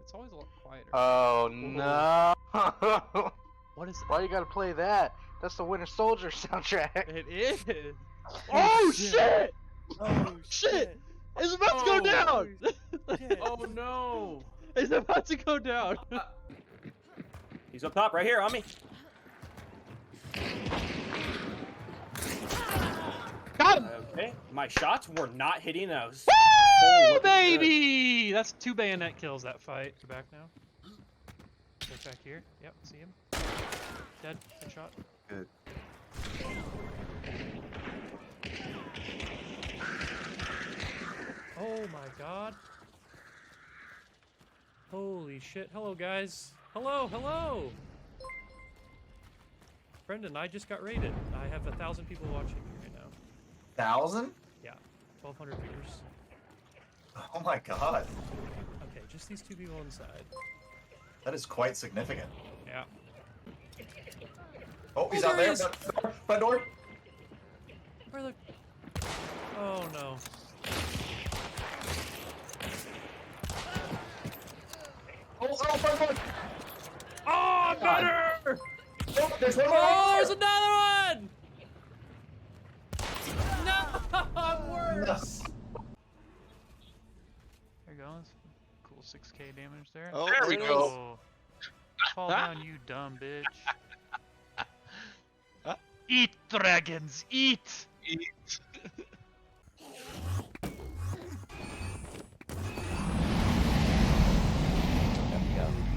It's always a lot quieter. Oh no! What is that? Why you gotta play that? That's the Winter Soldier soundtrack. It is! Oh shit! Oh shit! It's about to go down! Oh no! It's about to go down! He's up top, right here, on me. Got him! Okay, my shots were not hitting those. Woo, baby! That's 2 bayonet kills that fight. We're back now. Get back here. Yep, see him. Dead. Good shot. Good. Oh my god. Holy shit. Hello, guys. Hello, hello! Brendan, I just got raided. I have 1,000 people watching me right now. 1,000? Yeah, 1,200 viewers. Oh my god. Okay, just these 2 people inside. That is quite significant. Yeah. Oh, he's Oh, out there there. he is. Front door. Where the... Oh no. Oh, front door. Oh, better! Oh, there's one more. Oh, there's another one! No, I'm worse. There goes. Cool 6k damage there. Oh, there we go. Oh. Fall down, you dumb bitch. Eat, dragons, eat! Eat.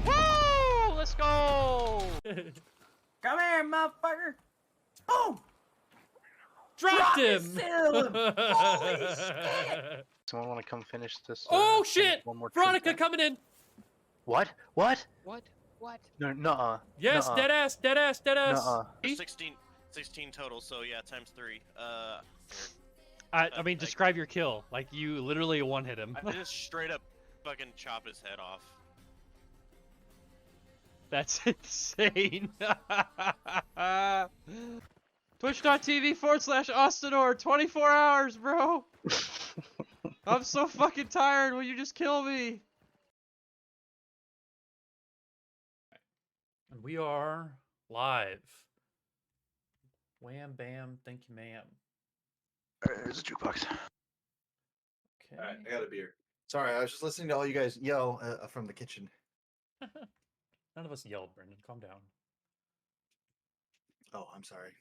Woo! Let's go! Come here, motherfucker! Boom! Dropped him! Holy shit! Someone want to come finish this? Oh shit! One more Veronica trip? coming in! What? What? What? What? No, nuh-uh. Yes, Nuh-uh. dead ass, dead ass, dead ass! Nuh-uh. 16 total, so yeah, times 3. I mean, describe your kill. Like, you literally one-hit him. I just straight up fucking chop his head off. That's insane. Twitch.tv/Austinor, 24 hours, bro. I'm so fucking tired. Will you just kill me? And we are live. Wham bam, thank you, ma'am. There's a jukebox. Okay. Alright, I got a beer. Sorry, I was just listening to all you guys yell from the kitchen. None of us yelled, Brendan. Calm down. Oh, I'm sorry.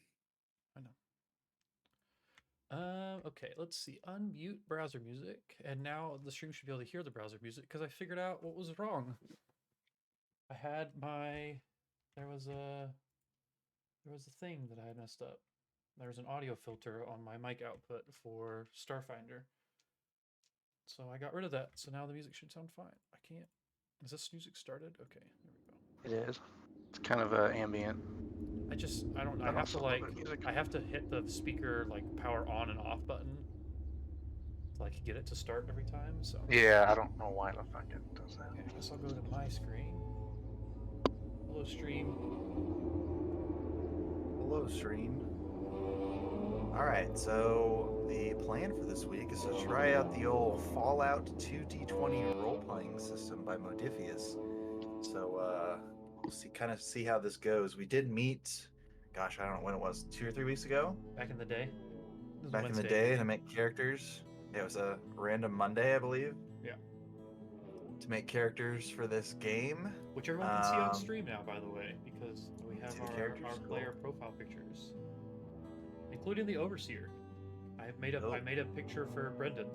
Okay, let's see. Unmute browser music, and now the stream should be able to hear the browser music because I figured out what was wrong. I had my there was a thing that I had messed up. There was an audio filter on my mic output for Starfinder, so I got rid of that. So now the music should sound fine. I can't. Is this music started? Okay, there we go. It is. It's kind of ambient. I have to like, I have to hit the speaker like power on and off button to like get it to start every time. So Yeah, I don't know why the fuck it does that. okay, I guess I'll go to my screen. Hello, stream. Hello, stream. Alright, so the plan for this week is to try out the old Fallout 2D20 role-playing system by Modifius. So, we'll see how this goes. We did meet, gosh, I don't know when it was, 2 or 3 weeks ago? Back in the day. This was Back in the Wednesday. day to make characters. Yeah, it was a random Monday, I believe. Yeah. To make characters for this game. Which everyone can see on stream now, by the way, because we have see the our characters, cool. player profile pictures, including the overseer. I made a picture for Brendan.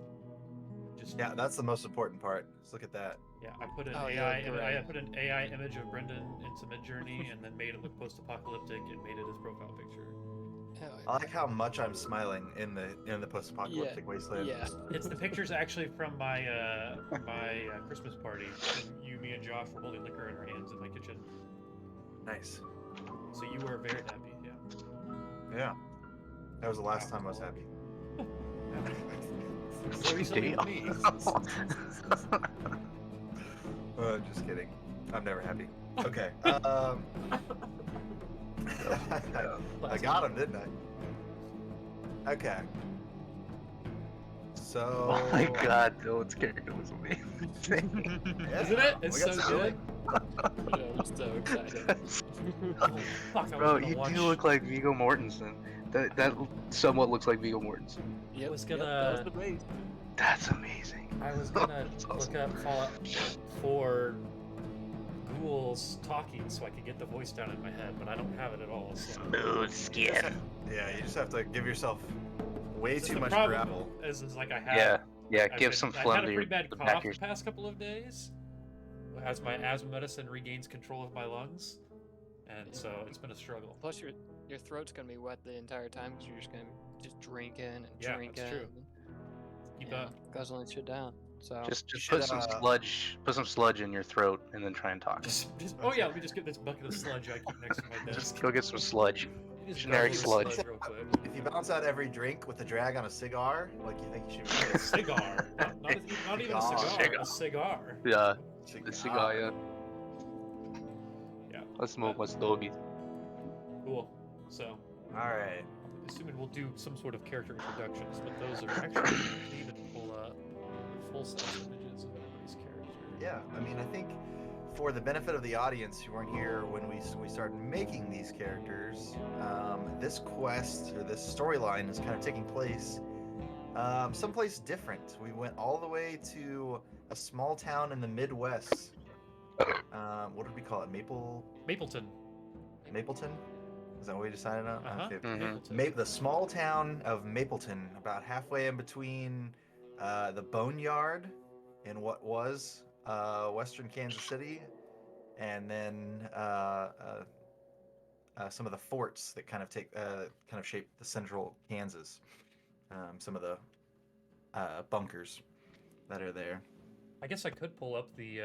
Just Yeah, that's the most important part. Let's look at that. yeah, I put an Oh, AI. yeah, great. I put an AI image of Brendan into Midjourney, and then made it look post-apocalyptic and made it his profile picture. Hell I like how much I'm smiling in the post-apocalyptic wasteland. yeah. It's the pictures actually from my Christmas party. When you, me, and Josh were holding liquor in our hands in my kitchen. Nice. So you were very happy, yeah. Yeah. That was the last time I was happy. So recently with me. Just kidding. I'm never happy. Okay. I got him, didn't I? Okay. So. Oh my god, Dylan's character was amazing. Yeah, Isn't it? we It's got so some good. I'm so excited. Oh, fuck, I was Bro, gonna you watch. do look like Viggo Mortensen. That somewhat looks like Viggo Mortensen. Yep, was that was gonna- the base. That's amazing. I was gonna That's look awesome. up Fallout 4 ghouls talking so I could get the voice down in my head, but I don't have it at all. So. Smooth skin. Yeah, you just have to give yourself way This is too the much problem gravel. is like I have. Yeah, I've give been- some I phlegm had a to pretty bad the cough back of the your... past couple of days, as my asthma medicine regains control of my lungs, and so it's been a struggle. Plus, your throat's gonna be wet the entire time because you're just gonna just drinking and Yeah, drinking. that's true. and, Keep you know, up. guzzling shit down. So Just You put should, some sludge. Put some sludge in your throat and then try and talk. Just, oh yeah, let me just get this bucket of sludge I keep next to my desk. Just go get some sludge. Just generic guzzle this sludge. real quick. If you balance out every drink with a drag on a cigar, like you think you should be A cigar, not even a cigar, a cigar. Yeah, Cigar. the cigar. Yeah. Yeah. Let's smoke my stogie. Cool. So, All right. I'm assuming we'll do some sort of character introductions, but those are actually I can even pull up full size images of everybody's character. Yeah, I mean, I think for the benefit of the audience who weren't here when we started making these characters, this quest or this storyline is kind of taking place someplace different. We went all the way to a small town in the Midwest. What did we call it? Mapleton. Mapleton? Is that what we decided on? Uh-huh. Okay. Mapleton. The small town of Mapleton, about halfway in between the Boneyard in what was western Kansas City, and then some of the forts that kind of shape the central Kansas. Some of the bunkers that are there. I guess I could pull up the.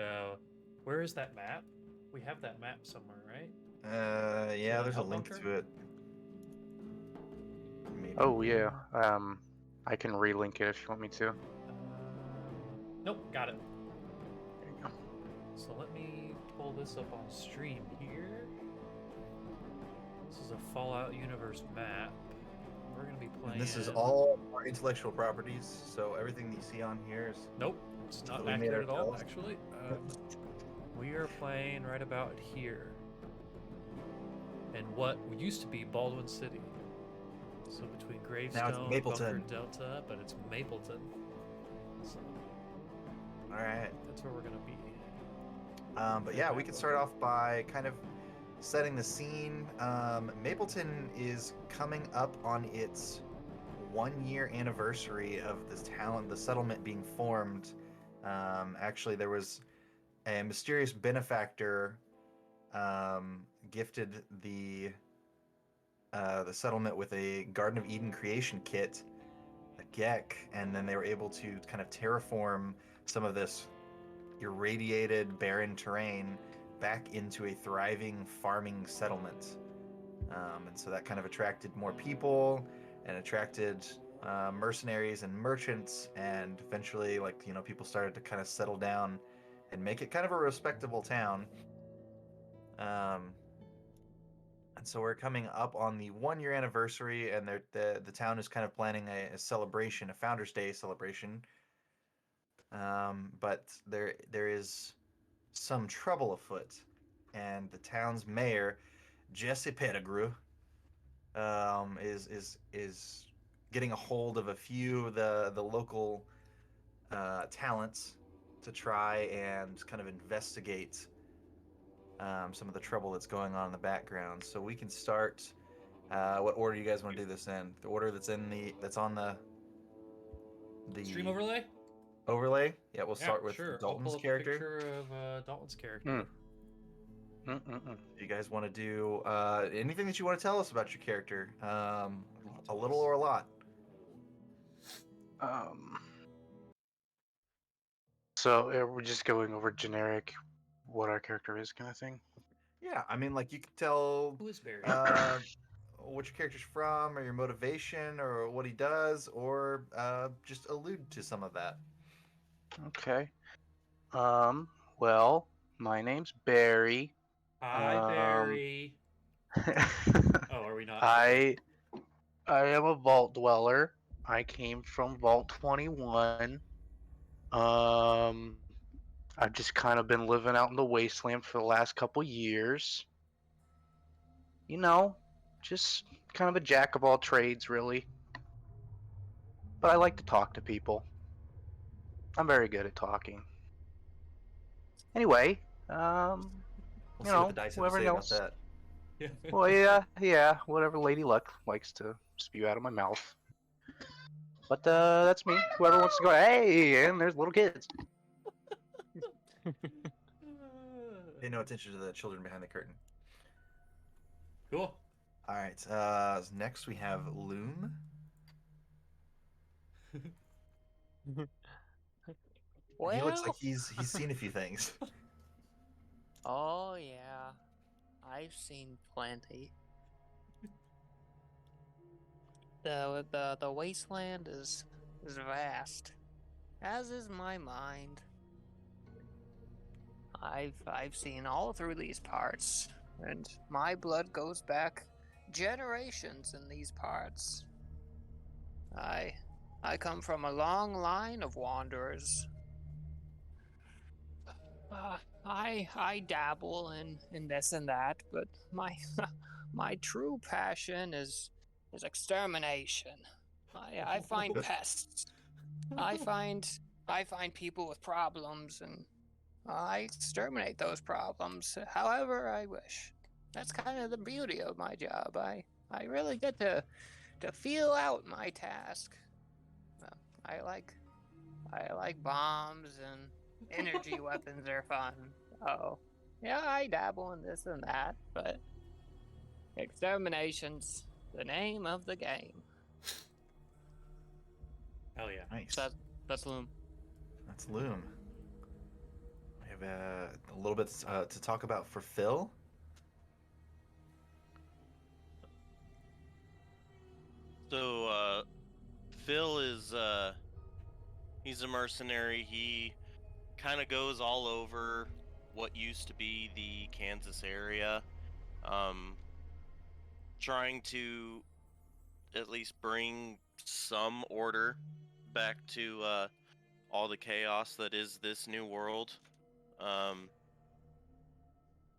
Where is that map? We have that map somewhere, right? Yeah, the there's a hell link bunker? to it. Maybe. Oh yeah. I can relink it if you want me to. Nope, got it. There you go. So let me pull this up on stream here. This is a Fallout universe map. We're gonna be playing. And this is all our intellectual properties, so everything that you see on here is. Nope, it's not We made accurate at all. ourselves. Actually, we are playing right about here, in what used to be Baldwin City. So between Gravestone, Mapleton. Bunker Delta, but it's Mapleton. So All right. that's where we're gonna be. But yeah, we could start off by kind of setting the scene. Mapleton is coming up on its 1-year anniversary of the settlement being formed. Actually, there was a mysterious benefactor gifted the settlement with a Garden of Eden creation kit, a GEC, and then they were able to kind of terraform some of this irradiated barren terrain back into a thriving farming settlement. And so that kind of attracted more people and attracted mercenaries and merchants, and eventually, people started to kind of settle down and make it kind of a respectable town. And so we're coming up on the 1-year anniversary, and the town is kind of planning a celebration, a Founders Day celebration. But there is some trouble afoot, and the town's mayor, Jesse Pettigrew, is getting a hold of a few of the local talents to try and kind of investigate some of the trouble that's going on in the background. So we can start. What order do you guys want to do this in? The order that's on the Stream overlay? overlay? Yeah, we'll Yeah, start with sure. I'll Dalton's pull up a character. picture of Dalton's character. You guys want to do anything that you want to tell us about your character? A little or a lot? So we're just going over generic, what our character is, kind of thing. Yeah, I mean, you could tell Who is Barry? what your character's from, or your motivation, or what he does, or just allude to some of that. Okay. Well, my name's Barry. Hi, Barry. Oh, are we not? I am a vault dweller. I came from Vault 21. Um, I've just kind of been living out in the wasteland for the last couple years. You know, just kind of a jack of all trades, really. But I like to talk to people. I'm very good at talking. Anyway, We'll see what the dice have to whoever say about knows. that. Well, yeah, whatever Lady Luck likes to spew out of my mouth. But that's me. Whoever wants to go, hey, and there's little kids. Pay no attention to the children behind the curtain. Cool. All right. Next we have Loom. Well, He looks like he's seen a few things. oh yeah, I've seen plenty. The wasteland is vast, as is my mind. I've seen all through these parts, and my blood goes back generations in these parts. I come from a long line of wanderers. I dabble in this and that, but my my true passion is extermination. I find pests. I find people with problems, and I exterminate those problems however I wish. That's kind of the beauty of my job. I really get to feel out my task. I like bombs, and energy weapons are fun. Oh, yeah, I dabble in this and that, but extermination's the name of the game. Hell yeah. Nice. That's Loom. That's Loom. We have a little bit to talk about for Phil. So, Phil is, he's a mercenary. He kind of goes all over what used to be the Kansas area, um, trying to at least bring some order back to all the chaos that is this new world. Um,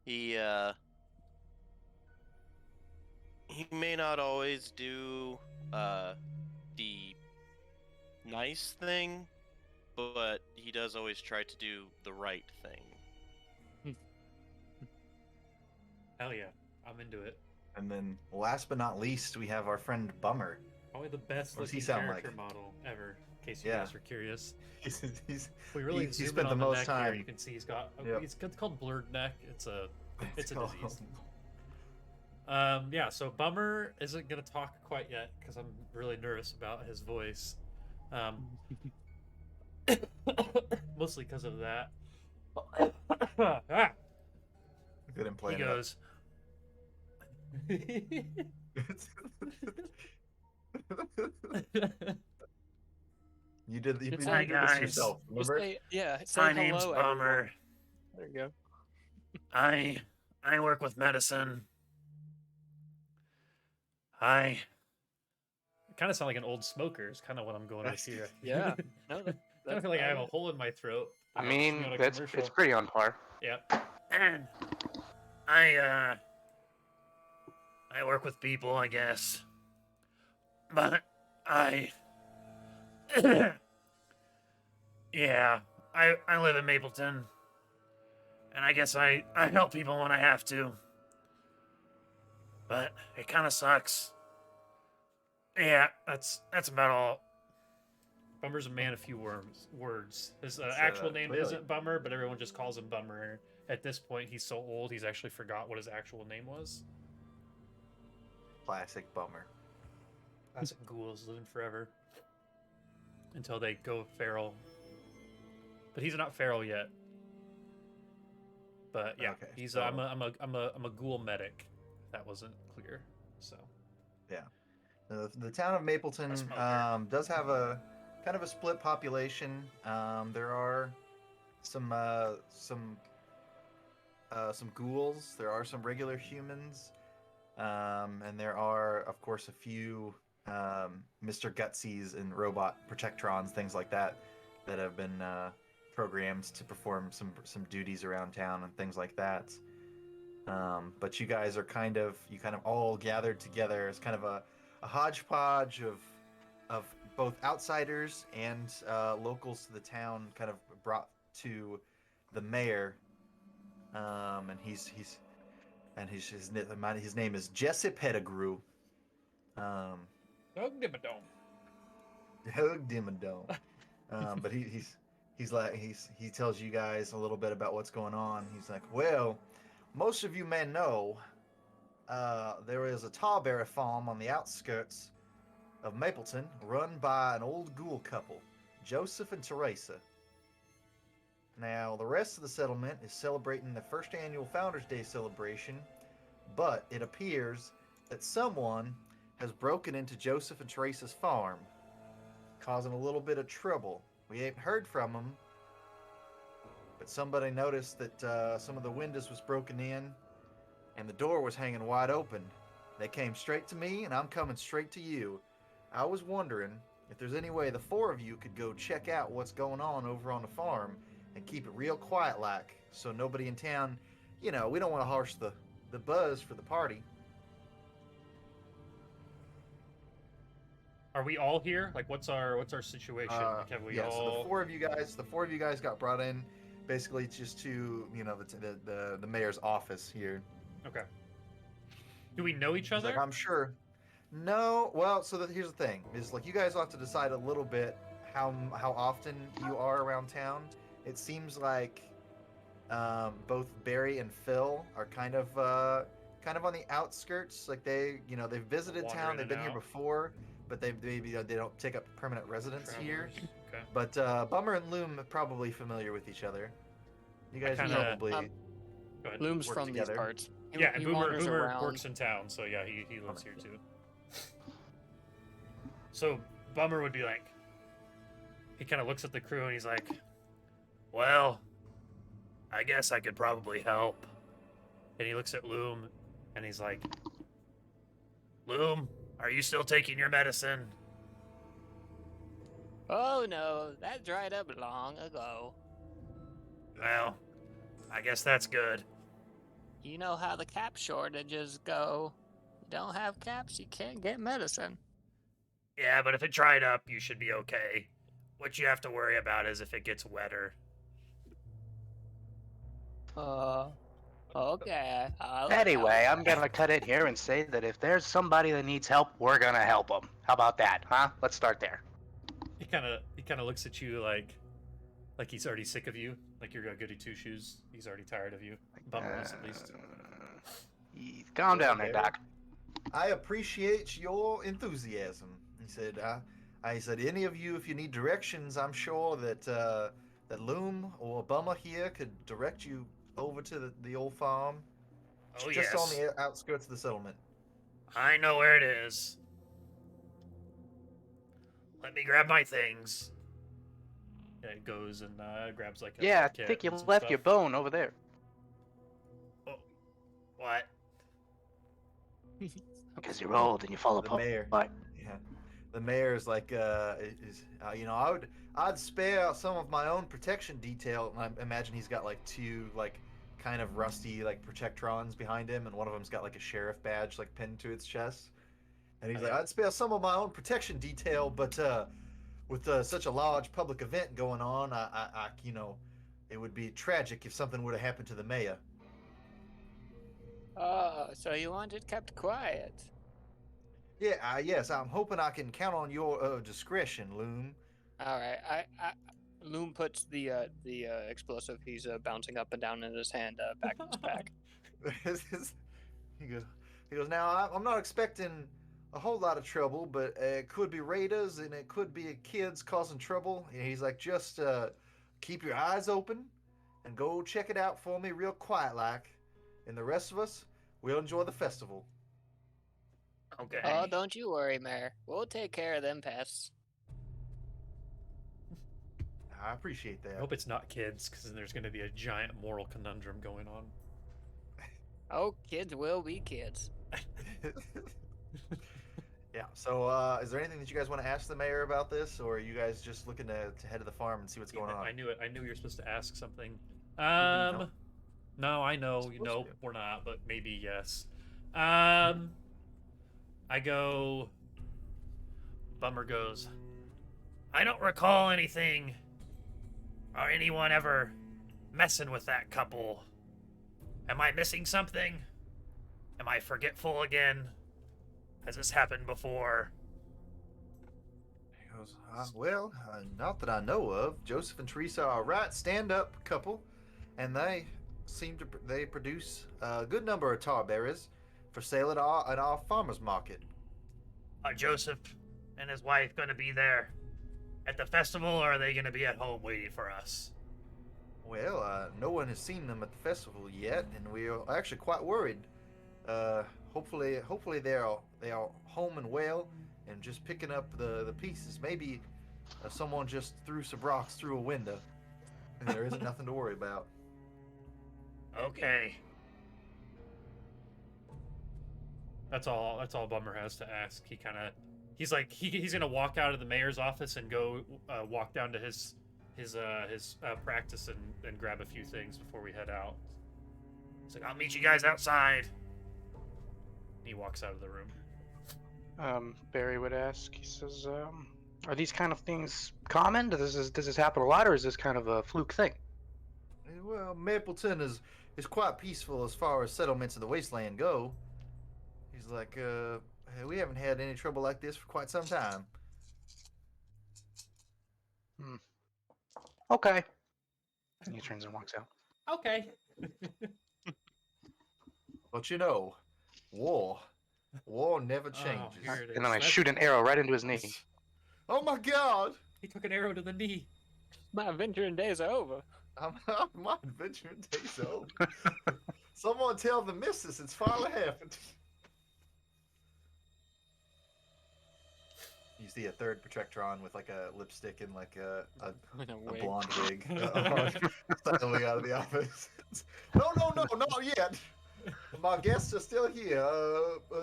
he he may not always do the nice thing, but he does always try to do the right thing. Hell yeah. I'm into it. And then last but not least, we have our friend Bummer. Probably the best What does he looking sound character like? model ever, in case you Yeah. guys are curious. He's We really he zoom spent in on the the most neck time. here. You can see he's got Yep. it's called blurred neck. It's a called- disease. Yeah, so Bummer isn't gonna talk quite yet because I'm really nervous about his voice. Mostly because of that. Good in He playing it. goes. You did this Hi, yourself, Just remember? say My hello, name's everyone. Bummer. There you go. I work with medicine. I Kind of sound like an old smoker. Is kind of what I'm going with here. Yeah. No, that, Kind of feel like I have a hole in my throat. I watching me mean, on a it's commercial. pretty on par. Yeah. and I work with people, I guess. But yeah, I live in Mapleton. And I guess I help people when I have to. But it kind of sucks. Yeah, that's about all. Bummer's a man of few words. His It's, actual name clearly. isn't Bummer, but everyone just calls him Bummer. At this point, he's so old, he's actually forgot what his actual name was. Classic Bummer. Classic ghouls living forever until they go feral. But he's not feral yet. But yeah, Okay, he's so- I'm a ghoul medic. If that wasn't clear. So The town of Mapleton smoker. does have a kind of a split population. There are some ghouls. There are some regular humans, and there are, of course, a few Mr. Gutsies and robot protectrons, things like that, that have been programmed to perform some duties around town and things like that. But you guys are kind of all gathered together as kind of a hodgepodge of both outsiders and locals to the town, kind of brought to the mayor. And his name is Jesse Pettigrew. Dog Dimmadome. Hug Dimmadome. But he tells you guys a little bit about what's going on. He's like, well, most of you may know there is a tarberry farm on the outskirts of Mapleton run by an old ghoul couple, Joseph and Teresa. Now, the rest of the settlement is celebrating the first annual Founders Day celebration, but it appears that someone has broken into Joseph and Teresa's farm, causing a little bit of trouble. We ain't heard from them, but somebody noticed that some of the windows was broken in and the door was hanging wide open. They came straight to me, and I'm coming straight to you. I was wondering if there's any way the four of you could go check out what's going on over on the farm and keep it real quiet like, so nobody in town, we don't want to harsh the buzz for the party. Are we all here? Like, what's our situation? Like, have we all? So the four of you guys got brought in, basically just to the mayor's office here. Okay. Do we know each He's other? like, I'm sure. No. Well, so here's the thing: is like you guys will have to decide a little bit how often you are around town. It seems like both Barry and Phil are kind of on the outskirts. Like they've visited Wander town. in They've and been here out. before, but they don't take up permanent residence here. Travelers. Okay. But Bummer and Loom are probably familiar with each other. You guys kinda- probably. Go ahead. Loom's work from together. these parts. Yeah, and he Boomer wanders around. works in town, so yeah, he lives here too. So Bummer would be like, he kind of looks at the crew and he's like, Well, I guess I could probably help. and he looks at Loom, and he's like, Loom, are you still taking your medicine? Oh no, that dried up long ago. Well, I guess that's good. You know how the cap shortages go. You don't have caps, you can't get medicine. Yeah, but if it dried up, you should be okay. What you have to worry about is if it gets wetter. Okay. Anyway, I'm gonna cut it here and say that if there's somebody that needs help, we're gonna help them. How about that, huh? Let's start there. he kind of looks at you like he's already sick of you, like you're a goody two shoes. He's already tired of you. Bummer is at least. Calm down there, Doc. I appreciate your enthusiasm. He said, I said, any of you, if you need directions, I'm sure that Loom or Bummer here could direct you over to the old farm. Oh, just yes. on the outskirts of the settlement. I know where it is. Let me grab my things. Yeah, it goes and grabs like a Yeah, I kit think you and some left your stuff. bone over there. What? Because you're old and you fall The apart. mayor. Yeah, the mayor's like, I'd spare some of my own protection detail. And I imagine he's got like two like kind of rusty like protectrons behind him, and one of them's got like a sheriff badge like pinned to its chest. And he's like, I'd spare some of my own protection detail, but with such a large public event going on, I it would be tragic if something would have happened to the mayor. Oh, so you want it kept quiet? Yeah, yes, I'm hoping I can count on your discretion, Loom. All right, Loom puts the explosive he's bouncing up and down in his hand back in his pack. he goes. Now I'm not expecting a whole lot of trouble, but it could be raiders and it could be kids causing trouble. And he's like, just keep your eyes open and go check it out for me, real quiet like. And the rest of us, we'll enjoy the festival. Okay. Oh, don't you worry, Mayor. We'll take care of them pests. I appreciate I that. hope it's not kids, because then there's going to be a giant moral conundrum going on. Oh, kids will be kids. Yeah. So, is there anything that you guys want to ask the mayor about this, or are you guys just looking to head to the farm and see what's going on? I knew it. I knew you were supposed to ask something. No. No, I know. You Supposed know, to. we're not, but maybe yes. I go. Bummer goes. I don't recall anything or anyone ever messing with that couple. Am I missing something? Am I forgetful again? Has this happened before? He goes, well, not that I know of. Joseph and Teresa are a right stand-up couple, and they they produce a good number of tar berries for sale at our farmers market. Are Joseph and his wife going to be there at the festival, or are they going to be at home waiting for us? Well, no one has seen them at the festival yet, and we are actually quite worried. Hopefully they are home and well, and just picking up the pieces. Maybe someone just threw some rocks through a window, and there isn't nothing to worry about. Okay. That's all. That's all Bummer has to ask. He's like he's gonna walk out of the mayor's office and go walk down to his practice and grab a few things before we head out. He's like, I'll meet you guys outside. He walks out of the room. Barry would ask. He says, "Are these kind of things common? Does this happen a lot, or is this kind of a fluke thing?" Well, Mapleton is quite peaceful as far as settlements in the wasteland go. He's like, we haven't had any trouble like this for quite some time. Okay. And he turns and walks out. Okay. But you know, war never changes. here it And then I is. shoot an arrow right into his knee. Oh my God! He took an arrow to the knee. My adventuring days are over. My adventuring days are over. Someone tell the missus it's finally happened. You see a third Protectron with like a lipstick and like a Wig. blonde wig suddenly out of the office. No, not yet. My guests are still here.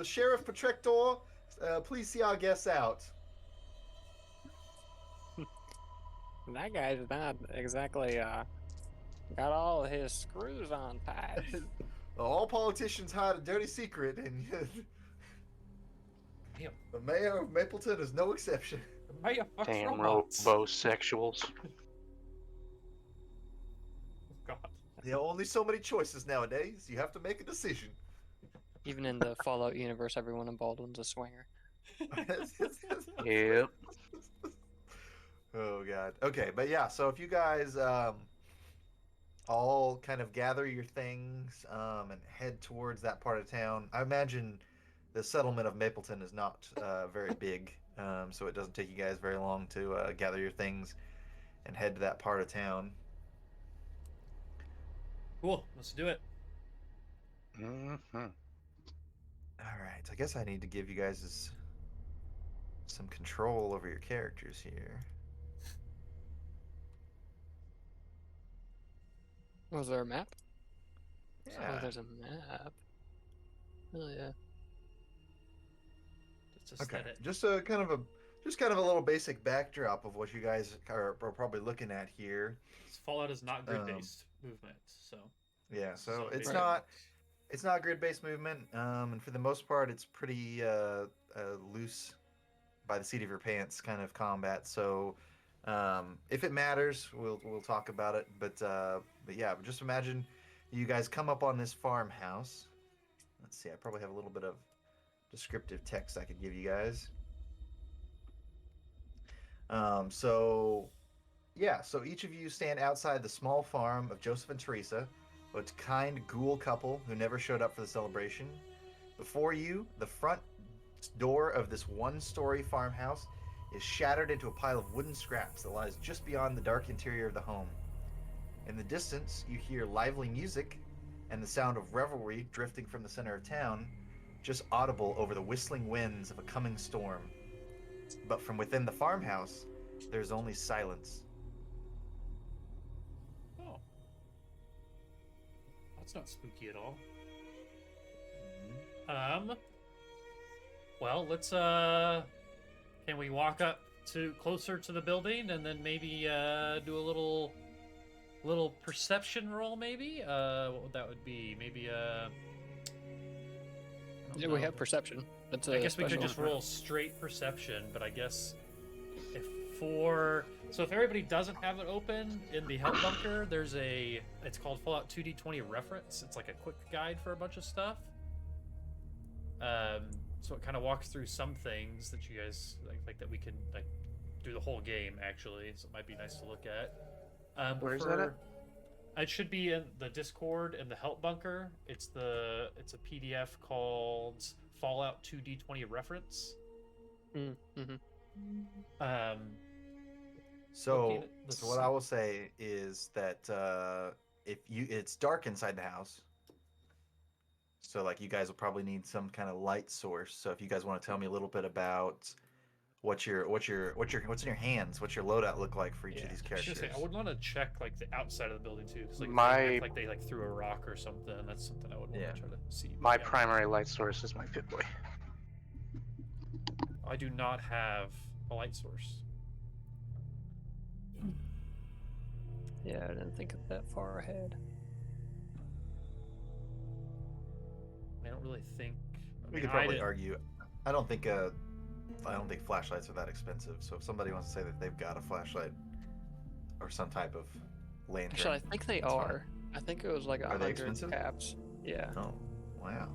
Sheriff Protector, please see our guests out. That guy's not exactly got all his screws on tight. All politicians hide a dirty secret, and Damn. the mayor of Mapleton is no exception. Mayor fucks Damn robots. robosexuals. God. There are only so many choices nowadays. You have to make a decision. Even in the Fallout universe, everyone in Baldwin's a swinger. Yep. Oh God. Okay, but yeah. So if you guys all kind of gather your things and head towards that part of town, I imagine the settlement of Mapleton is not very big, so it doesn't take you guys very long to gather your things and head to that part of town. Cool. Let's do it. Mm-hmm. All right. I guess I need to give you guys some control over your characters here. Was there a map? Oh, Yeah. there's a map. Oh yeah. Just Okay. aesthetic. Just a kind of a little basic backdrop of what you guys are probably looking at here. Fallout is not grid-based movement, so. Yeah. So it's basically- not grid-based movement, and for the most part, it's pretty loose by the seat of your pants kind of combat. So if it matters, we'll talk about it. But yeah, just imagine you guys come up on this farmhouse. Let's see, I probably have a little bit of descriptive text I could give you guys. So each of you stand outside the small farm of Joseph and Teresa, a kind ghoul couple who never showed up for the celebration. Before you, the front door of this one-story farmhouse is shattered into a pile of wooden scraps that lies just beyond the dark interior of the home. In the distance, you hear lively music and the sound of revelry drifting from the center of town, just audible over the whistling winds of a coming storm. But from within the farmhouse, there's only silence. Oh. That's not spooky at all. Well, let's can we walk up to closer to the building and then maybe do a little perception roll maybe? What would that would be? Maybe I don't Yeah, we know. have perception. That's I guess we could special. just roll straight perception, but I guess if if everybody doesn't have it open in the help bunker, there's it's called Fallout 2D20 reference. It's like a quick guide for a bunch of stuff. So it kind of walks through some things that you guys like that we can like do the whole game actually. So it might be nice to look at. Where's that at? It should be in the Discord and the help bunker. It's a PDF called Fallout 2D20 reference. Mm-hmm. So, the so what I will say is that it's dark inside the house. So like you guys will probably need some kind of light source. So if you guys want to tell me a little bit about what's in your hands, what's your loadout look like for each of these I was gonna characters? say, I would want to check like the outside of the building too, because like they like threw a rock or something. That's something I would want to try to see. My Yeah. primary light source is my Pip-Boy. I do not have a light source. Yeah, I didn't think of that far ahead. I don't really think. We could probably argue. I don't think flashlights are that expensive. So if somebody wants to say that they've got a flashlight or some type of lantern, Actually, I think they that's fine. are. I think it was like Are they 100 expensive? caps. Yeah. Oh, wow.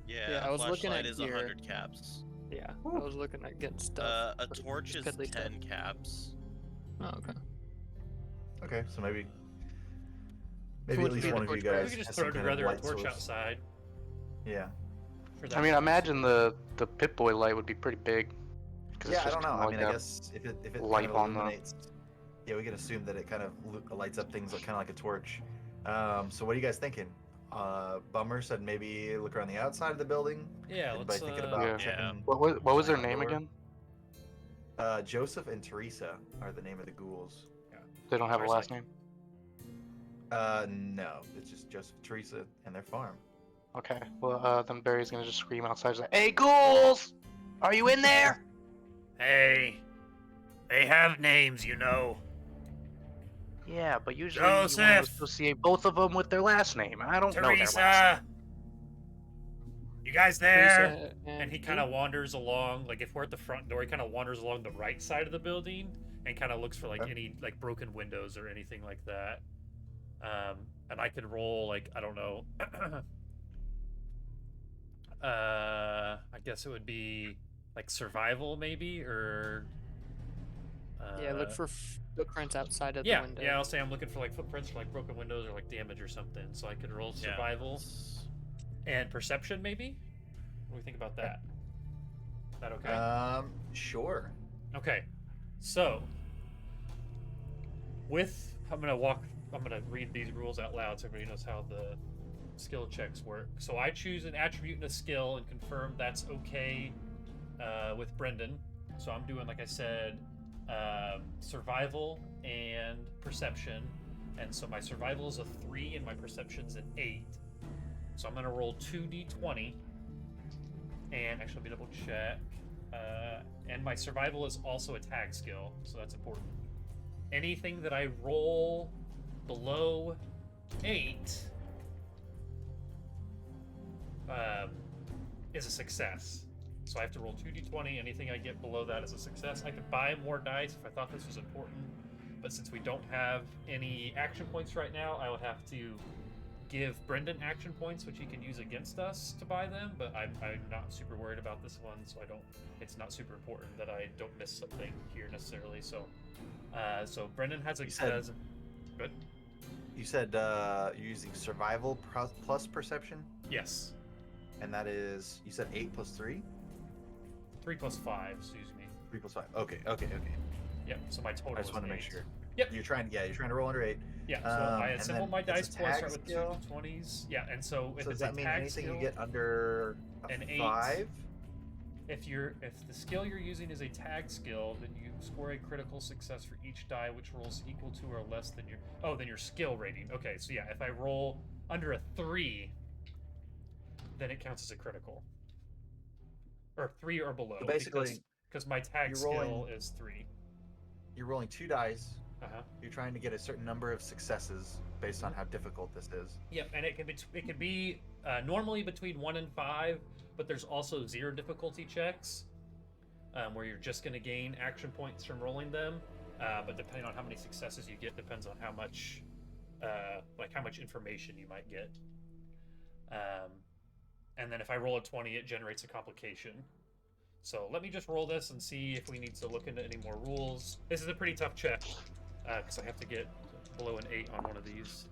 Yeah, I was looking flashlight at is gear. 100 caps. Yeah. I was looking at getting stuff. A for torch is piddly 10 caps. Oh, okay. Okay, so maybe would at least be the one of you torch guys we could just has throw some kind of together a light torch source. outside. Yeah. for I that mean, I purpose. imagine the Pip-Boy light would be pretty big. 'Cause Yeah, it's I just don't know. kinda I like mean, I a guess if it light kind of on the- illuminates, yeah, we can assume that it kind of lights up things like kind of like a torch. So what are you guys thinking? Bummer said maybe look around the outside of the building. Yeah, Anybody let's. thinking about Yeah. checking? What was their checking name the door? again? Joseph and Teresa are the name of the ghouls. They don't have a Where's last that? name. No, it's just Joseph, Teresa, and their farm. Okay. Well, then Barry's gonna just scream outside, he's like, "Hey, ghouls! Are you in there?" Hey, they have names, you know. Yeah, but usually you want to Joseph! associate both of them with their last name. I don't know their last Teresa! You guys there? Teresa And he kind of wanders along, like if we're at the front door, he kind of wanders along the right side of the building and kind of looks for like Okay. any like broken windows or anything like that. And I could roll like I don't know. I guess it would be like survival maybe or. Yeah, look for footprints outside of Yeah, the window. yeah. I'll say I'm looking for like footprints or like broken windows or like damage or something. So I could roll Yeah. survival and perception maybe. What do we think about that? Is that okay? Sure. Okay, so I'm gonna read these rules out loud so everybody knows how the skill checks work. So I choose an attribute and a skill and confirm that's okay with Brendan. So I'm doing, like I said, survival and perception, and so my survival is a 3 and my perception's an 8. So I'm gonna roll 2d20, and actually let me double check. And my survival is also a tag skill, so that's important. Anything that I roll below 8 is a success. So I have to roll 2d20. Anything I get below that is a success. I could buy more dice if I thought this was important, but since we don't have any action points right now, I would have to give Brendan action points, which he can use against us to buy them, but I'm not super worried about this one, so it's not super important that I don't miss something here necessarily. So Brendan has a good. You said you're using survival plus perception, Yes, and that is you said 8 plus 3. 3 plus 5. Excuse me. 3 plus 5. Okay. Yep. So my total. I just is want to make 8. sure. Yep. You're trying to roll under 8. Yeah. So I and assemble then my it's dice a pool. I tag start with skill? 2d20s. Yeah, and so if So it's does that a mean tag anything skill, you get under an 8. 5? If the skill you're using is a tag skill, then you score a critical success for each die which rolls equal to or less than your skill rating. Okay, so yeah, if I roll under a 3, then it counts as a critical. or 3 or below. So basically, because my tag you're skill rolling- is 3. You're rolling 2 dice. Uh-huh. You're trying to get a certain number of successes based on how difficult this is. Yep, and it can be normally between 1 and 5, but there's also 0 difficulty checks where you're just going to gain action points from rolling them. But depending on how many successes you get, depends on how much information you might get. And then if I roll a 20, it generates a complication. So let me just roll this and see if we need to look into any more rules. This is a pretty tough check because I have to get below an 8 on one of these.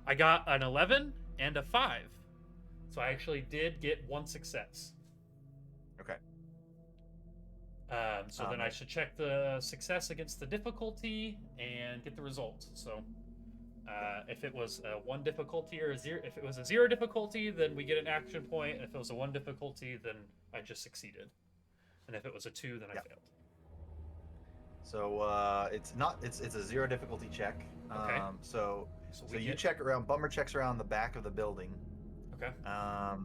I got an 11 and a 5. So I actually did get 1 success. Okay. So then I should check the success against the difficulty and get the result. So if it was a 1 difficulty or a 0, if it was a 0 difficulty, then we get an action point. And if it was a 1 difficulty, then I just succeeded. And if it was a 2, then I failed. So it's a 0 difficulty check. Okay. So you check around. Bummer checks around the back of the building. Okay.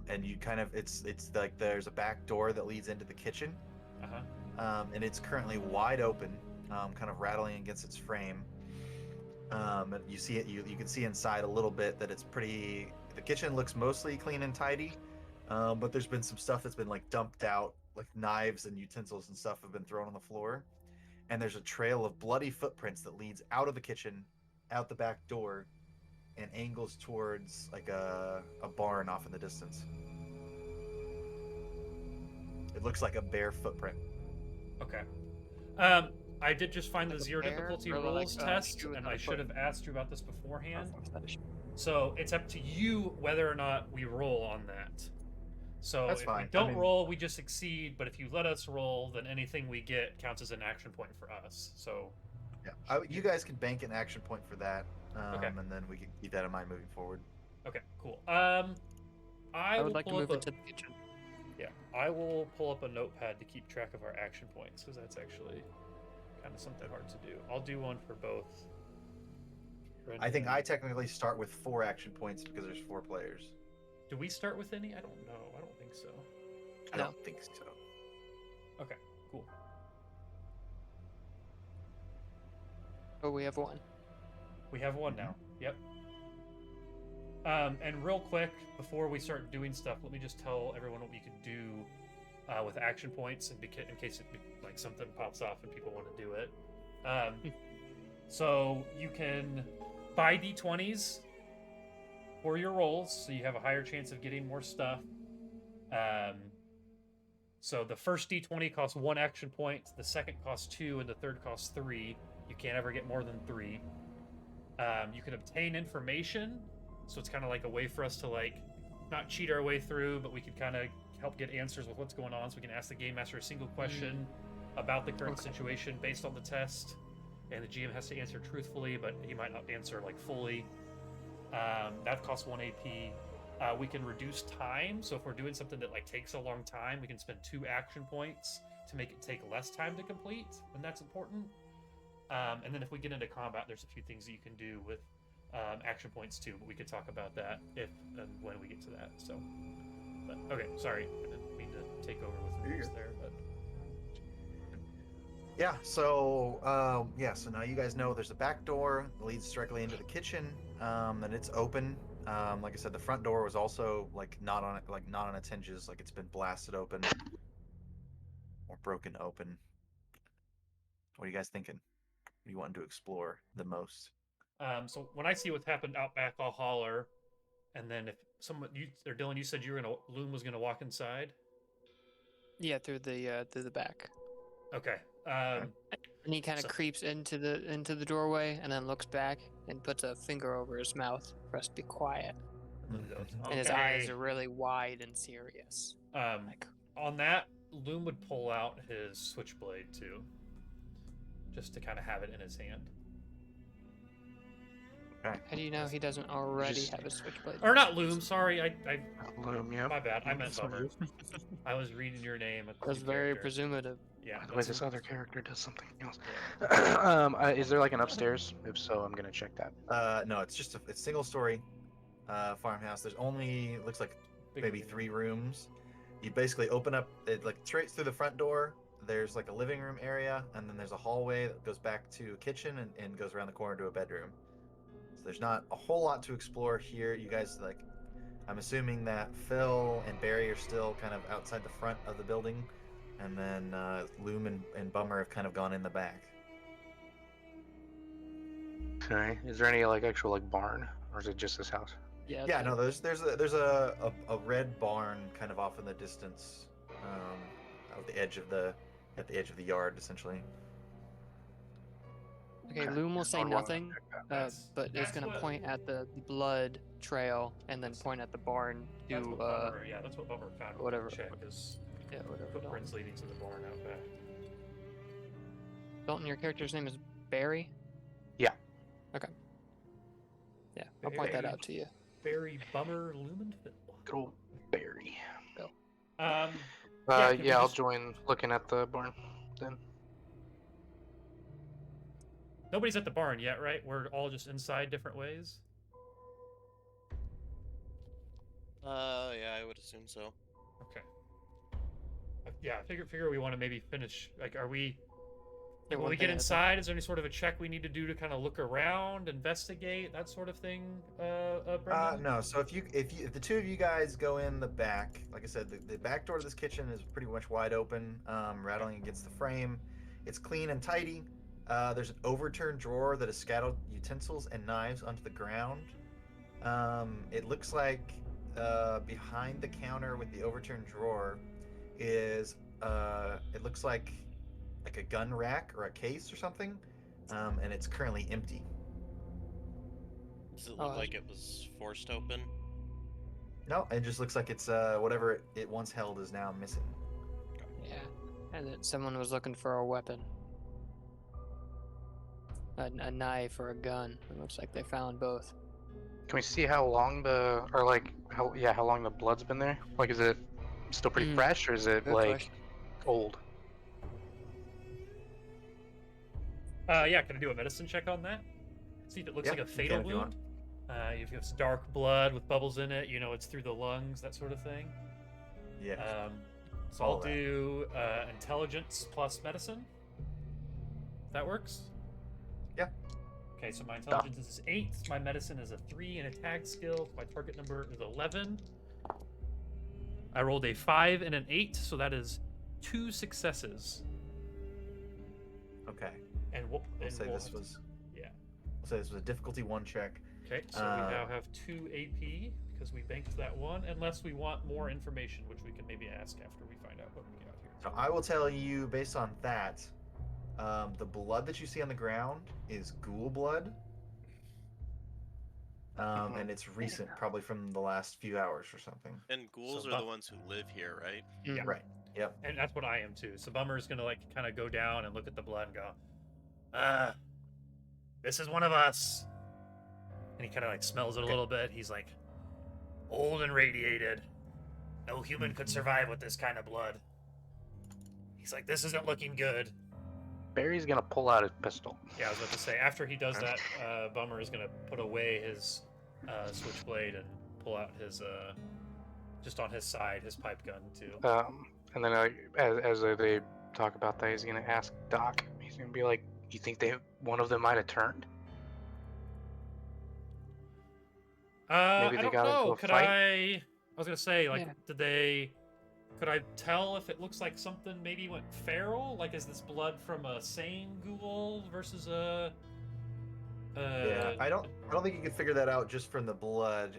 And you kind of it's like there's a back door that leads into the kitchen. And it's currently wide open, kind of rattling against its frame. And you see it. You can see inside a little bit that it's pretty. The kitchen looks mostly clean and tidy, but there's been some stuff that's been like dumped out, like knives and utensils and stuff have been thrown on the floor. And there's a trail of bloody footprints that leads out of the kitchen, out the back door, and angles towards like a barn off in the distance. It looks like a bare footprint. Okay. I did just find Like the a 0 bear difficulty or like rules a test, shoe with and no I should foot? have asked you about this beforehand. Fetish. So it's up to you whether or not we roll on that. So That's if fine. we don't I mean- roll, we just succeed. But if you let us roll, then anything we get counts as an action point for us. So Yeah, you guys can bank an action point for that, Okay. and then we can keep that in mind moving forward. okay, cool. I I will would like to pull move up it to the kitchen. Yeah, I will pull up a notepad to keep track of our action points because that's actually kind of something hard to do. I'll do one for both. I think Brendan. I technically start with 4 action points because there's 4 players. Do we start with any? I don't know. I don't think so. I No. don't think so. Okay, cool. Oh, we have 1. We have 1 now. Yep. And real quick, before we start doing stuff, let me just tell everyone what we can do with action points, in case like something pops off and people want to do it. So you can buy d20s for your rolls, so you have a higher chance of getting more stuff. So the first d20 costs 1 action point, the second costs 2, and the third costs 3. You can't ever get more than 3. You can obtain information, so it's kind of like a way for us to like not cheat our way through, but we can kind of help get answers with what's going on. So we can ask the game master a single question about the current situation based on the test, and the GM has to answer truthfully, but he might not answer like fully. That costs 1 AP. We can reduce time, so if we're doing something that like takes a long time, we can spend 2 action points to make it take less time to complete, and that's important. And then if we get into combat, there's a few things that you can do with action points too, but we could talk about that if and when we get to that. So, but okay, sorry, I didn't mean to take over with the rules there, but Yeah, so so now you guys know there's a back door that leads directly into the kitchen, and it's open. Like I said, the front door was also like not on its hinges, like it's been blasted open or broken open. What are you guys thinking? What do you want to explore the most? so when I see what's happened out back, I'll holler, and then if someone or Dylan, you said Loom was gonna walk inside. Yeah, through the back. Okay. And he kind of So- creeps into the doorway and then looks back and puts a finger over his mouth for us to be quiet. And his eyes Okay. are really wide and serious. Like, On that, Loom would pull out his switchblade too, just to kind of have it in his hand. how do you know he doesn't already Just- have a switchblade? Or not Loom. Sorry, I Loom, yeah. my bad. I meant Bummer. I was reading your name. At the That's new very character. presumptive. Yeah. By the way, that's- this other character does something else. yeah. Is there like an upstairs? If so, I'm gonna check that. No, it's just it's single story farmhouse. There's only looks like Big maybe room. 3 rooms. You basically open up it like straight through the front door. There's like a living room area, and then there's a hallway that goes back to a kitchen and goes around the corner to a bedroom. So there's not a whole lot to explore here. You guys like, I'm assuming that Phil and Barry are still kind of outside the front of the building, and then Loom and Bummer have kind of gone in the back. Okay. Is there any like actual like barn, or is it just this house? Yeah. Yeah, no, there's a red barn kind of off in the distance, at the edge of the yard, essentially. Okay, Loom will say I'll go and nothing, check that. but is that's gonna what- point at the blood trail and then point at the barn That's to what Bummer, yeah, that's what Bummer found. with whatever- the check is yeah, whatever. footprints leading to the barn out back. Dalton, your character's name is Barry? Yeah. Okay. Yeah, I'll point that Barry. out to you. Barry, Bummer, Lumenville. Good old Barry. Yeah, Yeah, can we I'll just- join looking at the barn then. Nobody's at the barn yet, right? We're all just inside different ways. Yeah, I would assume so. Okay. Yeah, I figure we want to maybe finish. Like, are we? Yeah, When one we thing get at a time. inside, is there any sort of a check we need to do to kind of look around, investigate, that sort of thing? Brendan? No. So if the two of you guys go in the back, like I said, the back door to this kitchen is pretty much wide open, rattling against the frame. It's clean and tidy. There's an overturned drawer that has scattered utensils and knives onto the ground. It looks like behind the counter with the overturned drawer is it looks like a gun rack or a case or something, and it's currently empty. Does it Oh, look like it was forced open? No, it just looks like it's whatever it once held is now missing. Yeah, and that someone was looking for a weapon. A knife or a gun. It looks like they found both. Can we see how long how long the blood's been there? Like, is it still pretty Mm, fresh, or is it good like question. old? Yeah, can I do a medicine check on that? See if it looks Yeah, like a you can fatal if you wound. If it's dark blood with bubbles in it, it's through the lungs, that sort of thing. Yeah. So all I'll that. do intelligence plus medicine. That works? Yeah. Okay, so my intelligence is 8, my medicine is a 3, and attack skill, my target number is 11. I rolled a 5 and an 8, so that is 2 successes. Okay. And we'll, We'll and say we'll this have to- was. yeah. We'll say this was a difficulty 1 check. Okay, so we now have 2 AP because we banked that one, unless we want more information, which we can maybe ask after we find out what we got here. So I will tell you, based on that, the blood that you see on the ground is ghoul blood. And it's recent, probably from the last few hours or something. And ghouls So are the Bu- ones who live here, right? Yeah. Right. Yep. And that's what I am too. So Bummer's gonna kind of go down and look at the blood and go, this is one of us. And he kind of smells it a little bit. He's like, old and radiated. No human could survive with this kind of blood. He's like, this isn't looking good. Barry's gonna pull out his pistol. Yeah, I was about to say, after he does that, Bummer is gonna put away his switchblade and pull out his, just on his side, his pipe gun too. And then as they talk about that, he's gonna ask Doc. He's gonna be like, "You think one of them might have turned?" Maybe I they don't got into know. a Could fight? I was gonna say, Yeah. could I tell if it looks like something maybe went feral? Like, is this blood from a sane ghoul versus a? Yeah. I don't think you can figure that out just from the blood.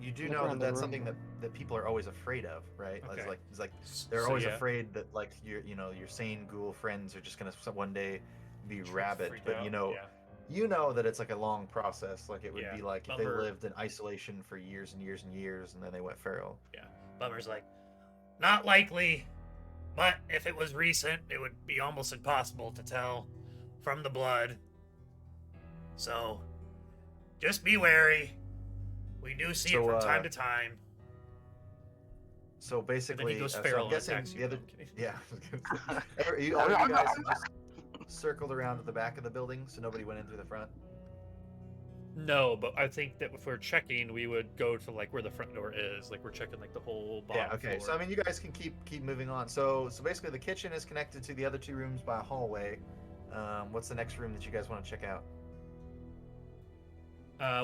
You do Look know around that the that's room. something that people are always afraid of, right? Okay. It's like they're So, always yeah. afraid that your sane ghoul friends are just gonna one day be Freak rabid. But out, you yeah. know that it's like a long process. Like it would Yeah, be like if Bummer- they lived in isolation for years and years and years, and then they went feral. Bummer's like, not likely, but if it was recent, it would be almost impossible to tell from the blood. So, just be wary. We do see it So, from time to time. So basically, goes so feral I'm and guessing attacks you. the other, No, I'm kidding. yeah. All of you guys have just circled around to the back of the building, so nobody went in through the front. No, but I think that if we're checking, we would go to like where the front door is. Like we're checking like the whole bottom Yeah. Okay. floor. So I mean, you guys can keep moving on. So basically, the kitchen is connected to the other two rooms by a hallway. What's the next room that you guys want to check out?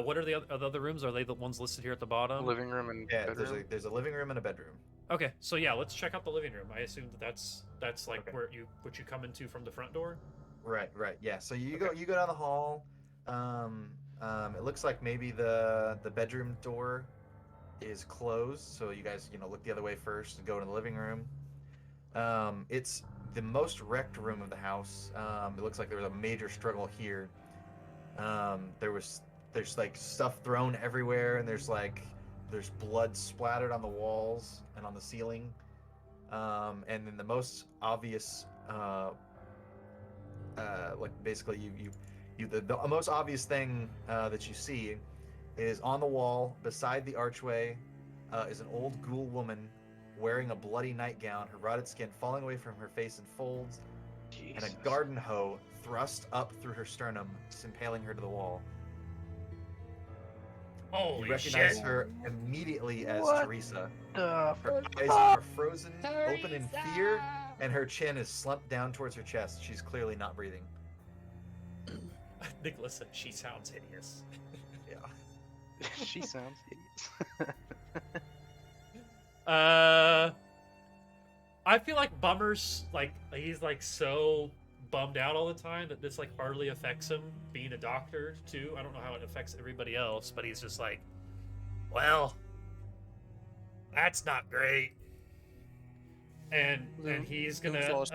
What are the other rooms? Are they the ones listed here at the bottom? Living room and Yeah, bedroom. there's a living room and a bedroom. Okay, so yeah, let's check out the living room. I assume that's like Okay. where you come into from the front door. Right. Yeah. So you Okay. go down the hall. It looks like maybe the bedroom door is closed. So you guys look the other way first and go into the living room. It's the most wrecked room of the house. It looks like there was a major struggle here. There's like stuff thrown everywhere, and there's blood splattered on the walls and on the ceiling. And then the most obvious, like basically the most obvious thing that you see is on the wall beside the archway is an old ghoul woman wearing a bloody nightgown, her rotted skin falling away from her face in folds, and a garden hoe thrust up through her sternum, impaling her to the wall. Holy You recognize shit! her immediately as What Teresa. The Her eyes are frozen open in fear, and her chin is slumped down towards her chest. She's clearly not breathing. Nicholas said she sounds hideous. Yeah. she sounds hideous. I feel like Bummer's like he's like so bummed out all the time that this like hardly affects him being a doctor too. I don't know how it affects everybody else, but he's just like, Well, that's not great. and he's gonna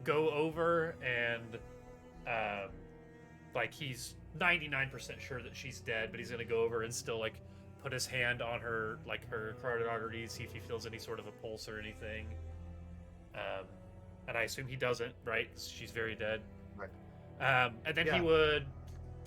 go over and like he's 99% sure that she's dead, but he's gonna go over and still like put his hand on her like her carotid arteries, see if he feels any sort of a pulse or anything. And I assume he doesn't, right? 'Cause she's very dead. Right. And then he Yeah. would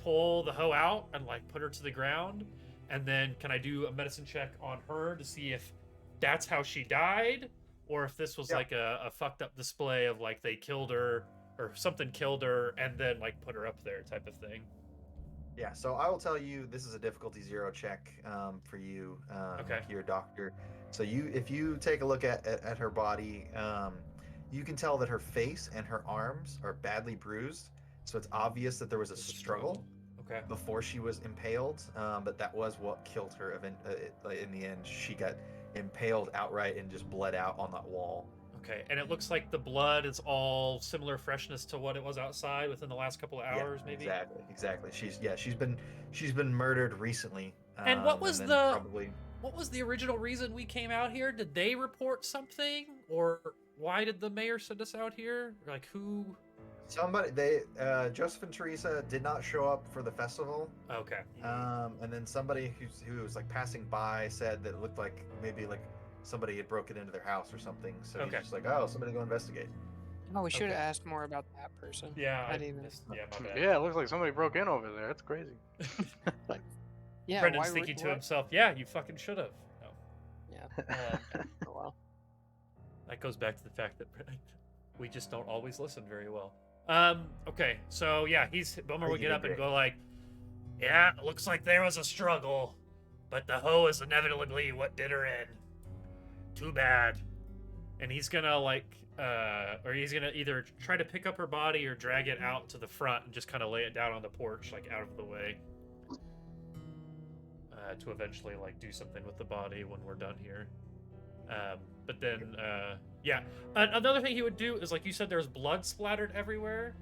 pull the hoe out and like put her to the ground. And then can I do a medicine check on her to see if that's how she died, or if this was Yeah. like a fucked up display of like they killed her or something killed her and then like put her up there type of thing. Yeah, so I will tell you this is a difficulty 0 check for you, Okay. your doctor. So if you take a look at her body, you can tell that her face and her arms are badly bruised. So it's obvious that there was a struggle Okay. before she was impaled, but that was what killed her. In the end, she got impaled outright and just bled out on that wall. Okay. And it looks like the blood is all similar freshness to what it was outside within the last couple of hours, Yeah, maybe. Exactly. She's been murdered recently. And what was then the probably what was the original reason we came out here? Did they report something, or why did the mayor send us out here? Like who? Joseph and Teresa did not show up for the festival. Okay. And then somebody who was like passing by said that it looked like maybe like somebody had broken into their house or something. So Okay. he's just like, oh, somebody go investigate. Oh, we should have Okay. asked more about that person. Yeah. I didn't even. Yeah. My bad. Yeah, it looks like somebody broke in over there. That's crazy. Yeah, Brendan's why thinking to why- himself, "Yeah, you fucking should have." No. Yeah. Oh, well. That goes back to the fact that we just don't always listen very well. Okay, so yeah, Bummer would You get did up and great. go like, Yeah, looks like there was a struggle, but the hoe is inevitably what did her in. Too bad. and he's gonna like, or he's gonna either try to pick up her body or drag it out to the front and just kind of lay it down on the porch, like out of the way, to eventually like do something with the body when we're done here. But then, yeah, another thing he would do is like you said, there's blood splattered everywhere.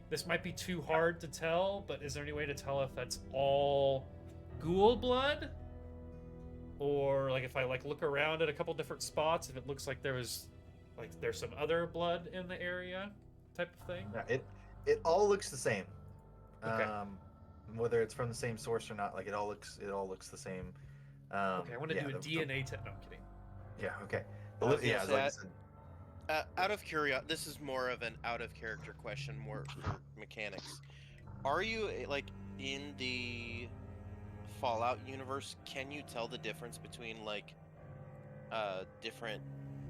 This might be too hard to tell, but is there any way to tell if that's all ghoul blood? Or like if I like look around at a couple different spots, if it looks like there's some other blood in the area type of thing? Yeah, it all looks the same. Okay. Whether it's from the same source or not, like it all looks the same. Okay, I want to yeah, do a DNA test. No, I'm kidding. Yeah, okay. I was Yeah, gonna like I say, said, Out of curiosity, this is more of an out of character question, more for mechanics. Are you like in the Fallout universe? Can you tell the difference between like different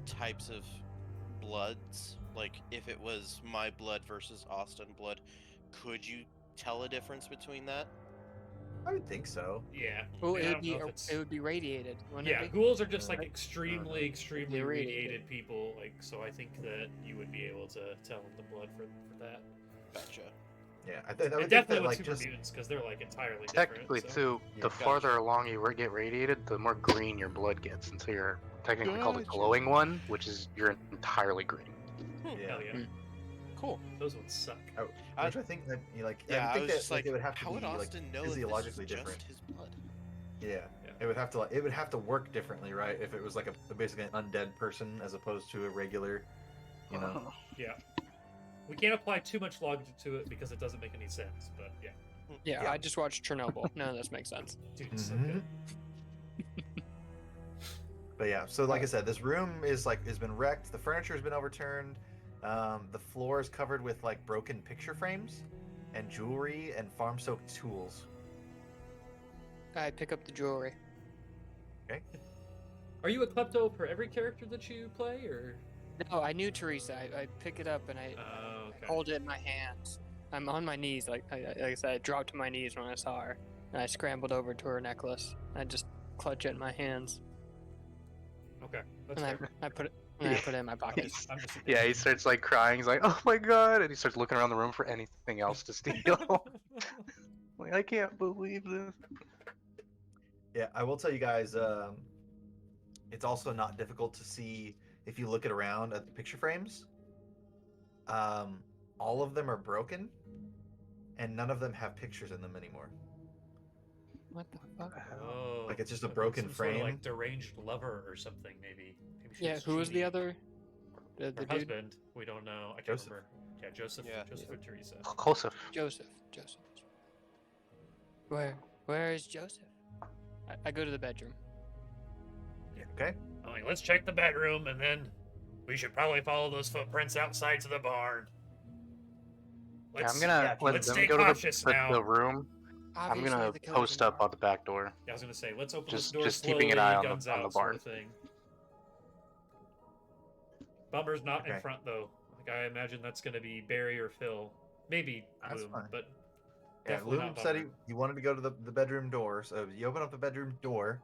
types of bloods? Like if it was my blood versus Austin blood, could you tell a difference between that? I would think so. Yeah. Well, I it don't would be know if it's... it would be radiated, wouldn't Yeah, it be? ghouls are just like Uh, extremely, extremely irradiated. radiated people. Like, so I think that you would be able to tell the blood for that. Gotcha. Yeah, I And would think definitely that with like super just mutants because they're like entirely Technically, different. So. too, Yeah. the farther Gotcha. along you get radiated, the more green your blood gets until you're technically called a Gotcha. glowing one, which is you're entirely green. Yeah. Hell yeah. Mm. Cool. Those ones suck. Which I think that I would Yeah, I think was that just like, like, it would have to how be would like Austin know if this physiologically was different. just his blood? Yeah. Yeah. It would have to work differently, right? If it was like a basically an undead person as opposed to a regular, you know. Yeah. We can't apply too much logic to it because it doesn't make any sense. But yeah, Yeah, Yeah. I just watched Chernobyl. None of this makes sense. dude, it's so Mhm. good. But yeah, so like I said, this room has been wrecked. The furniture has been overturned. The floor is covered with like broken picture frames, and jewelry and farm-soaked tools. I pick up the jewelry. Are you a klepto for every character that you play, or? No, I knew Teresa. I pick it up and I Okay. hold it in my hands. I'm on my knees, like I said, I dropped to my knees when I saw her, and I scrambled over to her necklace. I just clutch it in my hands, Okay. That's and fair. I put it in my pocket. I'm just Yeah, he starts like crying. He's like, "Oh my god!" and he starts looking around the room for anything else to steal. Like, I can't believe this. Yeah, I will tell you guys, it's also not difficult to see if you look around at the picture frames. All of them are broken, and none of them have pictures in them anymore. What the fuck? Oh, Like, it's just a so broken some sort of, like frame. deranged lover or something, maybe. Maybe she Yeah, was who was the cheating. other? The Her dude? husband. We don't know. I can't Joseph. remember. Yeah, Joseph. Yeah. Joseph and Teresa. Joseph. Joseph. Where is Joseph? I go to the bedroom. Okay. I'm like, let's check the bedroom, and then we should probably follow those footprints outside to the barn. Yeah, Let's, I'm gonna yeah, let let's them stay go to cautious the now. room. I'm Obviously, gonna the code post is in up on the back door. Yeah, I was gonna say, let's open Just- this door just slowly, keeping an eye on guns the out, sort barn. of thing. Bummer's not in Okay. front though. Like I imagine that's gonna be Barry or Phil, maybe That's Loom, fine. but Yeah, definitely Loom not said Bummer. he wanted to go to the bedroom door, so you open up the bedroom door.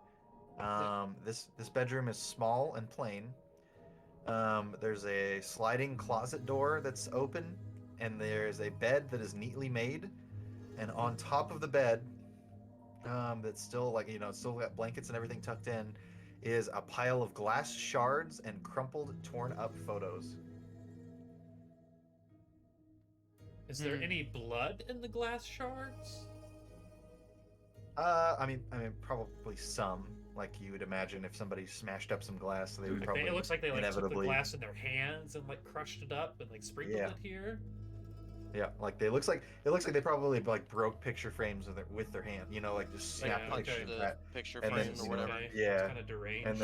This bedroom is small and plain. There's a sliding closet door that's open, and there's a bed that is neatly made. And on top of the bed, that's still still got blankets and everything tucked in, is a pile of glass shards and crumpled, torn up photos. Is there Hmm. any blood in the glass shards? I mean, probably some. Like you would imagine, if somebody smashed up some glass, they would Like, probably it looks like they like took the inevitably. glass in their hands and like crushed it up and like sprinkled Yeah. it here. Yeah, like it looks like they probably like broke picture frames with their hand. You know, like just Like, snapped okay. like The that, picture and frame then, or you know, whatever. Okay. yeah, Kind of deranged.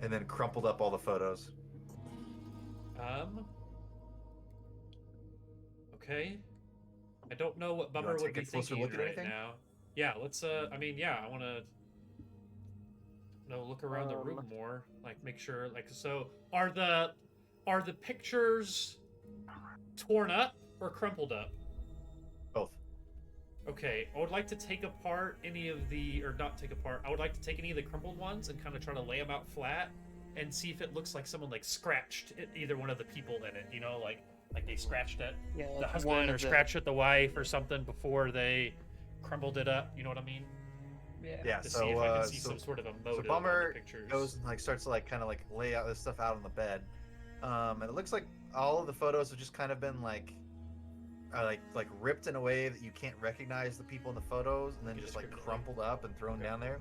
and then crumpled up all the photos. Okay. I don't know what You Bummer wanna would take a be closer thinking look at right anything? now. Yeah, let's I mean, yeah, I want to look around the room more, like make sure so are the pictures torn up or crumpled up? Both. Okay, I would like to take apart any of the, or not take apart, I would like to take any of the crumpled ones and kind of try to lay them out flat and see if it looks like someone like scratched either one of the people in it, you know, like they scratched at Yeah, the like husband one or of the. scratched at the wife or something before they crumbled it up, you know what I mean? Yeah. Yeah. To So see if I can see so some sort of a so motive on the Bummer pictures. goes and starts to kind of lay out this stuff out on the bed, and it looks like all of the photos have just kind of been like ripped in a way that you can't recognize the people in the photos, and then just Indiscriminately. crumpled up and thrown Okay. down there.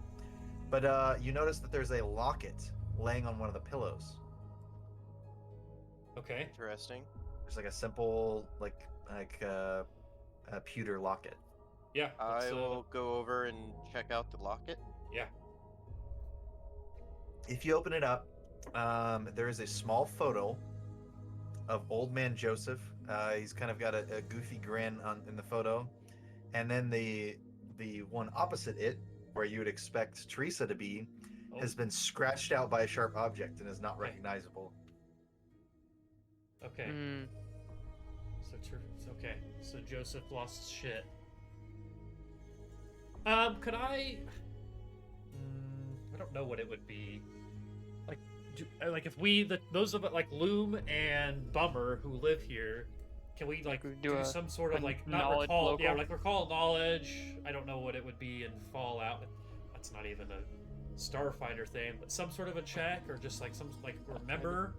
But you notice that there's a locket laying on one of the pillows. Okay. Interesting. It's like a simple a pewter locket. Yeah. I will go over and check out the locket. Yeah. If you open it up, there is a small photo of old man Joseph. He's kind of got a goofy grin in the photo, and then the one opposite it, where you would expect Teresa to be, Oh. has been scratched out by a sharp object and is not Okay. recognizable. Okay. Mm, So okay. So Joseph lost his shit. Could I? I don't know what it would be. Like, like if we those of like Loom and Bummer who live here, can we like Could do do some sort of a like not knowledge recall? Yeah, local? like recall knowledge. I don't know what it would be in Fallout. That's not even a Starfighter thing, but some sort of a check or just like some like remember.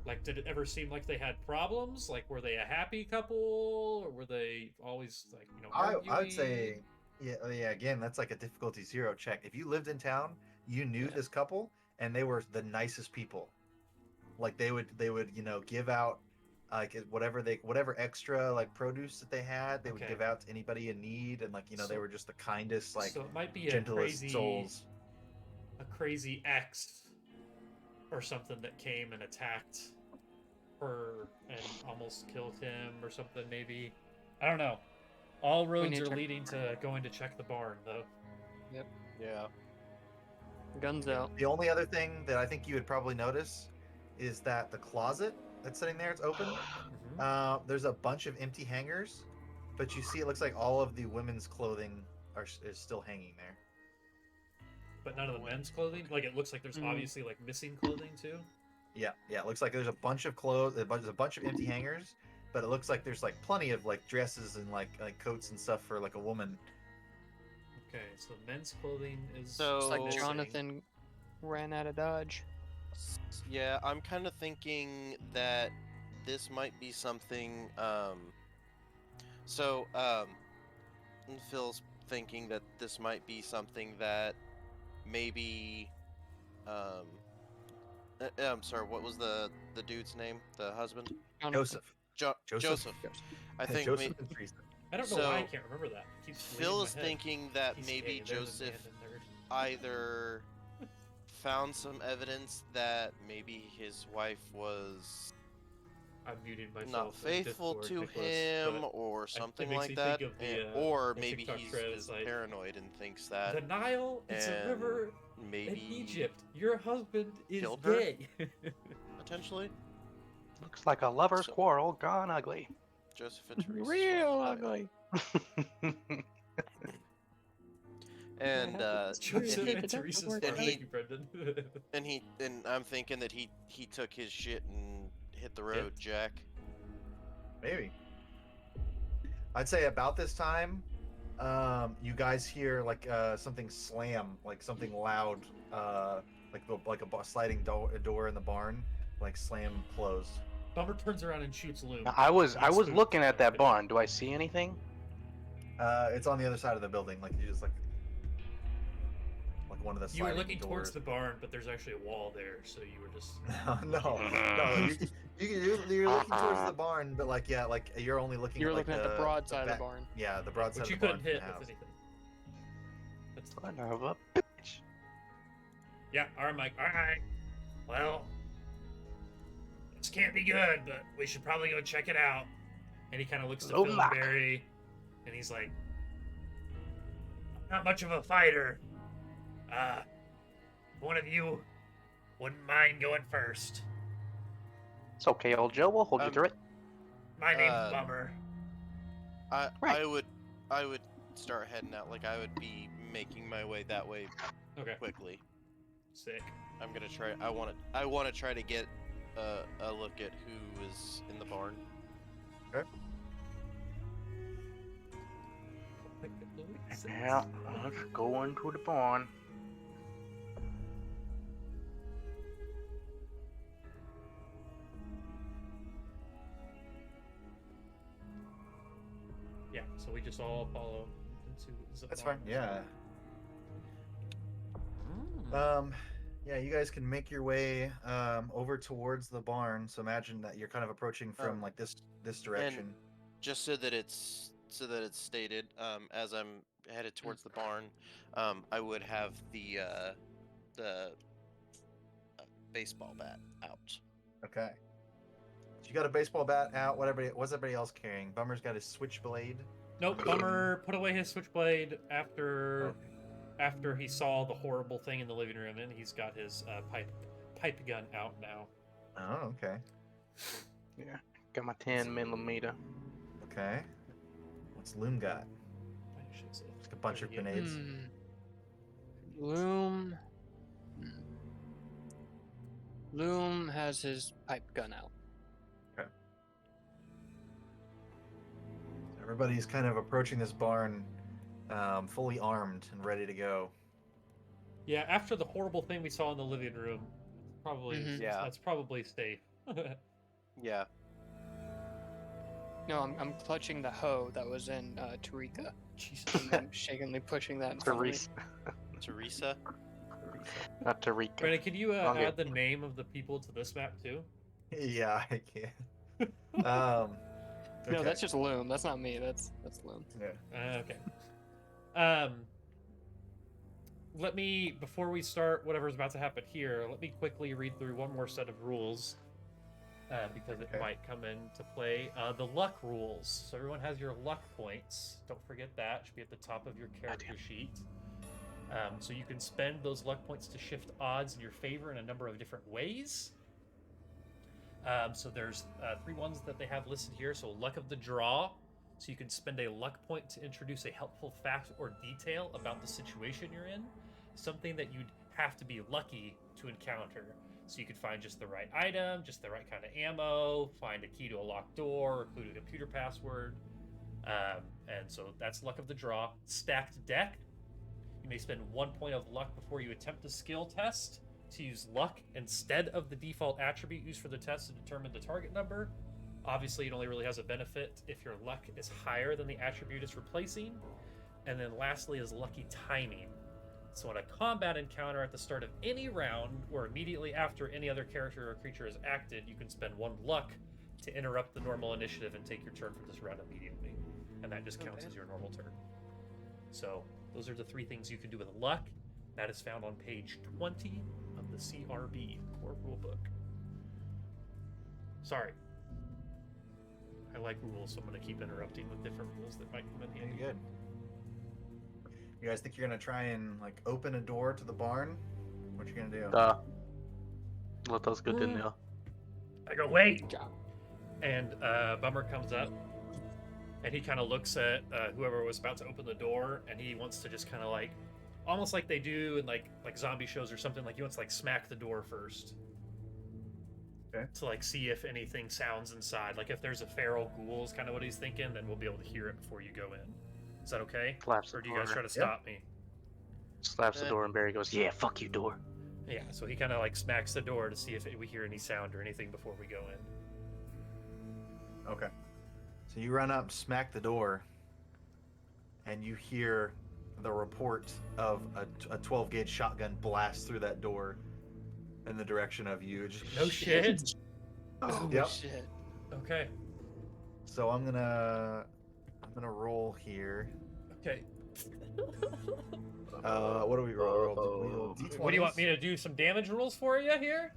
Like, did it ever seem like they had problems? Like, were they a happy couple, or were they always like arguing? I would say, yeah. Again, that's like a difficulty 0 check. If you lived in town, you knew this couple, and they were the nicest people. Like they would give out like whatever extra like produce that they had, they would Okay. give out to anybody in need, and like they So- were just the kindest, like so it might be gentlest souls. a crazy ex or something that came and attacked her and almost killed him or something. Maybe I don't know. All roads need are to check leading to going to check the barn, though. Yeah. Guns out. The only other thing that I think you would probably notice is that the closet that's sitting there, it's open. There's a bunch of empty hangers, but you see it looks like all of the women's clothing is still hanging there. But none of the men's clothing. Like it looks like there's Mm. obviously like missing clothing too. Yeah, it looks like there's a bunch of clothes, there's a bunch of empty hangers, but it looks like there's like plenty of like dresses and like coats and stuff for like a woman. Okay, so men's clothing is So- It's like missing. Jonathan ran out of Dodge. Yeah, I'm kind of thinking that this might be something. Phil's thinking that this might be something that maybe. I'm sorry. What was the dude's name? The husband? Jonathan. Joseph. Joseph. I think Joseph and Teresa. I don't know why I so, can't remember that. It keeps Phil leaving is my head. thinking that He's maybe gay, there's a Joseph man in there. either found some evidence that maybe his wife was I'm muting myself. not in faithful Discord, to Nicholas, him but or something makes like me that, think of the, or the maybe TikTok he's thread, just it's like, paranoid and thinks that the Nile, it's a and river maybe in Egypt. Your husband is killed her? gay. potentially Looks like a lover's So- quarrel gone ugly. Joseph and Teresa. Real ugly. And Joseph he- and Teresa's and fun. he- Thank you, Brendan. and I'm thinking that he took his shit and hit the road, Jack. Maybe. I'd say about this time, you guys hear like something slam, like something loud, like a sliding door in the barn, like slam closed. Bummer turns around and shoots Loom. I was He's spooked. looking at that barn. Do I see anything? It's on the other side of the building, like you just like one of the You were sliding looking towards doors. the barn, but there's actually a wall there, so you were just. no. You're looking towards the barn, but like like you're only looking. You're at, like, looking at the broad side of the back- barn. Yeah, the broad side Which of you the barn. couldn't hit from the with house. anything. That's Son of a bitch. Yeah, alright, Mike. Alright. Well, this can't be good, but we should probably go check it out. And he kind of looks to Oh, Phil and Mac. Barry, and he's like, Not much of a fighter. One of you wouldn't mind going first. It's okay, old Joe. We'll hold you Um, through it. My name's Uh, Bummer. Right. I would start heading out. Like I would be making my way that way okay, quickly. sick. I'm gonna try. I want to try to get a look at who is in the barn. Yeah, let's go into the barn. Yeah, so we just all follow into the That's barn. fine. Yeah. Yeah, you guys can make your way over towards the barn. So imagine that you're kind of approaching from like this direction. Just so that it's stated, as I'm headed towards the barn, I would have the baseball bat out. Okay. So you got a baseball bat out. What's everybody else carrying? Bummer's got his switchblade. Nope, Bummer put away his switchblade after he saw the horrible thing in the living room, and he's got his pipe gun out now. Oh, okay. Yeah, got my 10 millimeter. Okay. What's Loom got? I should say. Just a bunch of Yeah. grenades. Loom. Loom has his pipe gun out. Everybody's kind of approaching this barn, fully armed and ready to go. Yeah, after the horrible thing we saw in the living room, probably Yeah. that's probably safe. Yeah. No, I'm clutching the hoe that was in Tarika. Jesus. I'm shakingly pushing that in front of me. Teresa. Not Tarika. Brandon, can you Okay. add the name of the people to this map too? Yeah, I can. No, Okay. that's just Loom. That's not me. That's Loom. Yeah. Okay. Let me, before we start whatever's about to happen here, let me quickly read through one more set of rules because it Okay. might come into play. The luck rules. So everyone has your luck points. Don't forget that. Should be at the top of your character sheet. So you can spend those luck points to shift odds in your favor in a number of different ways. So there's 3 ones that they have listed here. So luck of the draw. So you can spend a luck point to introduce a helpful fact or detail about the situation you're in. Something that you'd have to be lucky to encounter. So you could find just the right item, just the right kind of ammo, find a key to a locked door, include a computer password. And so that's luck of the draw. Stacked deck. You may spend 1 point of luck before you attempt a skill test to use luck instead of the default attribute used for the test to determine the target number. Obviously, it only really has a benefit if your luck is higher than the attribute it's replacing. And then lastly is lucky timing. So in a combat encounter at the start of any round or immediately after any other character or creature is acted, you can spend 1 luck to interrupt the normal initiative and take your turn for this round immediately. And that just counts as your normal turn. So those are the 3 things you can do with luck. That is found on page 20 of the CRB, Core Rulebook. Sorry. I like rules, so I'm going to keep interrupting with different rules that might come in Very handy. good. You guys think you're gonna try and like open a door to the barn? What you gonna do? Let those go in there. I go, wait! Good job. And Bummer comes up, and he kind of looks at whoever was about to open the door, and he wants to just kind of like, almost like they do in like zombie shows or something, like he wants to like smack the door first. Okay. To like see if anything sounds inside. Like if there's a feral ghoul is kind of what he's thinking, then we'll be able to hear it before you go in. Is that okay? Slaps the Or do you guys door. try to stop me? Slaps the door, and Barry goes, "Yeah, fuck you, door." Yeah, so he kind of like smacks the door to see if we hear any sound or anything before we go in. Okay. So you run up, smack the door, and you hear the report of a 12 gauge shotgun blast through that door in the direction of you. Just No shit. Oh Yep. shit. Okay. So I'm gonna roll here. Okay. What do we roll? We roll D20s? What do you want me to do? Some damage rolls for you here?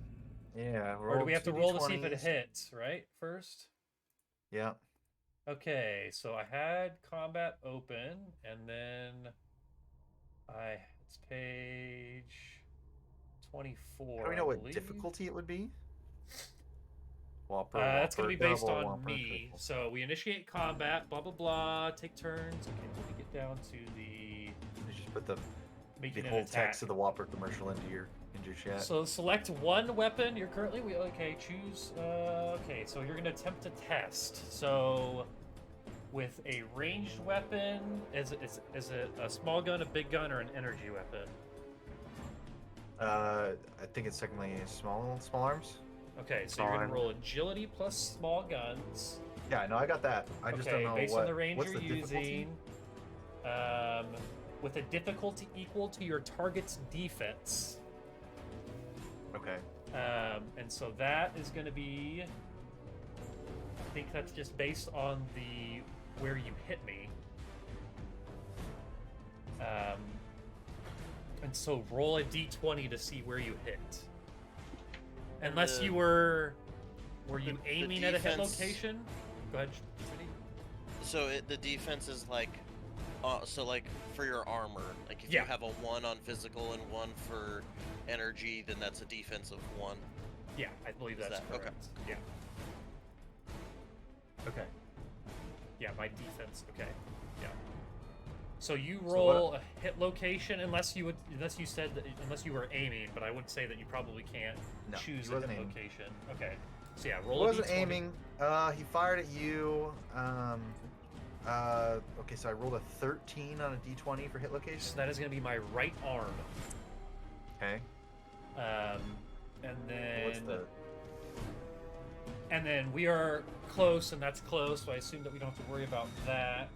Yeah. Or do we have to 2 roll to see if it D20s. hits, right? First? Yeah. Okay, so I had combat open, and then it's page 24. How do we know I what believe. difficulty it would be? Whopper, That's going to be based double, on whopper, me. triple. So we initiate combat, blah, blah, blah, take turns. Okay, let me get down to the You just put the making an whole attack. text of the Whopper commercial into your chat. So select one weapon. You're currently okay. Choose. Okay, so you're gonna attempt to test. So with a ranged weapon, is it a small gun, a big gun, or an energy weapon? I think it's technically small arms. Okay, so Small you're gonna arm. roll agility plus small guns. Yeah, no, I got that. I just don't know based what. on the range what's you're the difficulty? using, with a difficulty equal to your target's defense. Okay. And so that is going to be, I think that's just based on the where you hit me. And so roll a d20 to see where you hit. Unless you were you the aiming at a hit defense- location? Go ahead, Trinity. So the defense is like, so like for your armor, like if Yeah. you have a 1 on physical and 1 for energy, then that's a defense of 1. Yeah, I believe Is that's that- okay. correct. Yeah. Okay. Yeah, my defense. Okay. Yeah. So you So what- roll a hit location unless you said that, unless you were aiming, but I would say that you probably can't No, choose he a hit wasn't aiming. location. Okay. So yeah, He roll wasn't a d20. aiming. He fired at you. Okay, so I rolled a 13 on a d20 for hit location. So that is going to be my right arm. Okay. And then What's the? and then we are close, and that's close, so I assume that we don't have to worry about that.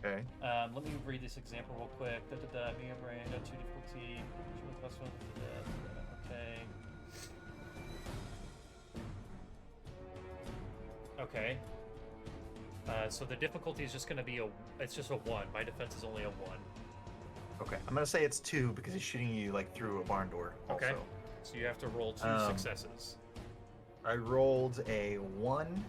Okay. Let me read this example real quick. Medium range, 2 difficulty, plus 1. Okay. Okay. So the difficulty is just going to be it's just a 1. My defense is only a 1. Okay. I'm gonna say it's 2 because he's shooting you like through a barn door. Also. Okay. So you have to roll 2 successes. I rolled a 1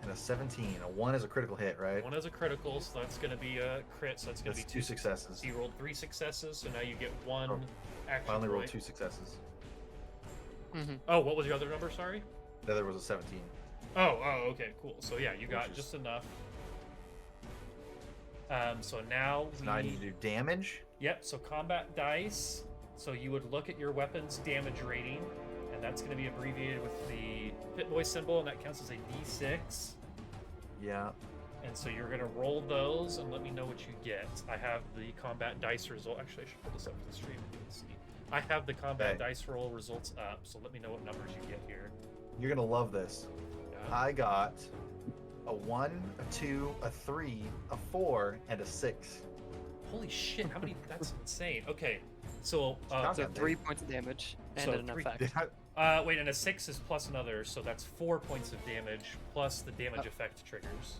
and a 17. A 1 is a critical hit, right? 1 is a critical, so that's going to be a crit, so that's going to That's be 2 successes. So you rolled 3 successes, so now you get 1 Oh, action I only rolled point. 2 successes. Oh, what was your other number, sorry? The other was a 17. Oh, okay, cool. So yeah, you got Which is- just enough. So now So now I need to do damage. Yep, so combat dice. So you would look at your weapon's damage rating, and that's going to be abbreviated with the Pit Boy symbol, and that counts as a D6. Yeah. And so you're going to roll those and let me know what you get. I have the combat dice result. Actually, I should put this up for the stream. Let's see. I have the combat Okay. dice roll results up, so let me know what numbers you get here. You're gonna love this. Yeah. I got a 1, a 2, a 3, a 4, and a 6. Holy shit, how many? That's insane. Okay, so Calm So down, 3 Dave. points of damage and So an 3 effect. wait, and a 6 is plus another, so that's 4 points of damage plus the damage effect triggers.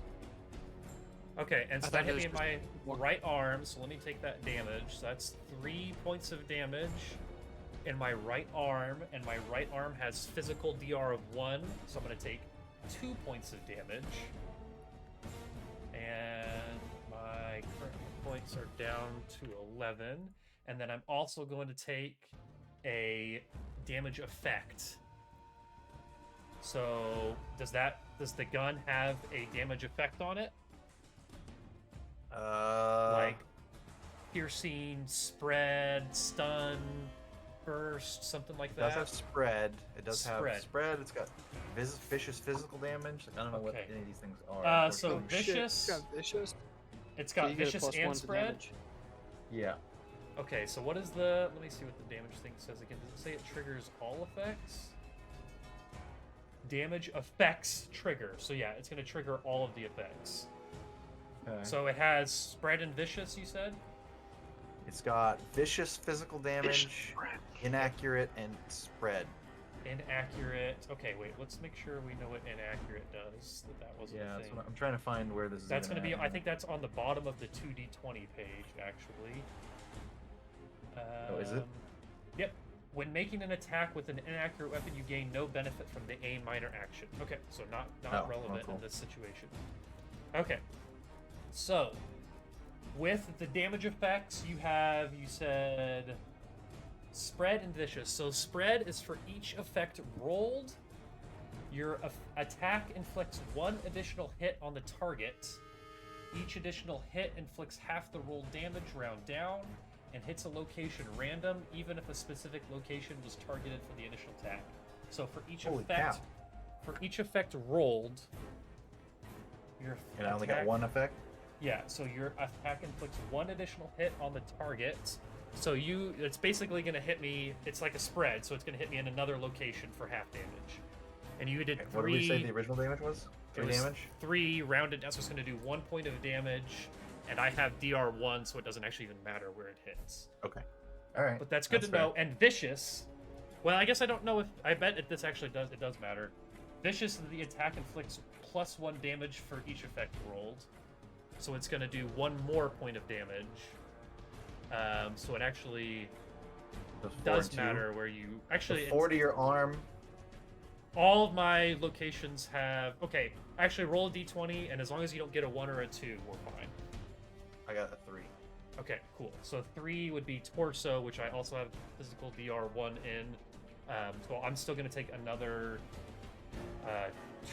Okay, and so I that thought hit it me in was my just one. right arm, so let me take that damage. So that's 3 points of damage in my right arm, and my right arm has physical DR of 1, so I'm going to take 2 points of damage. And my current hit points are down to 11. And then I'm also going to take a damage effect. So does the gun have a damage effect on it? Like piercing, spread, stun, burst, something like It does that? have spread. It does Spread. have spread. It's got vicious physical damage. I don't know what Okay. any of these things are. So Oh, shit, vicious. It's got vicious. It's So got you get a vicious +1 and to spread. damage. Yeah. Okay, so what is the? Let me see what the damage thing says again. Does it say it triggers all effects? Damage effects trigger. So yeah, it's going to trigger all of the effects. Okay. So it has spread and vicious. You said. It's got vicious physical damage, inaccurate, and spread. Inaccurate. Okay, wait. Let's make sure we know what inaccurate does. That wasn't Yeah, a that's thing. what I'm trying to find where this is. That's even going to be. at. I think that's on the bottom of the 2d20 page, actually. Oh, is it? Yep. When making an attack with an inaccurate weapon, you gain no benefit from the A minor action. Okay, so not Oh, relevant cool. in this situation. Okay. So, with the damage effects, you said spread and vicious. So spread is for each effect rolled. Your attack inflicts 1 additional hit on the target. Each additional hit inflicts half the rolled damage round down and hits a location random, even if a specific location was targeted for the initial attack. So for each Holy effect, rolled, your And I only got attack- 1 effect. Yeah, so your attack inflicts 1 additional hit on the target. So it's basically going to hit me. It's like a spread, so it's going to hit me in another location for half damage. And you did Okay, 3. what did we say the original damage was? It 3 was damage? 3 rounded down, so it's going to do 1 point of damage. And I have DR1, so it doesn't actually even matter where it hits. Okay. All right. But that's good to know. And vicious. Well, I guess I don't know if I bet this actually does. It does matter. Vicious, the attack inflicts +1 damage for each effect rolled, so it's going to do 1 more point of damage. So it actually does matter where you actually. 4 to your arm. All of my locations have. Okay, actually roll a d20, and as long as you don't get a 1 or a 2, we're fine. I got a 3. Okay, cool. So 3 would be torso, which I also have physical DR1 in. So I'm still going to take another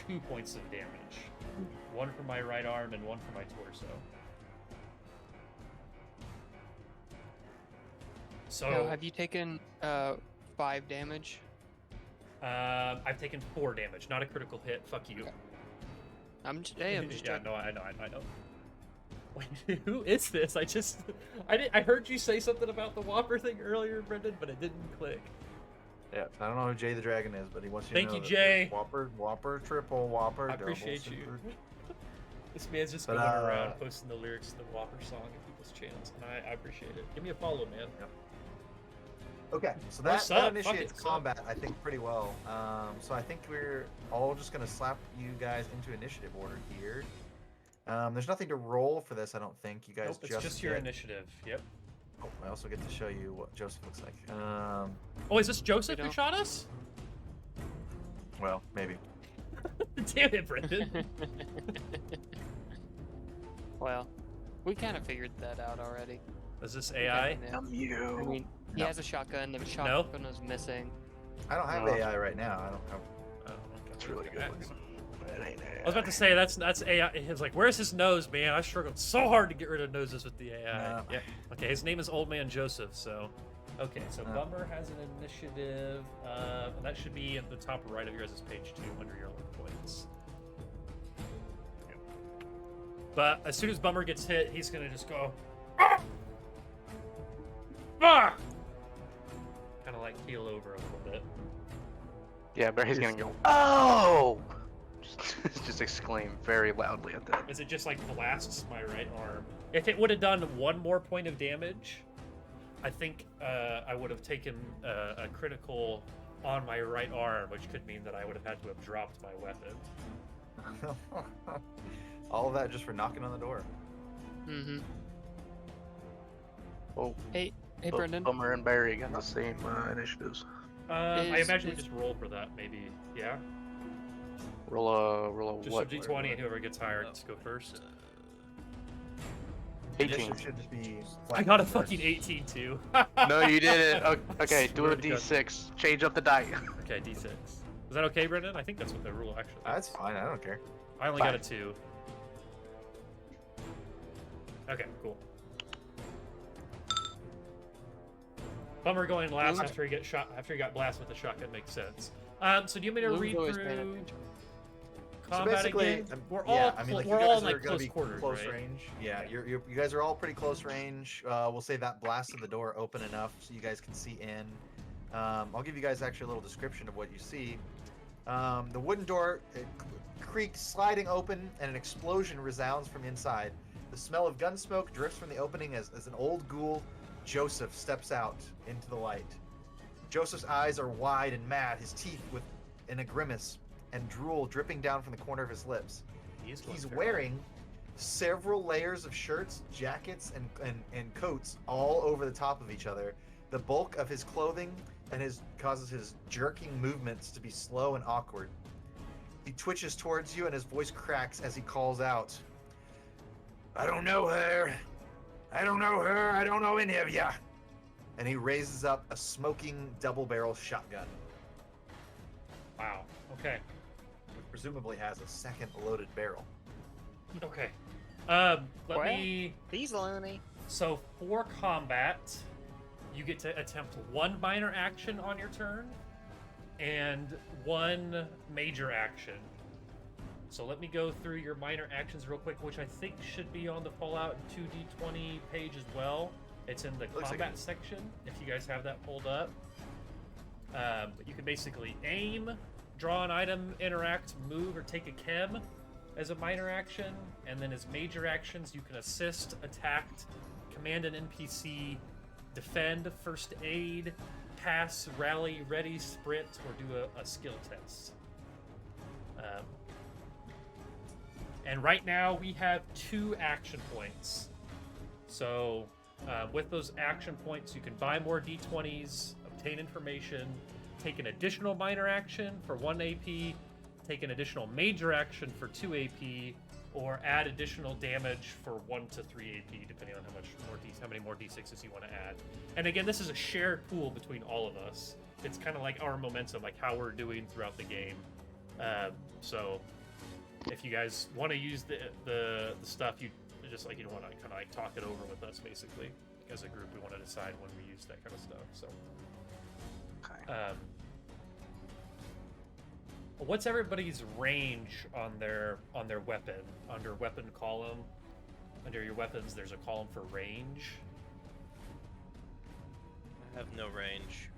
2 points of damage. 1 for my right arm and 1 for my torso. So Now, have you taken 5 damage? I've taken 4 damage, not a critical hit. Fuck you. Okay. I'm just Yeah, checking. no, I know. Wait, who is this? I heard you say something about the Whopper thing earlier, Brendan, but it didn't click. Yeah, I don't know who Jay the Dragon is, but he wants you Thank to know you, that Jay. there's Whopper, triple Whopper, I double, appreciate you. super. This man's just But, going around posting the lyrics to the Whopper song in people's channels, and I appreciate it. Give me a follow, man. Yep. Okay, so What's that up? initiates Fuck it, combat, I think, pretty well. So I think we're all just going to slap you guys into initiative order here. There's nothing to roll for this, I don't think. You guys Nope, it's just your get- initiative. Yep. Oh, I also get to show you what Joseph looks like. Oh, is this Joseph who don't. shot us? Well, maybe. Damn it, Brendan. Well, we kind of figured that out already. Is this We AI? kinda knew. You. I mean, he No. has a shotgun. The shotgun was missing. I don't have No. AI right now. I don't have. Oh, okay. That's really good looking. That ain't I was about to say that's AI. It's like, where's his nose, man? I struggled so hard to get rid of noses with the AI. No. Yeah. Okay, his name is Old Man Joseph. So, okay, so No. Bummer has an initiative. That should be at the top right of your guys' page 2 under your luck points. But as soon as Bummer gets hit, he's gonna just go. Ah! Ah! Kind of like keel over a little bit. Yeah, but he's gonna go, oh! Just exclaim very loudly at that. As it just like blasts my right arm. If it would have done 1 more point of damage, I think I would have taken a critical on my right arm, which could mean that I would have had to have dropped my weapon. All of that just for knocking on the door. Mm-hmm. Oh, Hey, but Brendan. Bummer and Barry got the same initiatives. I Is- imagine we is- just roll for that, maybe. Yeah? Roll a Just what? a d20 and whoever gets higher gets to go first. 18. Initiative should be. I got a flat fucking 18 too. No, you did it. Okay, do Swear a to God. d6. Change up the die. Okay, d6. Is that okay, Brendan? I think that's what the rule actually That's is. fine. I don't care. I only got a Fine. 2. Okay, cool. Bummer going last Blue- after he got blasted with the shotgun makes sense. So do you want me to Blue's read always paying through attention. combat basically, again? We're yeah, all I mean, like, we're you all guys in are like gonna close be quarters, close right? range. Yeah, you guys are all pretty close range. We'll say that blasted the door open enough so you guys can see in. I'll give you guys actually a little description of what you see. The wooden door creaks, sliding open, and an explosion resounds from inside. The smell of gun smoke drifts from the opening as an old ghoul, Joseph, steps out into the light. Joseph's eyes are wide and mad, his teeth in a grimace, and drool dripping down from the corner of his lips. He is going He's feral. wearing several layers of shirts, jackets, and coats all over the top of each other. The bulk of his clothing causes his jerking movements to be slow and awkward. He twitches towards you and his voice cracks as he calls out, "I don't know her. I don't know her. I don't know any of ya." And he raises up a smoking double-barrel shotgun, Wow. Okay. which presumably has a second loaded barrel. Okay. Let Well. me. He's lonely. So for combat, you get to attempt 1 minor action on your turn and 1 major action. So let me go through your minor actions real quick, which I think should be on the Fallout 2d20 page as well. It's in the Looks like combat it. section, if you guys have that pulled up. But you can basically aim, draw an item, interact, move, or take a chem as a minor action. And then as major actions, you can assist, attack, command an NPC, defend, first aid, pass, rally, ready, sprint, or do a skill test. And right now we have 2 action points. So with those action points, you can buy more d20s, obtain information, take an additional minor action for 1 AP, take an additional major action for 2 AP, or add additional damage for 1 to 3 AP, depending on how many more d6s you want to add. And again, this is a shared pool between all of us. It's kind of like our momentum, like how we're doing throughout the game. So if you guys want to use the stuff, you just like you want to kind of like talk it over with us, basically. as a group we want to decide when we use that kind of stuff. So, Okay. what's everybody's range on their weapon? Under weapon column, under your weapons, there's a column for range. I have no range.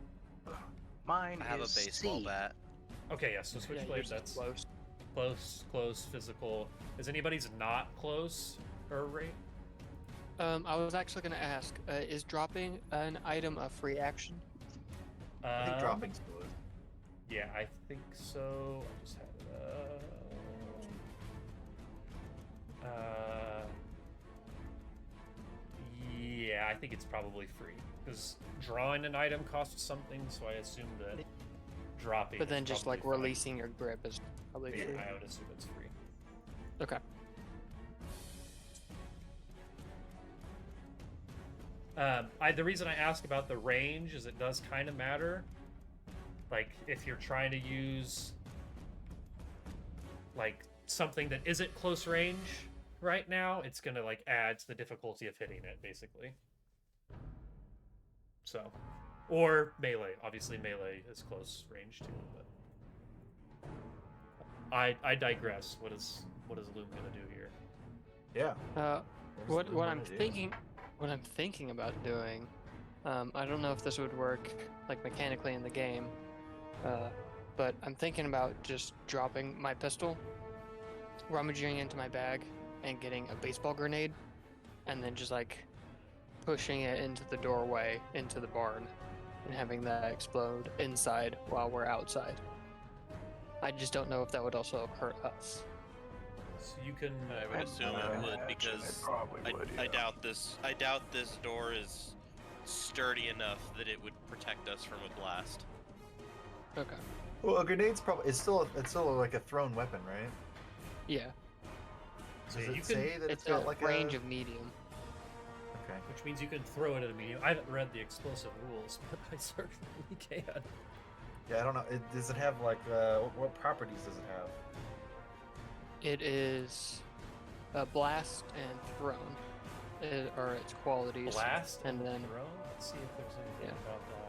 Mine I have a is baseball C. bat. Okay, yeah. So switchblade. yours is That's close. close, physical. Is anybody's not close or range? I was actually going to ask, is dropping an item a free action? I think dropping's good. Yeah, I think so. I just had it yeah, I think it's probably free because drawing an item costs something, so I assume that dropping. But then is just probably like fine. releasing your grip is probably Yeah, free. I would assume it's free. Okay. The reason I ask about the range is it does kind of matter. Like, if you're trying to use, like, something that isn't close range right now, it's gonna, like, add to the difficulty of hitting it, basically. So, or melee. Obviously, melee is close range, too, but... I digress. What is Loom gonna do here? Yeah. What Loom I'm gonna do? thinking about doing, I don't know if this would work like mechanically in the game, but I'm thinking about just dropping my pistol, rummaging into my bag, and getting a baseball grenade, and then just like pushing it into the doorway into the barn, and having that explode inside while we're outside. I just don't know if that would also hurt us. So you can... I would assume it would because I doubt this door is sturdy enough that it would protect us from a blast. Okay. Well, a grenade's probably it's still like a thrown weapon, right? Yeah. So Does you it can- say that It's got a like range a... of medium. Okay. Which means you can throw it at a medium. I haven't read the explosive rules, but I certainly can. Yeah, I don't know. Does it have like what properties does it have? It is a blast and thrown, are its qualities. Blast and then throw? Let's see if there's anything Yeah. about that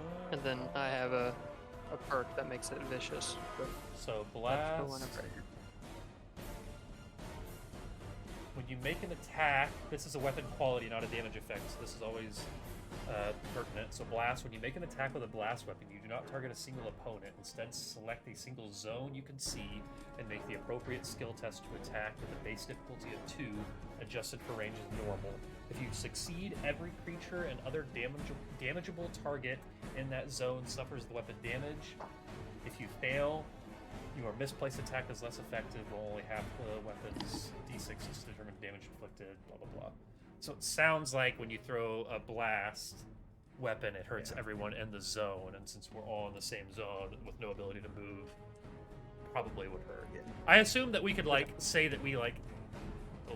on the old... and then I have a perk that makes it vicious. But So that's the blast... one I'm ready. When you make an attack, this is a weapon quality, not a damage effect, so this is always pertinent. So blast, when you make an attack with a blast weapon, you do not target a single opponent. Instead, select a single zone you can see and make the appropriate skill test to attack with a base difficulty of 2, adjusted for range as normal. If you succeed, every creature and other damageable target in that zone suffers the weapon damage. If you fail, your misplaced attack is less effective, while only half the weapon's d6 is determined damage inflicted, blah blah blah. So it sounds like when you throw a blast weapon, it hurts everyone in the zone, and since we're all in the same zone with no ability to move, probably would hurt. Yeah. I assume that we could like say that we like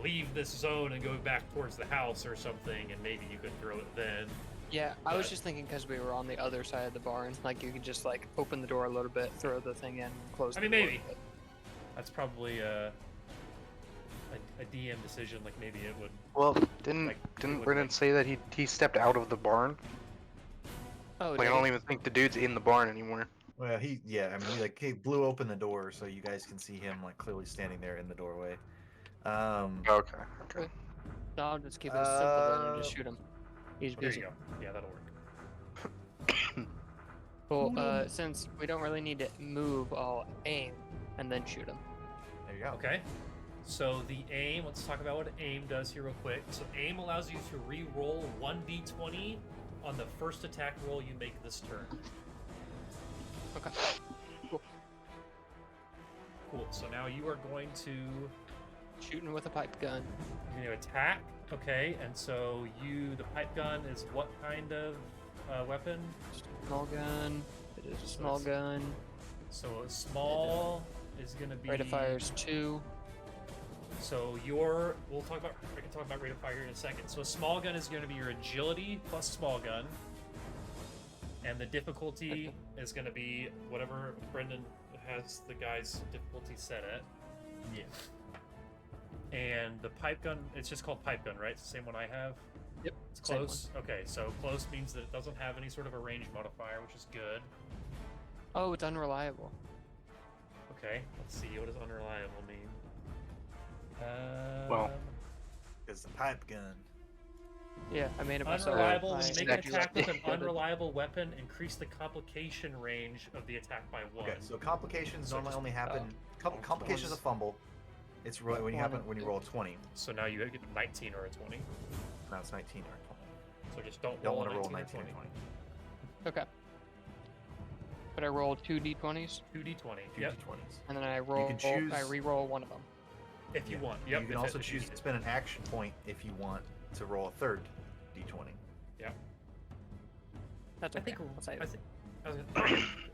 leave this zone and go back towards the house or something, and maybe you could throw it then. Yeah, I was But- just thinking because we were on the other side of the barn, like you could just like open the door a little bit, throw the thing in, and close. I the mean, door maybe. a bit. That's probably a DM decision. Like maybe it would. Well, didn't Like, it didn't would Brennan make- say that he stepped out of the barn? Oh, Like I did don't he? even think the dude's in the barn anymore. Well, he blew open the door so you guys can see him like clearly standing there in the doorway. Okay. Okay. No, I'll just keep it simple then and just Uh, shoot him. He's There busy. you go. Yeah, that'll work. Well, since we don't really need to move, I'll aim and then shoot him. There you go. Okay. So the aim, let's talk about what aim does here real quick. So aim allows you to re-roll 1d20 on the first attack roll you make this turn. Okay. Cool. Cool. So now you are going to Shooting with a pipe gun. you're going to attack. Okay, and so the pipe gun is what kind of weapon? Small gun. It is a small it's- gun. So a small is going to be Rate of fire is 2. So we can talk about rate of fire in a second. So a small gun is going to be your agility plus small gun, and the difficulty is going to be whatever Brendan has the guy's difficulty set at. Yeah. And the pipe gun, it's just called pipe gun, right? It's the same one I have. Yep. It's same close. Okay, so close means that it doesn't have any sort of a range modifier, which is good. Oh, it's unreliable. Okay, let's see. What does unreliable mean? Well, Because the pipe gun. Yeah, I made it myself. unreliable. When you I make an actually attack with an recorded. unreliable weapon, increase the complication range of the attack by 1. Okay, so complications So normally just- only happen. Complications is a fumble. It's when you One happen and when you two. roll a 20. So now you get a 19 or a 20. Now it's 19 or 20. So just don't Don't roll want a to roll 19 19 or or 20. 20. Okay. But I roll 2 d20s, 2d20. Two Yep. d20s. and then I roll. can choose- I re-roll one of them. If you Yeah. want. Yep. You can if also if you choose need to it. spend an action point if you want to roll a third d20. That's I okay. think. I'll save I it. think.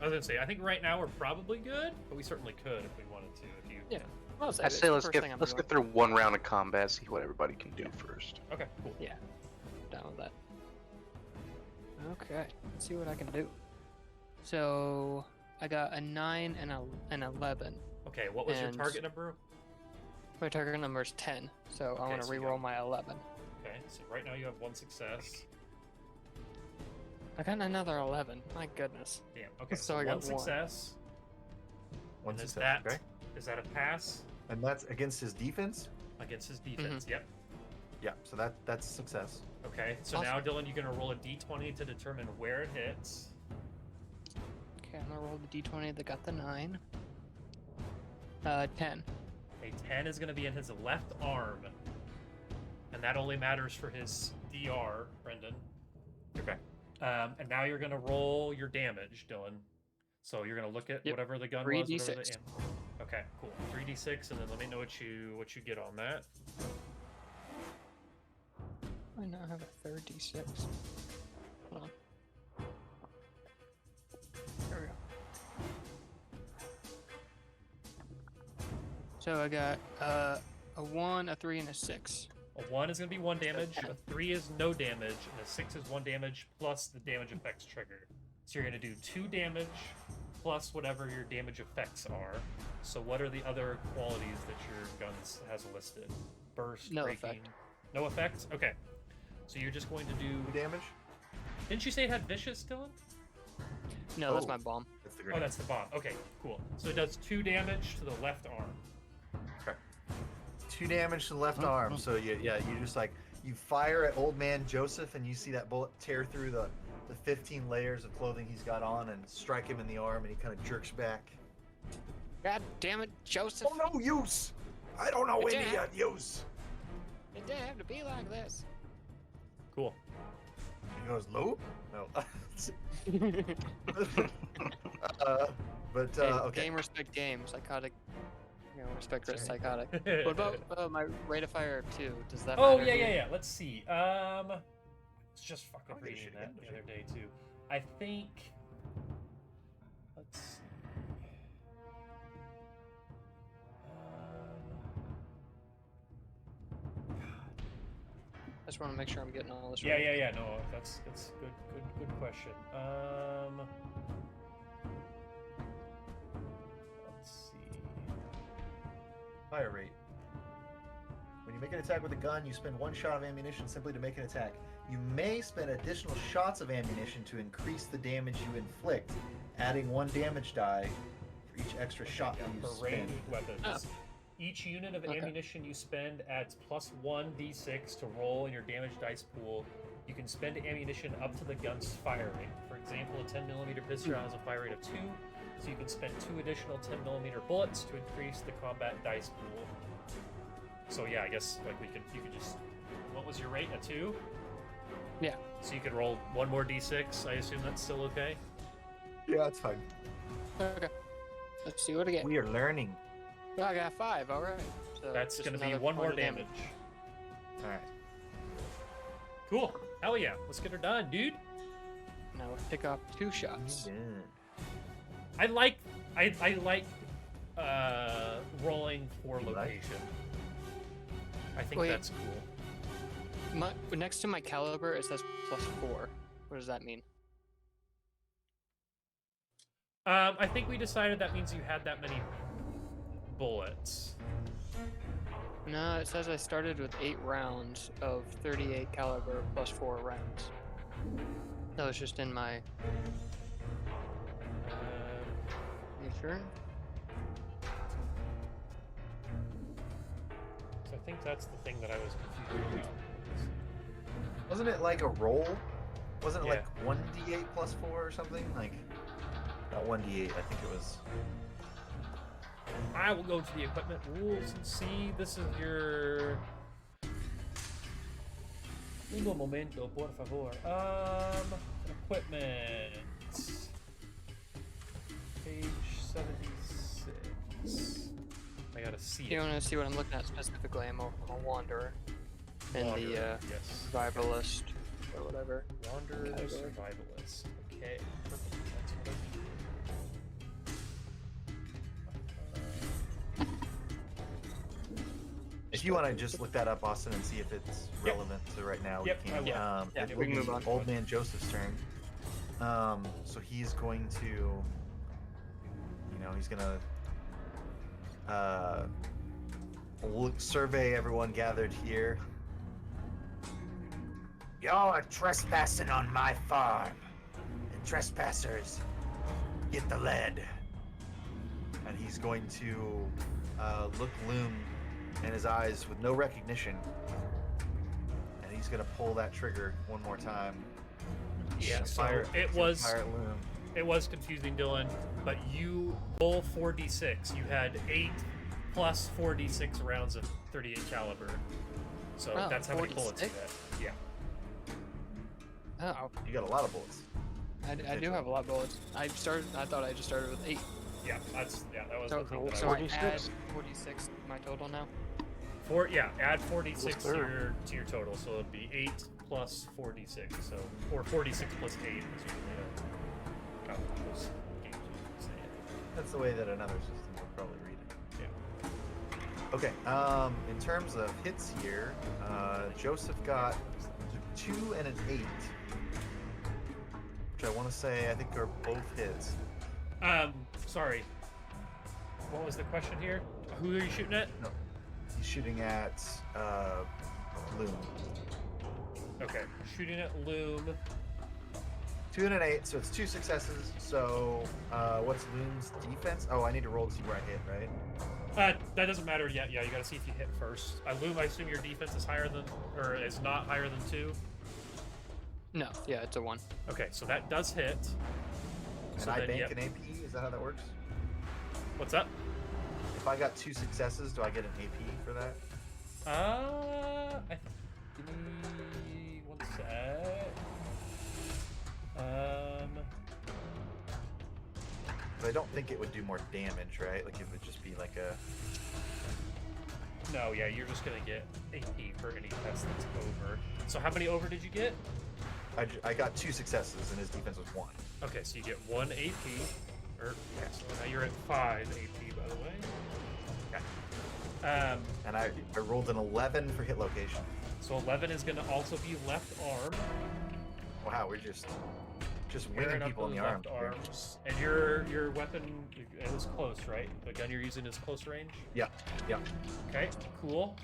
I was gonna say. I think right now we're probably good, but we certainly could if we wanted to. If you. Yeah. I'll save I it. It's say the let's first get thing I'm let's doing. get through one round of combat, see what everybody can do first. Okay. Cool. Yeah. Down with that. Okay. Let's see what I can do. So I got a 9 and an 11. Okay. What was your And- target number? My target number is 10, so I Okay, want to so you re-roll got- my 11. Okay. So right now you have 1 success. I got another 11. My goodness. Damn. Okay. So So, I got one one. success. One And is success. that Okay. is that a pass And that's against his defense. against his defense? Mm-hmm. Yep. Yeah. So that's a success. Okay. So Awesome. now Dylan, you're gonna roll a d20 to determine where it hits. Okay, I'm gonna roll the d20 that got the 9. 10. A 10 is gonna be in his left arm, and that only matters for his DR, Brendan. Okay. And now you're gonna roll your damage, Dylan. So you're gonna look at Yep. whatever the gun was. Whatever 3d6. the okay, cool. 3d6, and then let me know what you get on that. I now have a 36. Hold on. There we go. So I got a 1, a 3, and a 6. A 1 is gonna be 1 damage. A 3 is no damage, and a 6 is 1 damage plus the damage effects trigger. So you're gonna do 2 damage plus whatever your damage effects are. So what are the other qualities that your guns has listed? Burst, No breaking. effect. No effect? Okay. So you're just going to do. Two damage. Didn't you say it had vicious, Dylan? No, that's Oh. my bomb. That's the Oh, grenade. that's the bomb. Okay, cool. So it does 2 damage to the left arm. 2 damage to the left arm. So you just like you fire at old man Joseph, and you see that bullet tear through the 15 layers of clothing he's got on and strike him in the arm, and he kind of jerks back. God damn it, Joseph! Oh no use! I don't know It any didn't use. It didn't have to be like this. Cool. He goes low. No. But Hey, okay. Game respect game. Psychotic. You know, respect That's right. psychotic. What about my rate of fire of 2? Does that Oh matter yeah, here? yeah, yeah. Let's see. I was just fucking Oh, yeah, reading shit, that yeah, the shit. other day too. I think. Let's see. I just want to make sure I'm getting all this Yeah, right. yeah. No, that's good question. Let's see. Fire rate. When you make an attack with a gun, you spend 1 shot of ammunition simply to make an attack. You may spend additional shots of ammunition to increase the damage you inflict, adding 1 damage die for each extra shot Yeah, you for spend. ranged weapons. Oh. Each unit of Okay. ammunition you spend adds plus 1d6 to roll in your damage dice pool. You can spend ammunition up to the gun's fire rate. For example, a 10mm pistol has a fire rate of 2, so you can spend 2 additional 10mm bullets to increase the combat dice pool. So yeah, I guess like you could just. What was your rate? A 2? Yeah. So you could roll 1 more d6. I assume that's still okay. Yeah, it's fine. Okay. Let's see what I get. We are learning. Oh, I got 5. All right. So That's just going to be another 1 more point of damage. All right. Cool. Hell yeah. Let's get her done, dude. Now let's pick up 2 shots. I like rolling for You like? location. I think Wait. that's cool. Next to my caliber, it says +4. What does that mean? I think we decided that means you had that many bullets. No, it says I started with 8 rounds of 38 caliber plus 4 rounds. That was just in my. You sure? So I think that's the thing that I was confused about. Wasn't it like a roll? Wasn't it Yeah. like 1d8 plus 4 or something? Like, not 1d8, I think it was. I will go to the equipment rules and see. This is your. Un momento, por favor. Equipment. Page 76. I gotta see You it. want to see what I'm looking at specifically? I'm a wanderer in the Wanderer, yes. survivalist or whatever. Wanderer category. survivalist. Okay. Perfect. That's what I If you want to just look that up, Austin, and see if it's Yep. relevant to right now, Yep, we I can. will. Yeah, It we will can be move on. Old Man Joseph's turn. So he's going to, he's gonna survey everyone gathered here. Y'all are trespassing on my farm, and trespassers get the lead. And he's going to look Loom in his eyes with no recognition, and he's gonna pull that trigger one more time. Yeah, And so fire, it he's gonna was- fire at Loom. It was confusing, Dylan, but you roll 4d6. You had 8 plus 4d6 rounds of 38 caliber. So Oh, that's how many bullets you 46? had. Yeah. Oh, You got a lot of bullets. I do have a lot of bullets. I thought I just started with 8. Yeah, that was So, the thing that so I I add 46? 46 my total now. add 4d6 to your total, so it'd be 8 plus 4d6, so or 46 plus 8 is usually how most games would say it. That's the way that another system would probably read it. Yeah. Okay. In terms of hits here, Joseph got 2 and an 8, which I want to say I think are both hits. Sorry. What was the question here? Who are you shooting at? No, he's shooting at Loom. Okay, shooting at Loom. 2 and an 8, so it's 2 successes. So what's Loom's defense? Oh, I need to roll to see where I hit, right? That doesn't matter yet. Yeah, you gotta see if you hit first. Loom, I assume your defense is higher than, or is not higher than 2. No, yeah, it's a 1. Okay, so that does hit. And So I then, bank yep. an AP. Is that how that works? What's up? If I got 2 successes, do I get an AP for that? Give me one sec. But I don't think it would do more damage, right? Like it would just be like a. No, yeah, you're just gonna get AP for any test that's over. So how many over did you get? I got 2 successes, and his defense was 1. Okay, so you get 1 AP. So now you're at 5 AP, by the way. Okay. And And I rolled an 11 for hit location. so 11 is gonna also be left arm. Wow, we're just Pairing winging up people in those the arm. left arms. And your weapon, it was close, right? The gun you're using is close range? Yeah, yeah. Okay, cool.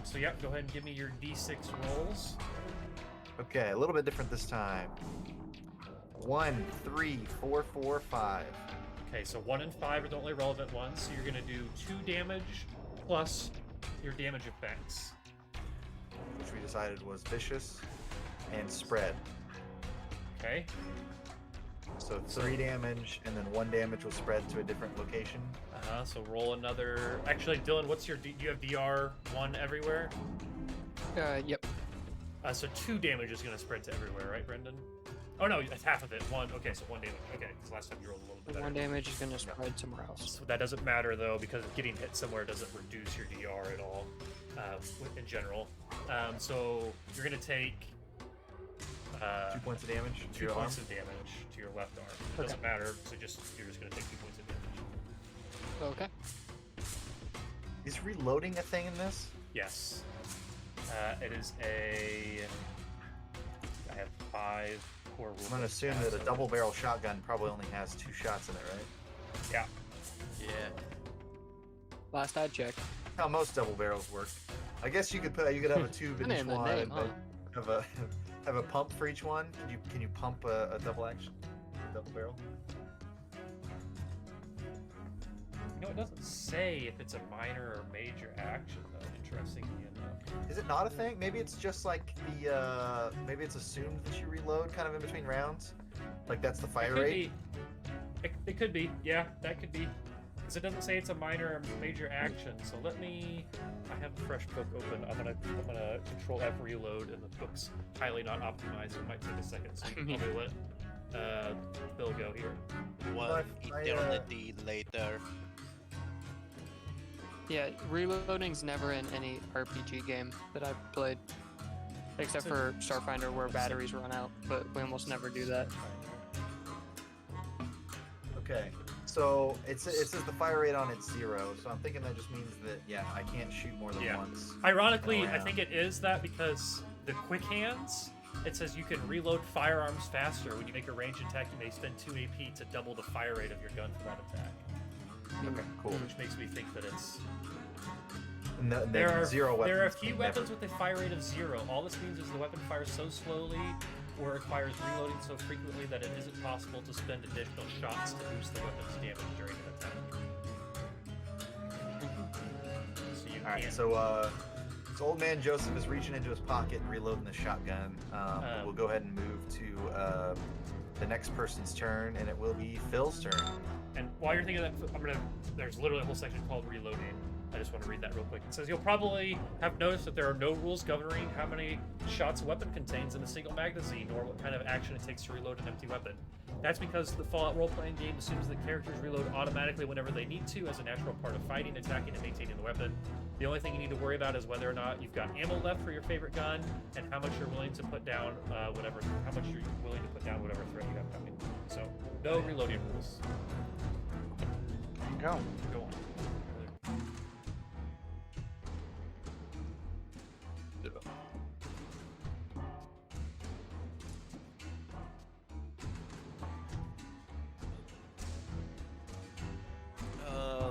So yeah, go ahead and give me your D6 rolls. Okay, a little bit different this time. 1, 3, 4, 4, 5. Okay, so 1 and 5 are the only relevant ones. So you're gonna do 2 damage plus your damage effects. Which we decided was vicious and spread. Okay. So 3 damage, and then 1 damage was spread to a different location. So roll another. Actually, Dylan, what's your? Do you have DR1 everywhere? Yep. So 2 damage is gonna spread to everywhere, right, Brendan? Oh no, it's half of it. 1. Okay, so 1 damage. Okay, because last time you rolled a little bit better. 1 damage is going to spread somewhere else. So that doesn't matter though, because getting hit somewhere doesn't reduce your DR at all, in general. So you're gonna take 2 points of damage to 2 your arm. points of damage to your left arm. It doesn't matter. So you're just gonna take 2 points of damage. Okay. Is reloading a thing in this? Yes. It is a. I have 5 core rules. I'm gonna assume that a double barrel shotgun probably only has 2 shots in it, right? Yeah. Yeah. Last I checked. how most double barrels work. I guess you could have a tube in Kinda each in the one, name, but huh? have a pump for each one. Can you pump a double action, double barrel? You know, it doesn't say if it's a minor or major action, though, interestingly enough. Is it not a thing? Maybe it's just like the maybe it's assumed that you reload kind of in between rounds. Like that's the fire rate. It could be. Yeah, that could be. Because it doesn't say it's a minor or major action. So let me. I have a fresh book open. I'm gonna Control F reload, and the book's highly not optimized. It might take a second. So you can probably let Bill go here. One I, eternity later. Yeah, reloading's never in any RPG game that I've played. Except for Starfinder where batteries run out, but we almost never do that. Okay. So it says the fire rate on it's 0. So I'm thinking that just means that I can't shoot more than once. Ironically, Oh, I think it is that because the quick hands, it says you can reload firearms faster. When you make a ranged attack, you may spend 2 AP to double the fire rate of your gun for that attack. Okay, cool. Which makes me think that it's... And There are 0 weapons. There are a few can weapons never- with a fire rate of 0. All this means is the weapon fires so slowly or requires reloading so frequently that it isn't possible to spend additional shots to boost the weapon's damage during an attack. So you All right, can't. so old man Joseph is reaching into his pocket and reloading the shotgun. We'll go ahead and move to the next person's turn, and it will be Phil's turn. And while you're thinking of that, there's literally a whole section called reloading. I just want to read that real quick. It says, you'll probably have noticed that there are no rules governing how many shots a weapon contains in a single magazine, or what kind of action it takes to reload an empty weapon. That's because the Fallout role-playing game assumes that characters reload automatically whenever they need to as a natural part of fighting, attacking, and maintaining the weapon. The only thing you need to worry about is whether or not you've got ammo left for your favorite gun, and how much you're willing to put down whatever threat you have coming. So, no reloading rules. Go. Go on.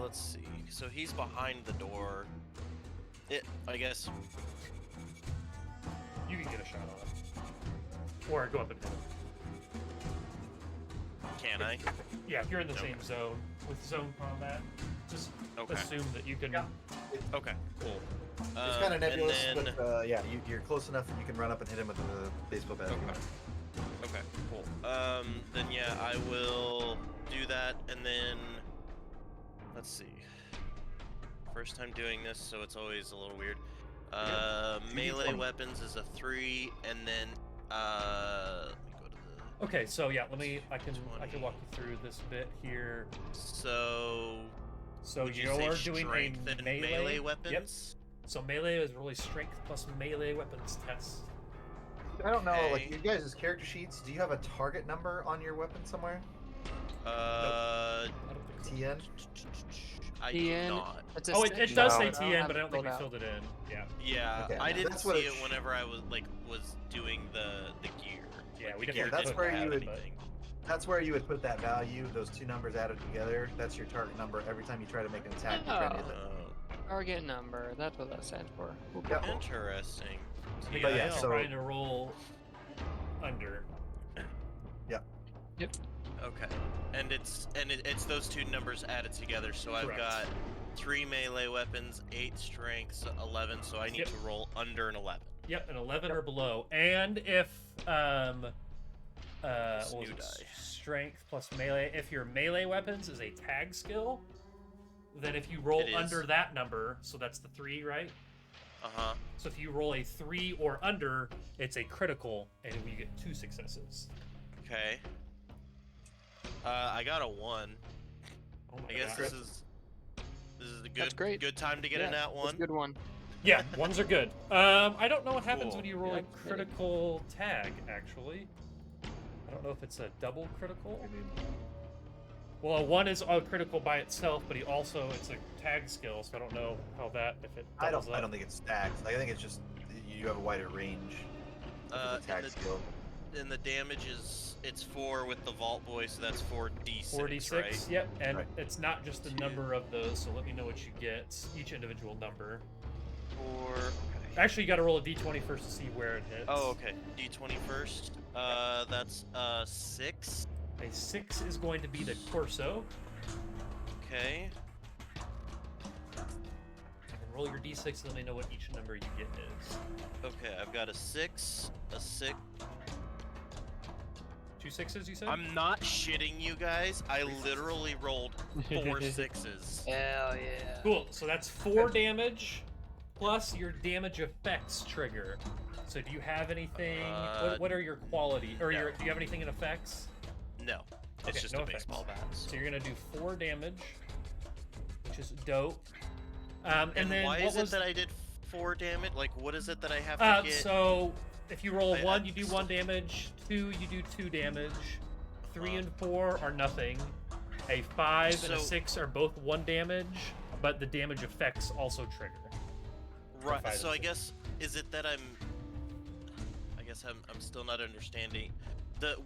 Let's see. So he's behind the door. I guess. You can get a shot on it. Or go up and hit him. Can I? Yeah, if you're in the Okay. same zone with zone combat, just Okay. assume that you can. Yeah. Okay. Cool. It's kind of nebulous, and then, but you're close enough and you can run up and hit him with the baseball bat. Okay. Cool. Then yeah, I will do that, and then let's see. First time doing this, so it's always a little weird. Melee weapons is a 3, and then let me go to the. Okay, so yeah, I can 20. walk you through this bit here. So. So would you you're say doing strength a and melee weapons? Yep. So melee is really strength plus melee weapons test. I don't know, like Okay. you guys' character sheets. Do you have a target number on your weapon somewhere? I don't think so. TN. I do TN. not. It's a Oh, it does say I don't TN, have but I don't think we filled out. filled it in. Yeah. Yeah, Okay, I didn't that's see what it it whenever I was doing the gear. Yeah, we the definitely gear that's didn't where have you would- anything. That's where you would put that value. Those two numbers added together. That's your target number every time you try to make an attack. You try to hit it. Target number. That's what that stands for. Yep. Interesting. So But But yeah, yeah, so so- trying to roll under. Okay, and it's those two numbers added together. So I've Correct. got 3 melee weapons, 8 strengths, 11. So I need Yep. to roll under an 11. Yep, an 11 or below. And if what was New it? die. Strength plus melee. If your melee weapons is a tag skill, then if you roll It is. under that number, so that's the 3, right? Uh-huh. So if you roll a 3 or under, it's a critical, and you get 2 successes. Okay. I got a 1. Oh my I guess God. this is a That's great. good time to get Yeah, a nat that's 1. a good one. Yeah, ones are good. I don't know what happens Cool. when you roll a Yeah, critical tag, actually. I don't know if it's a double critical. Well, a 1 is a critical by itself, but it's a tag skill, so I don't know how that, if it I doubles don't up. think it's stacks. Like, I think it's just you have a wider range. Of And attack skill. the damage is it's 4 with the Vault Boy, so that's 4d6. 4d6. Right? Yep, and Right. it's not just the number of those. So let me know what you get. Each individual number. 4. Okay. Actually, you got to roll a d20 first to see where it hits. Oh, okay. D20 first. That's 6. A 6 is going to be the torso. Okay. And roll your d6 and let me know what each number you get is. Okay, I've got a 6, a 6. 2 6s, you said? I'm not shitting you guys. I literally rolled 4 6s. Hell yeah. Cool. So that's 4 damage plus your damage effects trigger. So do you have anything? What are your quality? Or no. do you have anything in effects? No, it's Okay, just no a effects. baseball bat. So you're gonna do 4 damage, which is dope. And then why what is it was that I did 4 damage? Like, what is it that I have to get? so if you roll a I- 1, I you do still- 1 damage. 2, you do 2 damage. 3 Uh-huh. and 4 are nothing. A 5 and a So- 6 are both 1 damage, but the damage effects also trigger. Right. 5 So and I 6. guess is it that I'm still not understanding.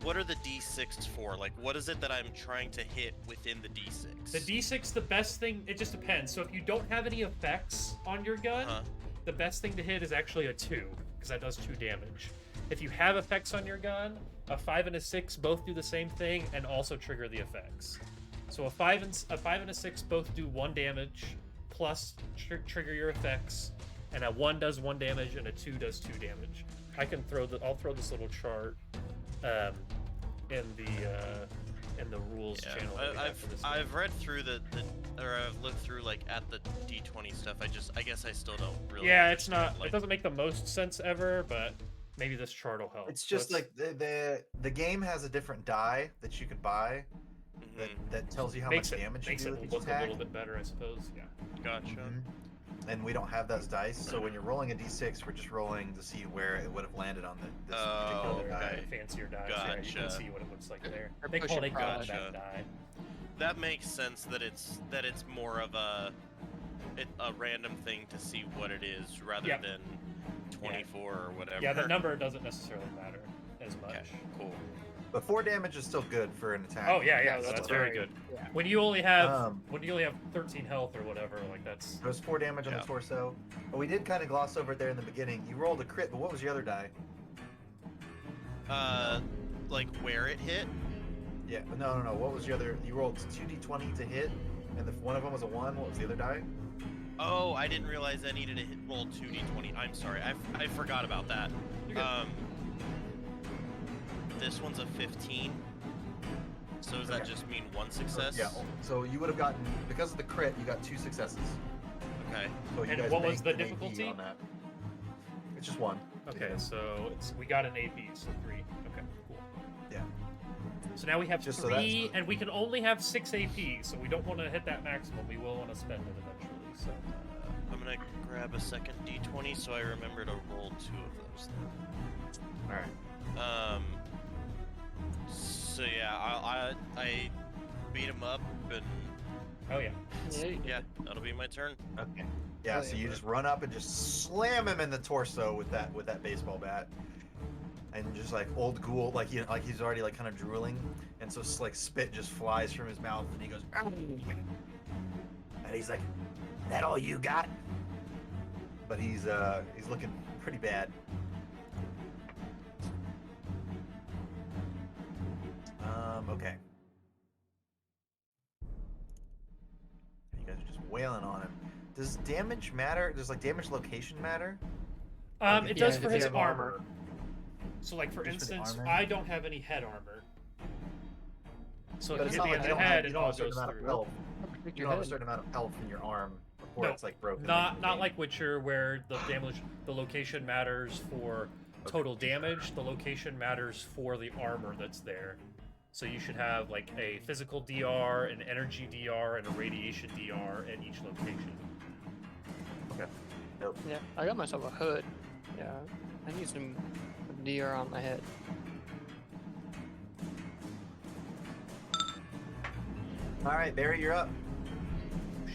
What are the d6s for? Like, what is it that I'm trying to hit within the d6? The D6, the best thing, it just depends. So if you don't have any effects on your gun, Uh-huh. the best thing to hit is actually a 2, because that does 2 damage. If you have effects on your gun, a 5 and a 6 both do the same thing and also trigger the effects. So a 5 and a 6 both do 1 damage plus trigger your effects, and a 1 does 1 damage and a 2 does 2 damage. I'll throw this little chart in the rules Yeah, channel. that we have for this game. I've read through or I've looked through like at the d20 stuff. I guess I still don't really. Yeah, it's not. understand, like, It doesn't make the most sense ever, but maybe this chart will help. It's So just like the game has a different die that you can buy mhm, that tells you how makes much it damage you makes do it with each look a attack. little bit better, I suppose. Yeah. Gotcha. Mhm. And we don't have those dice, so when you're rolling a d6, we're just rolling to see where it would have landed on this Oh, particular die. okay. Fancier dice. Yeah, you can Gotcha. see what it looks like there. Or They push call it it a probably. combat Gotcha. die. That makes sense that it's more of a random thing to see what it is rather Yep. than 24 or whatever. Yeah, the number doesn't necessarily matter as much. Okay, cool. But 4 damage is still good for an attack. Oh yeah, Yeah, so that's that's very very- good. yeah. When you only have 13 health or whatever, like that's There was 4 damage on Yeah. the torso. But we did kind of gloss over it there in the beginning. You rolled a crit, but what was your other die? Like where it hit. Yeah, no. What was your other? You rolled 2d20 to hit, and one of them was a 1. What was the other die? Oh, I didn't realize I needed to roll 2d20. I'm sorry, I forgot about that. You're good. This one's a 15. So does that Okay. just mean 1 success? Yeah. So you would have gotten, because of the crit, you got 2 successes. Okay. So you And guys what was banked the an AP difficulty? on that. It's just 1. okay. So we got an AP, so 3. Okay, cool. Yeah. So now we have Just so that's 3, the- and we can only have 6 AP, so we don't want to hit that maximum. We will want to spend it eventually. So I'm gonna grab a second d20 so I remember to roll 2 of those. All right. So yeah, I beat him up and oh yeah. Yeah, you- yeah, that'll be my turn. Okay. Yeah. Oh, So yeah, you bro. just run up and just slam him in the torso with that baseball bat, and just like old ghoul, like he's already like kind of drooling, and so like spit just flies from his mouth, and he goes, "Ow." And he's like, "That all you got?" But he's looking pretty bad. Okay. You guys are just wailing on him. Does damage matter? Does like damage location matter? It Yeah, does if for you his have armor. So like for Just for the instance, armor? I don't have any head armor. So But if it's you not hit me like in you the don't head, have, you it don't all have a certain goes amount of through. health. Protect You your don't have a head. certain amount of health in your arm before No, it's like broken. Not into the like game. Witcher, where the location matters for total damage. The location matters for the armor that's there. So you should have like a physical DR, an energy DR, and a radiation DR at each location. Nope. Yeah, I got myself a hood. Yeah, I need some deer on my head. All right, Barry, you're up.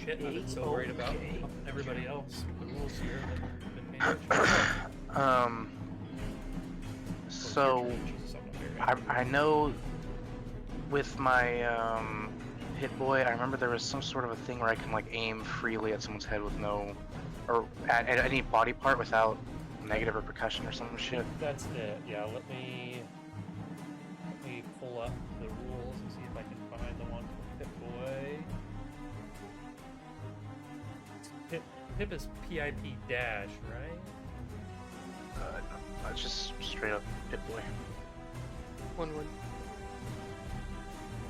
Shit, I've been so worried about everybody else with the rules here. that I've been paying attention. So I know with my hit boy, I remember there was some sort of a thing where I can like aim freely at someone's head with no, or at any body part without negative repercussion or some shit. That's it. Yeah, let me pull up the rules and see if I can find the one for Pip Boy. Pip is PIP dash, right? No, it's just straight up hit boy. One.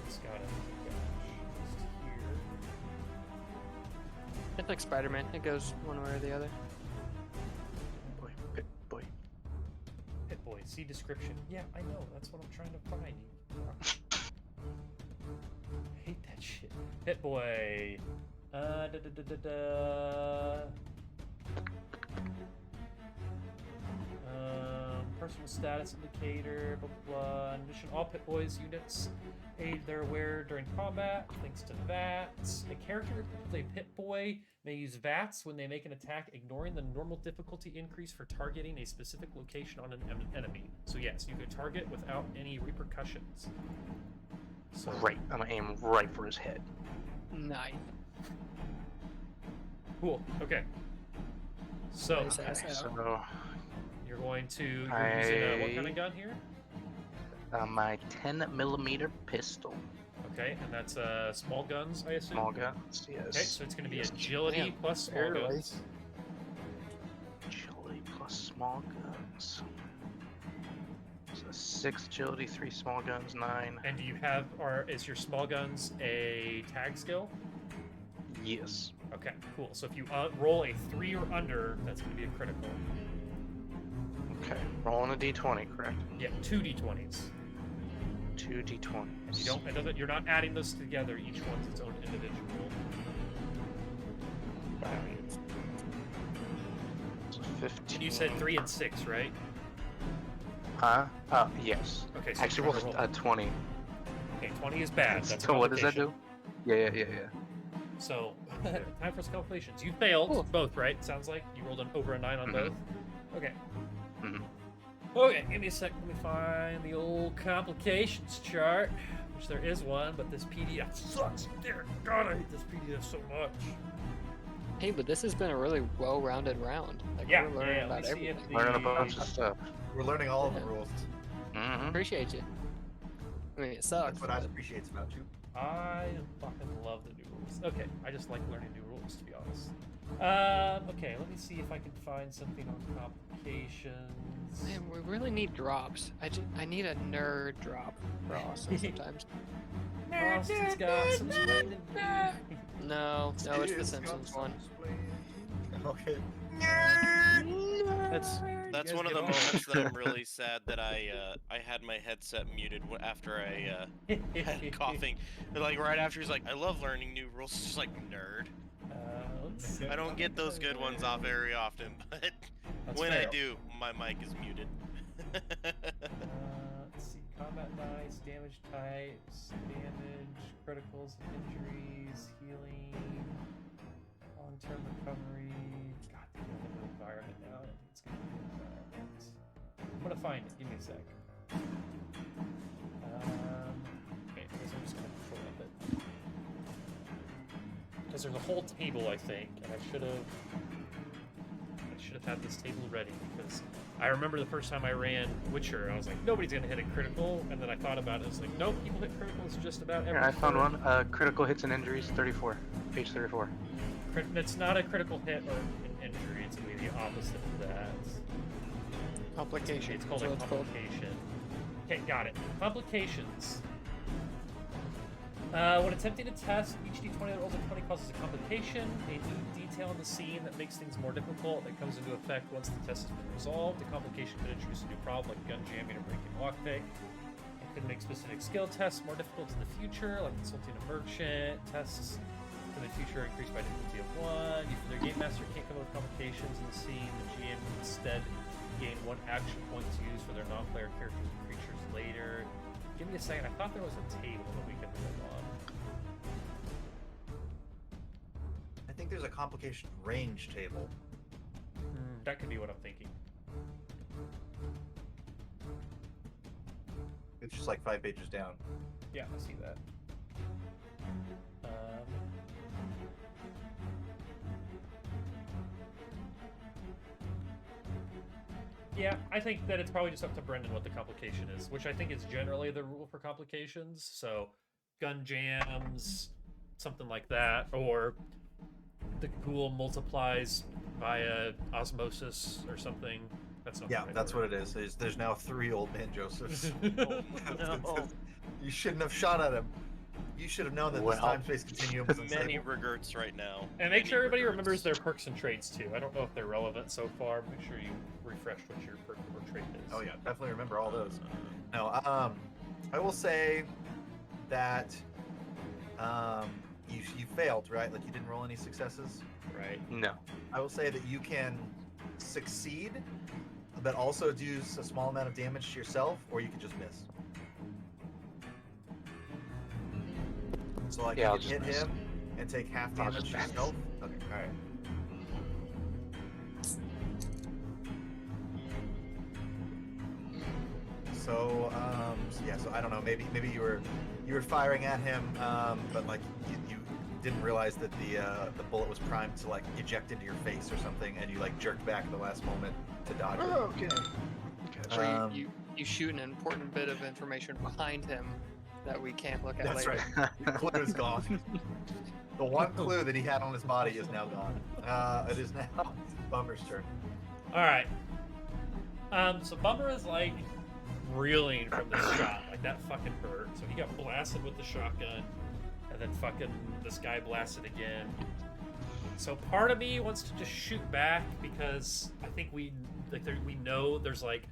It's got a dash just here. It's like Spider-Man. It goes one way or the other. Boy, hit boy. Pip Boy, see description. Yeah, I know. That's what I'm trying to find. I hate that shit. Pip Boy. Personal status indicator, blah blah blah. In addition, all Pip Boys units aid their wearer during combat, thanks to VATS. A character with a Pip Boy may use VATS when they make an attack, ignoring the normal difficulty increase for targeting a specific location on an enemy. So yes, you could target without any repercussions. So Right, I'm gonna aim right for his head. Nice. cool. Okay. So Nice ass out. So you're going to you're using what kind of gun here? my 10mm pistol. Okay, and that's small guns, I assume. Small guns, yes. Okay, so it's going to be Yes. agility Damn, plus small barely. guns. Agility plus small guns. So 6 agility, 3 small guns, 9. And do you have, or is your small guns a tag skill? Yes. Okay, cool. So if you roll a 3 or under, that's going to be a critical. Okay. Rolling a d20, correct? Yeah, 2 d20s. 2 d20s. And you don't. It doesn't. You're not adding those together. Each one's its own individual. So 15. And you said 3 and 6, right? Huh? Yes. Okay. So Actually, you're roll trying to a 20. Okay, 20 is bad. That's a So what does that complication. do? Yeah. So, time for calculations. You failed Cool. both, right? Sounds like you rolled over a 9 on Mhm. both. Okay. Mhm. Okay, give me a sec. Let me find the old complications chart, which there is one, but this PDF sucks. Dear God, I hate this PDF so much. Hey, but this has been a really well-rounded round. Like, Yeah, we're learning yeah, let about me see if everything. the- Learning a bunch of stuff. We're learning all of the Yeah. rules. Mm-hmm. Appreciate you. I mean, it sucks. That's what I appreciate about you. I fucking love the new rules. Okay, I just like learning new rules, to be honest. Okay, let me see if I can find something on complications. Man, we really need drops. I need a nerd drop for Austin sometimes. Austin's got some explaining to do. No, it's the It's Simpsons got one. some Okay. That's guys one of get the off. moments that I'm really sad that I had my headset muted after I had coughing. Like right after he's like, I love learning new rules. It's just like nerd. Let's see. I don't get those good ones off very often, but That's when fair. I do, my mic is muted. Let's see. Combat dice, damage types, damage, criticals, injuries, healing, long-term recovery. God, they have a new environment now. I don't think it's gonna be an environment. I'm gonna find it. Give me a sec. Okay, I guess I'm just gonna pull up it. Because there's a whole table, I think, and I should have had this table ready because I remember the first time I ran Witcher, I was like, nobody's gonna hit a critical, and then I thought about it, I was like, nope, people hit criticals just about every Here, I found turn. one. Critical hits and injuries, 34. Page 34. It's not a critical hit or an injury, it's gonna be the opposite of that. Complication. It's called That's a what it's called. complication. Okay, got it. Complications. When attempting a test, each d20 that rolls a 20 causes a complication, a new detail in the scene that makes things more difficult that comes into effect once the test has been resolved. The complication could introduce a new problem like gun jamming or breaking lockpick. It could make specific skill tests more difficult in the future, like insulting a merchant. Tests in the future are increased by difficulty of 1. If their game master can't come up with complications in the scene, the GM will instead gain 1 action point to use for their non-player characters and creatures later. Give me a second. I thought there was a table that we could roll on. I think there's a complication range table. That could be what I'm thinking. It's just like 5 pages down. Yeah, I see that. Yeah, I think that it's probably just up to Brendan what the complication is, which I think is generally the rule for complications. So, gun jams, something like that, or the ghoul multiplies via osmosis or something. That's not. Yeah, that's what it is. There's now 3 old man Josephs. No. You shouldn't have shot at him. You should have known that this Well. time-space continuum was Many unstable. regrets right now. And make Many sure everybody regrets. remembers their perks and traits too. I don't know if they're relevant so far. Make sure you refresh what your perk or trait is. Oh yeah, definitely remember all those. No, I will say that you failed, right? Like you didn't roll any successes. Right. No. I will say that you can succeed, but also do a small amount of damage to yourself, or you can just miss. So like Yeah, I'll you can just hit miss. him and take half I'll damage just to miss. yourself. Okay, all right. So I don't know. Maybe you were firing at him, but like you didn't realize that the bullet was primed to like eject into your face or something, and you like jerked back at the last moment to dodge it. Oh, okay. Or you shoot an important bit of information behind him that we can't look at That's later. right. The clue is gone. The one clue that he had on his body is now gone. It is now Bummer's turn. All right. So Bummer is like reeling from this shot. Like that fucking hurt. So he got blasted with the shotgun, and then fucking this guy blasted again. So part of me wants to just shoot back because I think we know there's like,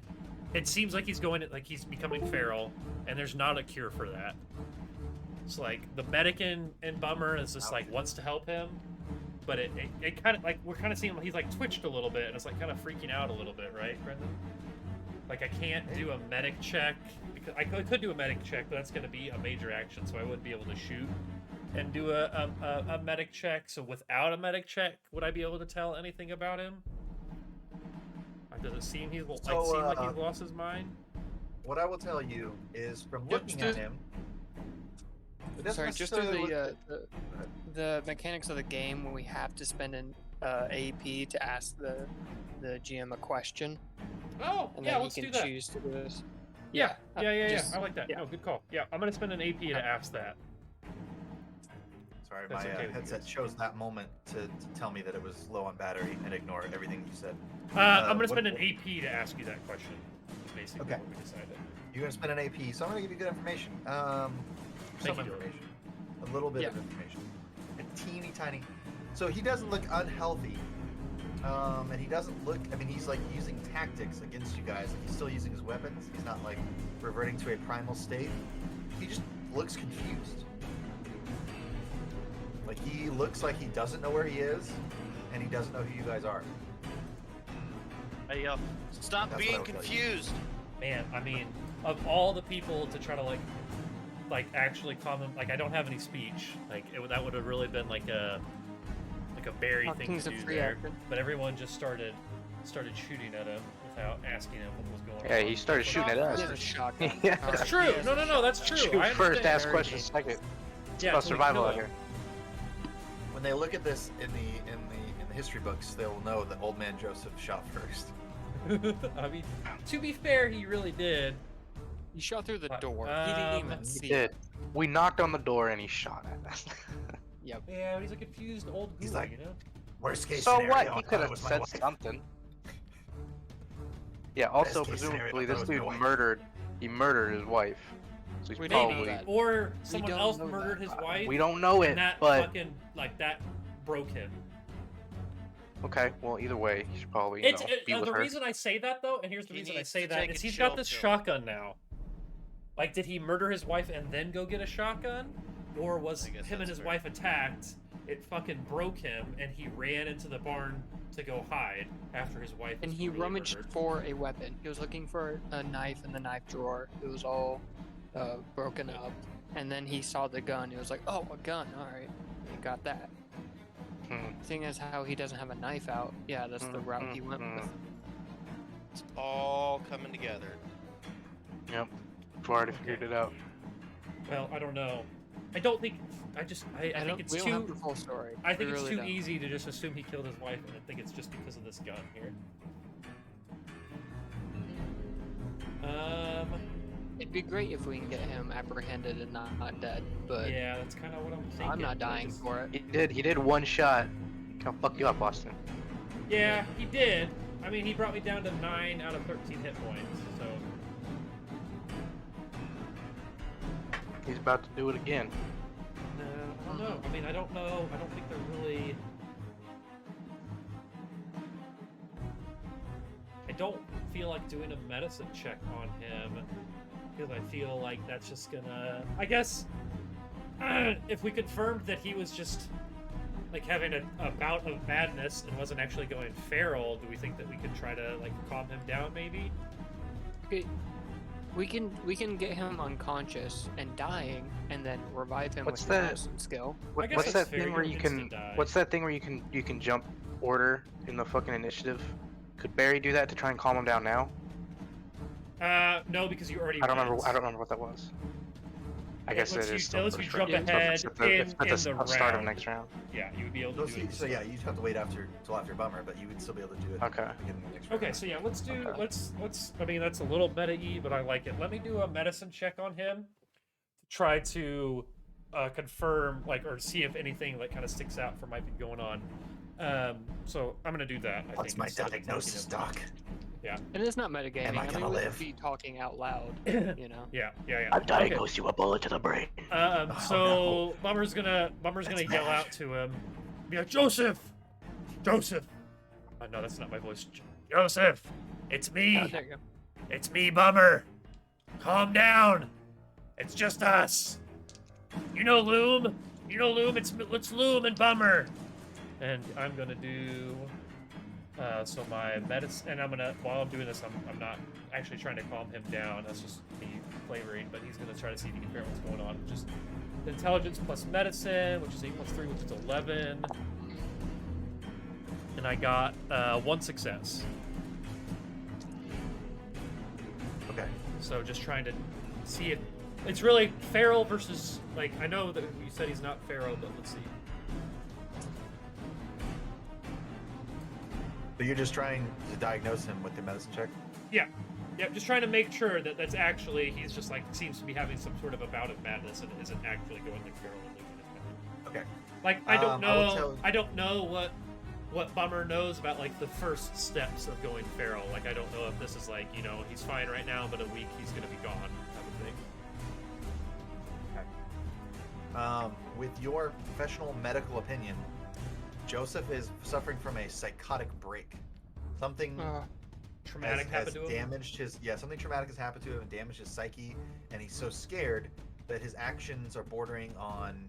it seems like he's he's becoming feral, and there's not a cure for that. It's like the medic in Bummer is just like wants to help him, but it kind of like we're kind of seeing he's like twitched a little bit, and it's like kind of freaking out a little bit, right, Brendan? Like I can't do a medic check because I could do a medic check, but that's going to be a major action, so I wouldn't be able to shoot and do a medic check. So without a medic check, would I be able to tell anything about him? Like, does it seem he's like he's lost his mind? What I will tell you is from Yep, looking just- at him. it doesn't Sorry, just through necessarily look- the mechanics of the game when we have to spend an AP to ask the GM a question, Oh, and yeah, then he let's can do that. choose to do this. Yeah. just- I like that. yeah. No, good call. Yeah, I'm gonna spend an AP to ask that. Sorry, That's my okay with you headset guys. chose that moment to tell me that it was low on battery and ignore everything you said. I'm gonna what- spend an AP to ask you that question. Is basically Okay. what we decided. You're gonna spend an AP, so I'm gonna give you good information. Some Thank you, Dylan. information, a little bit of Yeah. information, a teeny tiny. So he doesn't look unhealthy, and he doesn't look. I mean, he's like using tactics against you guys. Like he's still using his weapons. He's not like reverting to a primal state. He just looks confused. Like he looks like he doesn't know where he is, and he doesn't know who you guys are. Hey, stop That's what I being would tell you. confused. Man, I mean, of all the people to try to like actually calm him, like I don't have any speech. Like that would have really been like a Barry thing Talking's to a do free there. action. But everyone just started shooting at him without asking him what was going on. Yeah, he started shooting at us. He has a shotgun. Yeah. Alright, That's true. he has No, a that's shotgun. true. Shoot I first, understand. ask Very questions deep. second. It's Yeah, about till we survival kill out him. here. When they look at this in the history books, they'll know that Old Man Joseph shot first. I mean, to be fair, he really did. He shot through the But, door. He didn't even he see He did. it. We knocked on the door and he shot at us. Yep. Yeah, but he's a confused old ghoul, He's like, you know? Worst case So scenario, what? I He thought could it have was my said wife. something. Yeah. Also, Best case scenario, presumably, I thought this it was my dude wife. murdered. He murdered his wife. So he's We don't know probably. that. Or someone don't else know murdered that. his wife. We don't know it, and that but fucking that broke him. okay. Well, either way, he should probably It's be with the her. reason I say that though, and here's the He reason I needs say to that take is a he's chill got this pill. shotgun now. Like, did he murder his wife and then go get a shotgun, or was I guess him and that's his fair. wife attacked? It fucking broke him, and he ran into the barn to go hide after his wife. And was he brutally rummaged murdered. for a weapon. He was looking for a knife in the knife drawer. It was all broken up. And then he saw the gun. He was like, oh, a gun. All right. He got that. Hmm. Seeing as how he doesn't have a knife out, yeah, that's the route he went with. It's all coming together. Yep. We've already figured it out. Well, I don't know. I don't think. I think it's we don't have too. the full story. I think We it's really too don't. easy to just assume he killed his wife, and I think it's just because of this gun here. It'd be great if we can get him apprehended and not dead, but Yeah, that's kind of what I'm thinking. I'm not dying because- for it. He did one shot. Can fuck you up, Austin. Yeah, he did. I mean, he brought me down to 9 out of 13 hit points. So He's about to do it again. no, I don't know. I mean, I don't know. I don't think they're really. I don't feel like doing a medicine check on him because I feel like that's just gonna. I guess if we confirmed that he was just like having a bout of madness and wasn't actually going feral, do we think that we could try to like calm him down maybe? Okay, we can get him unconscious and dying, and then revive him What's with your that? medicine skill. I guess What's that's that fair, thing you where don't you can? instant die. What's that thing where you can jump order in the fucking initiative? Could Barry do that to try and calm him down now? No, because you already. I don't went. remember. I don't remember what that was. I It guess lets it you- is it still lets the you first jump round. ahead It's at the in the start of round. next round. Yeah, you would be able to do it. So yeah, you'd have to wait till after Bummer, but you would still be able to do it. Okay. At the beginning of the next round. Okay, so yeah, let's do Okay. let's. I mean, that's a little meta-y, but I like it. Let me do a medicine check on him, try to confirm or see if anything like kind of sticks out for might be going on. So I'm gonna do that. I What's think, my instead of attacking diagnosis, him. Doc? And it's not metagaming. Am I I gonna mean, we live? could be talking out loud, you know. Yeah. I've diagnosed you a bullet to the brain. So no. Bummer's gonna That's yell bad. out to him, be like, Joseph. Oh, no, that's not my voice. Joseph, it's me. Oh, there you go. It's me, Bummer. Calm down. It's just us. You know Loom? It's Loom and Bummer. And I'm gonna do so my medicine, and I'm gonna while I'm doing this, I'm not actually trying to calm him down. That's just me flavoring, but he's gonna try to see if he can figure out what's going on. Just intelligence plus medicine, which is 8 plus 3, which is 11, and I got 1 success. Okay. So just trying to see if it's really feral versus I know that you said he's not feral, but let's see. So you're just trying to diagnose him with the medicine check? Yeah, just trying to make sure that that's actually he's just seems to be having some sort of a bout of madness and isn't actually going feral and losing his memory. Okay. I don't I would know. tell- I don't know what Bummer knows about the first steps of going feral. I don't know if this is he's fine right now, but a week he's gonna be gone. Type of thing. With your professional medical opinion, Joseph is suffering from a psychotic break. Something Traumatic has happened to him. damaged his something traumatic has happened to him and damaged his psyche, and he's so scared that his actions are bordering on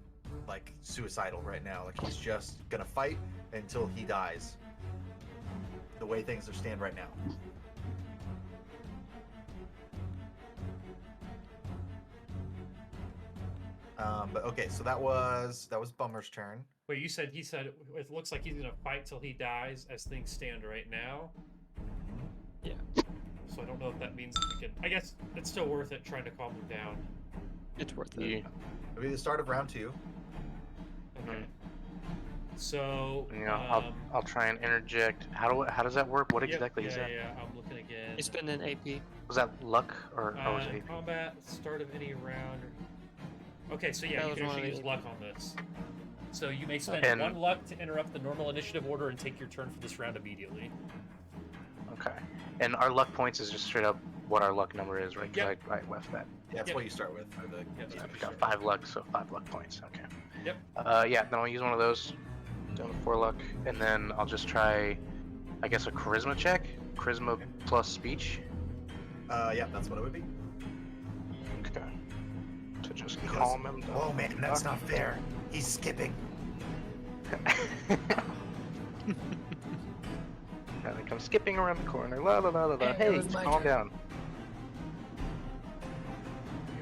suicidal right now. He's just gonna fight until he dies. The way things stand right now. But okay, so that was Bummer's turn. Wait, he said it looks like he's gonna fight till he dies as things stand right now. Yeah. So I don't know if that means we can. I guess it's still worth it trying to calm him down. It's worth it. Yeah. It'll be the start of round 2. Okay. So I'll try and interject. How does that work? What yep, exactly is that? Yeah, I'm looking again. You spend an AP. Was that luck or was it AP? Combat, start of any round. Okay, so yeah, That you was can one of actually the use luck on this. So you may spend And- 1 luck to interrupt the normal initiative order and take your turn for this round immediately. Okay. And our luck points is just straight up what our luck number is, right? 'Cause Yep. I left that. Yeah, that's Yep. what you start with for the. Yep, that's Yeah, what we you got start 5 luck, so 5 luck points. Okay. Yep. Yeah, then I'll use one of those. Down to 4 luck, and then I'll just try, I guess, a charisma check. Charisma plus speech. Yeah, that's what it would be. Okay. To just Because- calm him down. Oh man, that's not fair. He's skipping. Yeah, they come skipping around the corner. La la la la la. Hey, it Hey, was just my calm turn. down.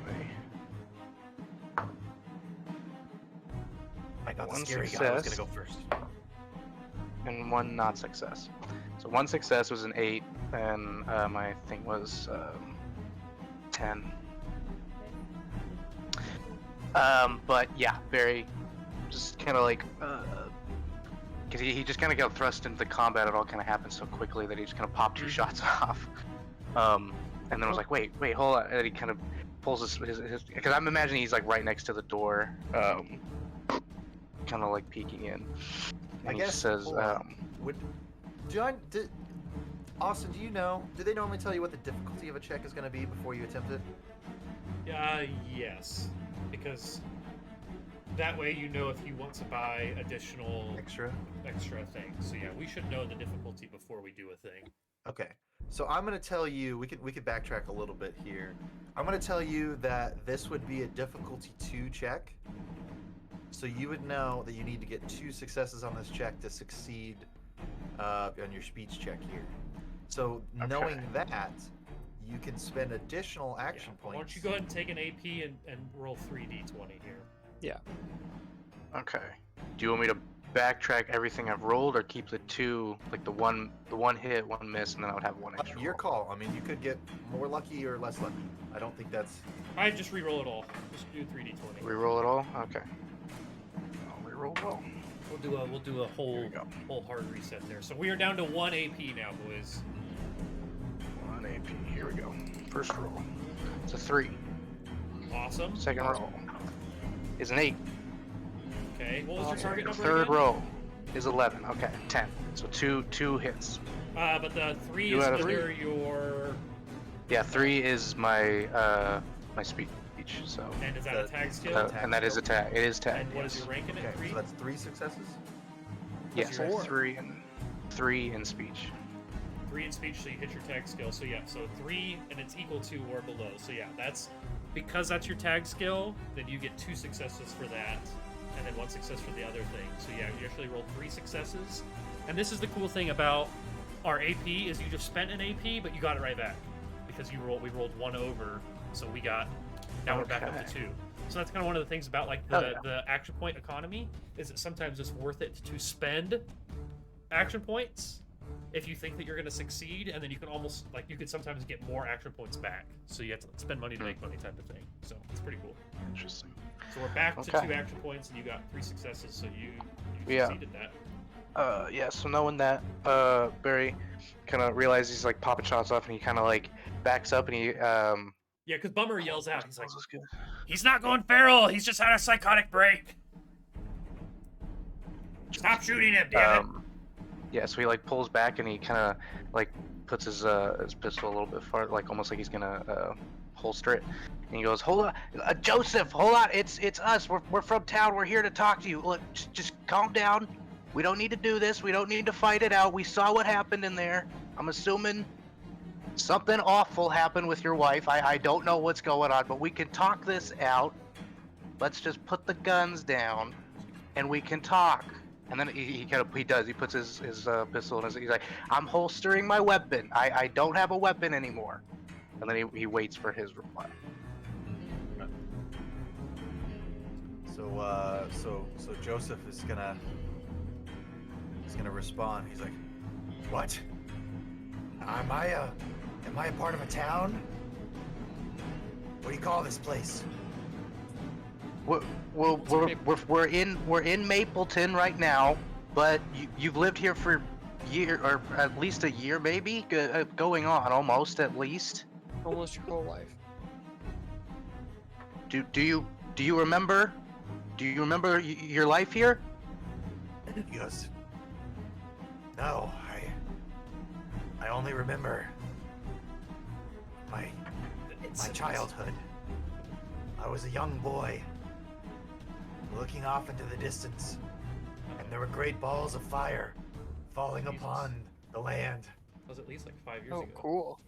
Anyway, I got the One scary guy. I was success. gonna go first. and 1 not success. So 1 success was an 8, and my thing was 10. But yeah, very, just kind of like, because he just kind of got thrust into the combat. It all kind of happened so quickly that he just kind of popped 2 shots off. And then was like, wait, hold on. And then he kind of pulls his because I'm imagining he's like right next to the door, kind of like peeking in. And I he guess. says, hold on. Would John? Austin, do you know? Do they normally tell you what the difficulty of a check is going to be before you attempt it? Yes, because that way you know if you want to buy additional Extra. things. So yeah, we should know the difficulty before we do a thing. Okay. So I'm going to tell you. We could backtrack a little bit here. I'm going to tell you that this would be a difficulty 2 check. So you would know that you need to get 2 successes on this check to succeed on your speech check here. So knowing that, you can spend additional action points. Why don't you go ahead and take an AP and roll 3d20 here? Yeah. okay. Do you want me to backtrack everything I've rolled, or keep the 2, like the one hit, 1 miss, and then I would have 1 extra? Your roll? call. I mean, you could get more lucky or less lucky. I don't think that's. I just re-roll it all. Just do 3d20. Reroll it all. Okay. I'll reroll well. We'll do a whole hard reset there. So we are down to 1 AP now, boys. 1 AP. Here we go. First roll. It's a 3. Awesome. Second roll is an 8. Okay. What was your target number Third again? roll is 11. Okay, 10. So two hits. But the 3 You is had a under your. Yeah, 3 is my my speech. So And is that a tag skill? and that is a tag. It is tag. And what is your rank in it? Okay, 3? so that's 3 successes. Yes, your- 3 in speech. 3 in speech, so you hit your tag skill. So yeah, so 3 and it's equal to or below. So yeah, because that's your tag skill, then you get 2 successes for that, and then 1 success for the other thing. So yeah, you actually rolled 3 successes. And this is the cool thing about our AP is you just spent an AP, but you got it right back because we rolled 1 over, so now we're back up to 2. So that's kind of one of the things about like the action point economy is that sometimes it's worth it to spend action points if you think that you're going to succeed, and then you can almost like you could sometimes get more action points back. So you have to spend money to make money type of thing. So it's pretty cool. Interesting. So we're back to 2 Okay. action points, and you got 3 successes. So you Yeah. succeeded that. Yeah, so knowing that, Barry kind of realizes he's like popping shots off, and he kind of like backs up, and he Yeah, because Bummer yells out. He's like, He's not going feral. He's just had a psychotic break. Stop shooting him, damn it. Yeah, so he like pulls back, and he kind of like puts his pistol a little bit far, like almost like he's gonna holster it. And he goes, "Hold on, Joseph, hold on, it's us. We're from town. We're here to talk to you. Look, just calm down. We don't need to do this. We don't need to fight it out. We saw what happened in there. I'm assuming something awful happened with your wife. I don't know what's going on, but we can talk this out. Let's just put the guns down, and we can talk." And then he puts his pistol in his. He's like, "I'm holstering my weapon. I don't have a weapon anymore." And then he waits for his reply. So Joseph is gonna respond. He's like, "What? Am I a part of a town? What do you call this place?" We're in Mapleton right now, but you've lived here for year or at least a year, maybe going on almost at least. Almost your whole life. Do you remember? Do you remember your life here? He goes, "No, I only remember my childhood. I was a young boy looking off into the distance, and there were great balls of fire falling Jesus. upon the land." That was at least like 5 years Oh, ago. cool.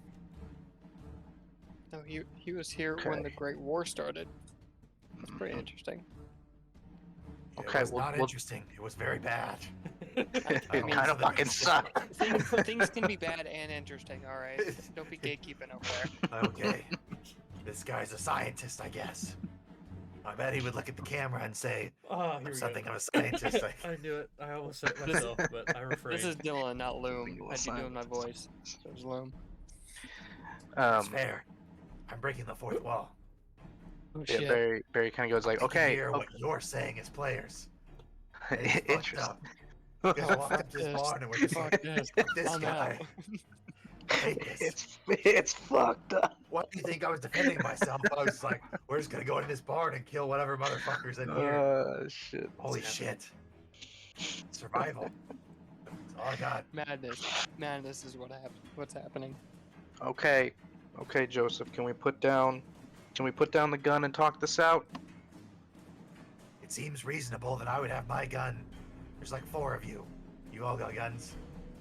No, he was here when the Okay. Great War started. That's pretty interesting. Okay, It was well- not well- interesting. It was very bad. It I mean, kind of fucking sucked. Things can be bad and interesting, alright? Don't be gatekeeping over there. Okay. This guy's a scientist, I guess. I bet he would look at the camera and say, Oh, here "I'm we something go. of a scientist." I knew it. I almost said it myself, but I refrained. This is Dylan, not Loom. Single I'd be doing my scientist. voice. So it's Loom. It's fair. I'm breaking the fourth wall. Oh Yeah, shit. Barry kind of goes like, We can okay, hear what you're saying as players. It's fucked interesting. up. We're gonna walk Fuck up to this this. barn and we're just Fuck like, this. fuck this I'm guy. out. Hate this. It's fucked up. Why do you think I was defending myself? I was like, we're just gonna go in this barn and kill whatever motherfuckers in here. Shit. Holy shit. Survival. That's all I got. Madness is what's happening. Okay, Joseph, can we put down the gun and talk this out? It seems reasonable that I would have my gun. There's like 4 of you. You all got guns.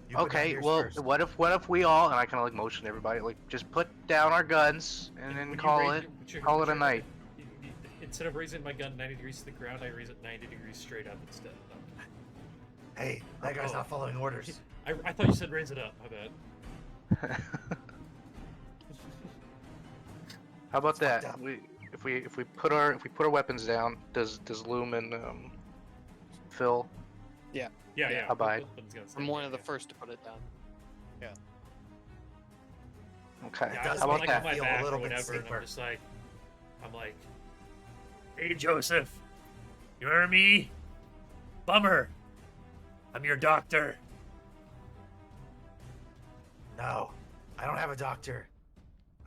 You put down Okay, yours well, first. what if we all, and I kind of like motion everybody, like just put down our guns and then When you call raise it your- call it a your- night. Instead of raising my gun 90 degrees to the ground, I raise it 90 degrees straight up instead. Hey, that guy's Oh. not following orders. I thought you said raise it up. My bad. How about It's fucked that? up. If we put our weapons down, does Loom and Phil? Yeah. Abide. One's gonna I'm stay one of the there, first to put it down. Okay. Yeah, I does just How want about like on that? my Feel a back or little bit whatever, and safer. I'm just like, I'm like, Hey, Joseph. You hear me? Bummer. I'm your doctor. No, I don't have a doctor.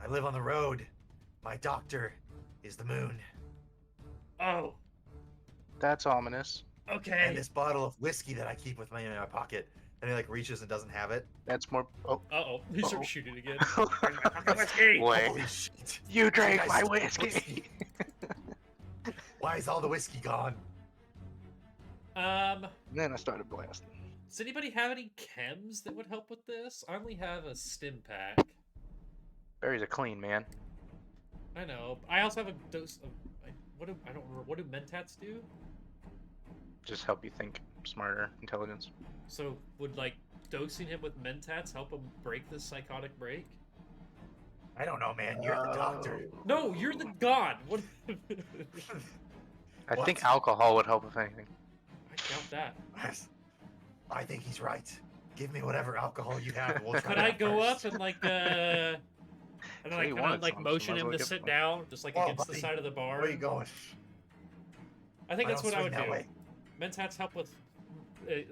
I live on the road. My doctor is the moon. Oh, That's ominous. okay. And this bottle of whiskey that I keep with me in my pocket. And he like reaches and doesn't have it. That's more. Oh, uh-oh, he Uh-oh. starts shooting again. Fucking whiskey. wait. Holy shit. You drank guys my stole whiskey. Why is all the whiskey gone? And then I started blasting. Does anybody have any chems that would help with this? I only have a stim pack. Barry's a clean man. I know. I also have a dose of. I don't remember. What do mentats do? Just help you think smarter, intelligence. So would like dosing him with mentats help him break this psychotic break? I don't know, man. You're the doctor. No, you're the god. What? I think What? alcohol would help if anything. I doubt that. I think he's right. Give me whatever alcohol you have. And we'll try Could that I go first. up and like and Hey, like you kind of wanted like some, so motion might as him well to give sit one. down, just like Whoa, against the buddy. side of the bar? Where are you going? I think that's don't what I would swing do. that way. Mentats help with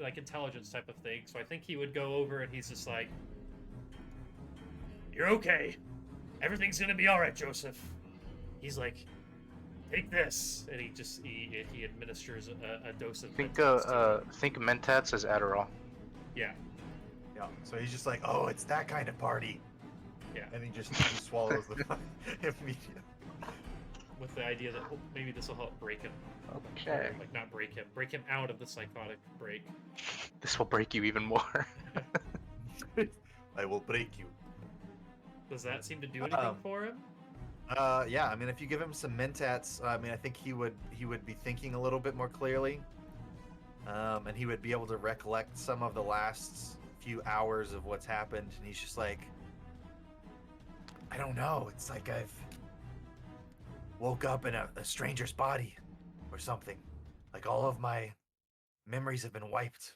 like intelligence type of thing, so I think he would go over and he's just like, You're okay. Everything's gonna be all right, Joseph. He's like, take this. and he administers a dose of Think mentats to him. think Mentats as Adderall. Yeah. Yeah. So he's just like, oh, it's that kind of party. Yeah. And he just swallows the immediately. With the idea that maybe this will help break him. Okay. Or, like not break him out of the psychotic break. This will break you even more. I will break you. Does that seem to do anything for him? Yeah. I mean, if you give him some mentats, I mean, I think he would be thinking a little bit more clearly, and he would be able to recollect some of the last few hours of what's happened. And he's just like, I don't know. It's like I've woke up in a stranger's body or something. Like all of my memories have been wiped.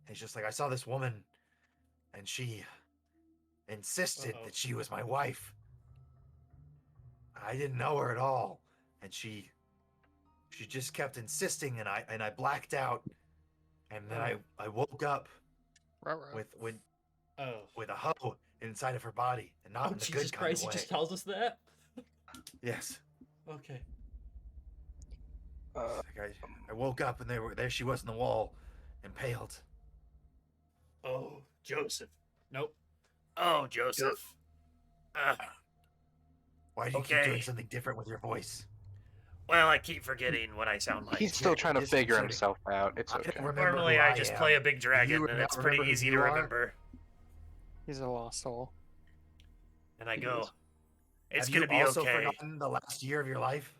And he's just like, I saw this woman and she insisted Uh-oh. that she was my wife. I didn't know her at all. And she just kept insisting and I blacked out. And then I woke up with Oh. a hoe inside of her body and not Oh, in the Jesus good kind Christ, of he way. just tells us that? Yes. Okay. Like I woke up and there she was in the wall, impaled. Oh, Joseph. Nope. Oh, Joseph. Why do you keep Okay. doing something different with your voice? Well, I keep forgetting what I sound like. He's still trying to figure disconcerting. himself out. It's I don't okay. remember Normally, who I just am. play a big dragon, You and not it's pretty remember who easy to you are? remember. He's a lost soul. And I He go, is. it's Have gonna you be also okay. forgotten the last year of your life?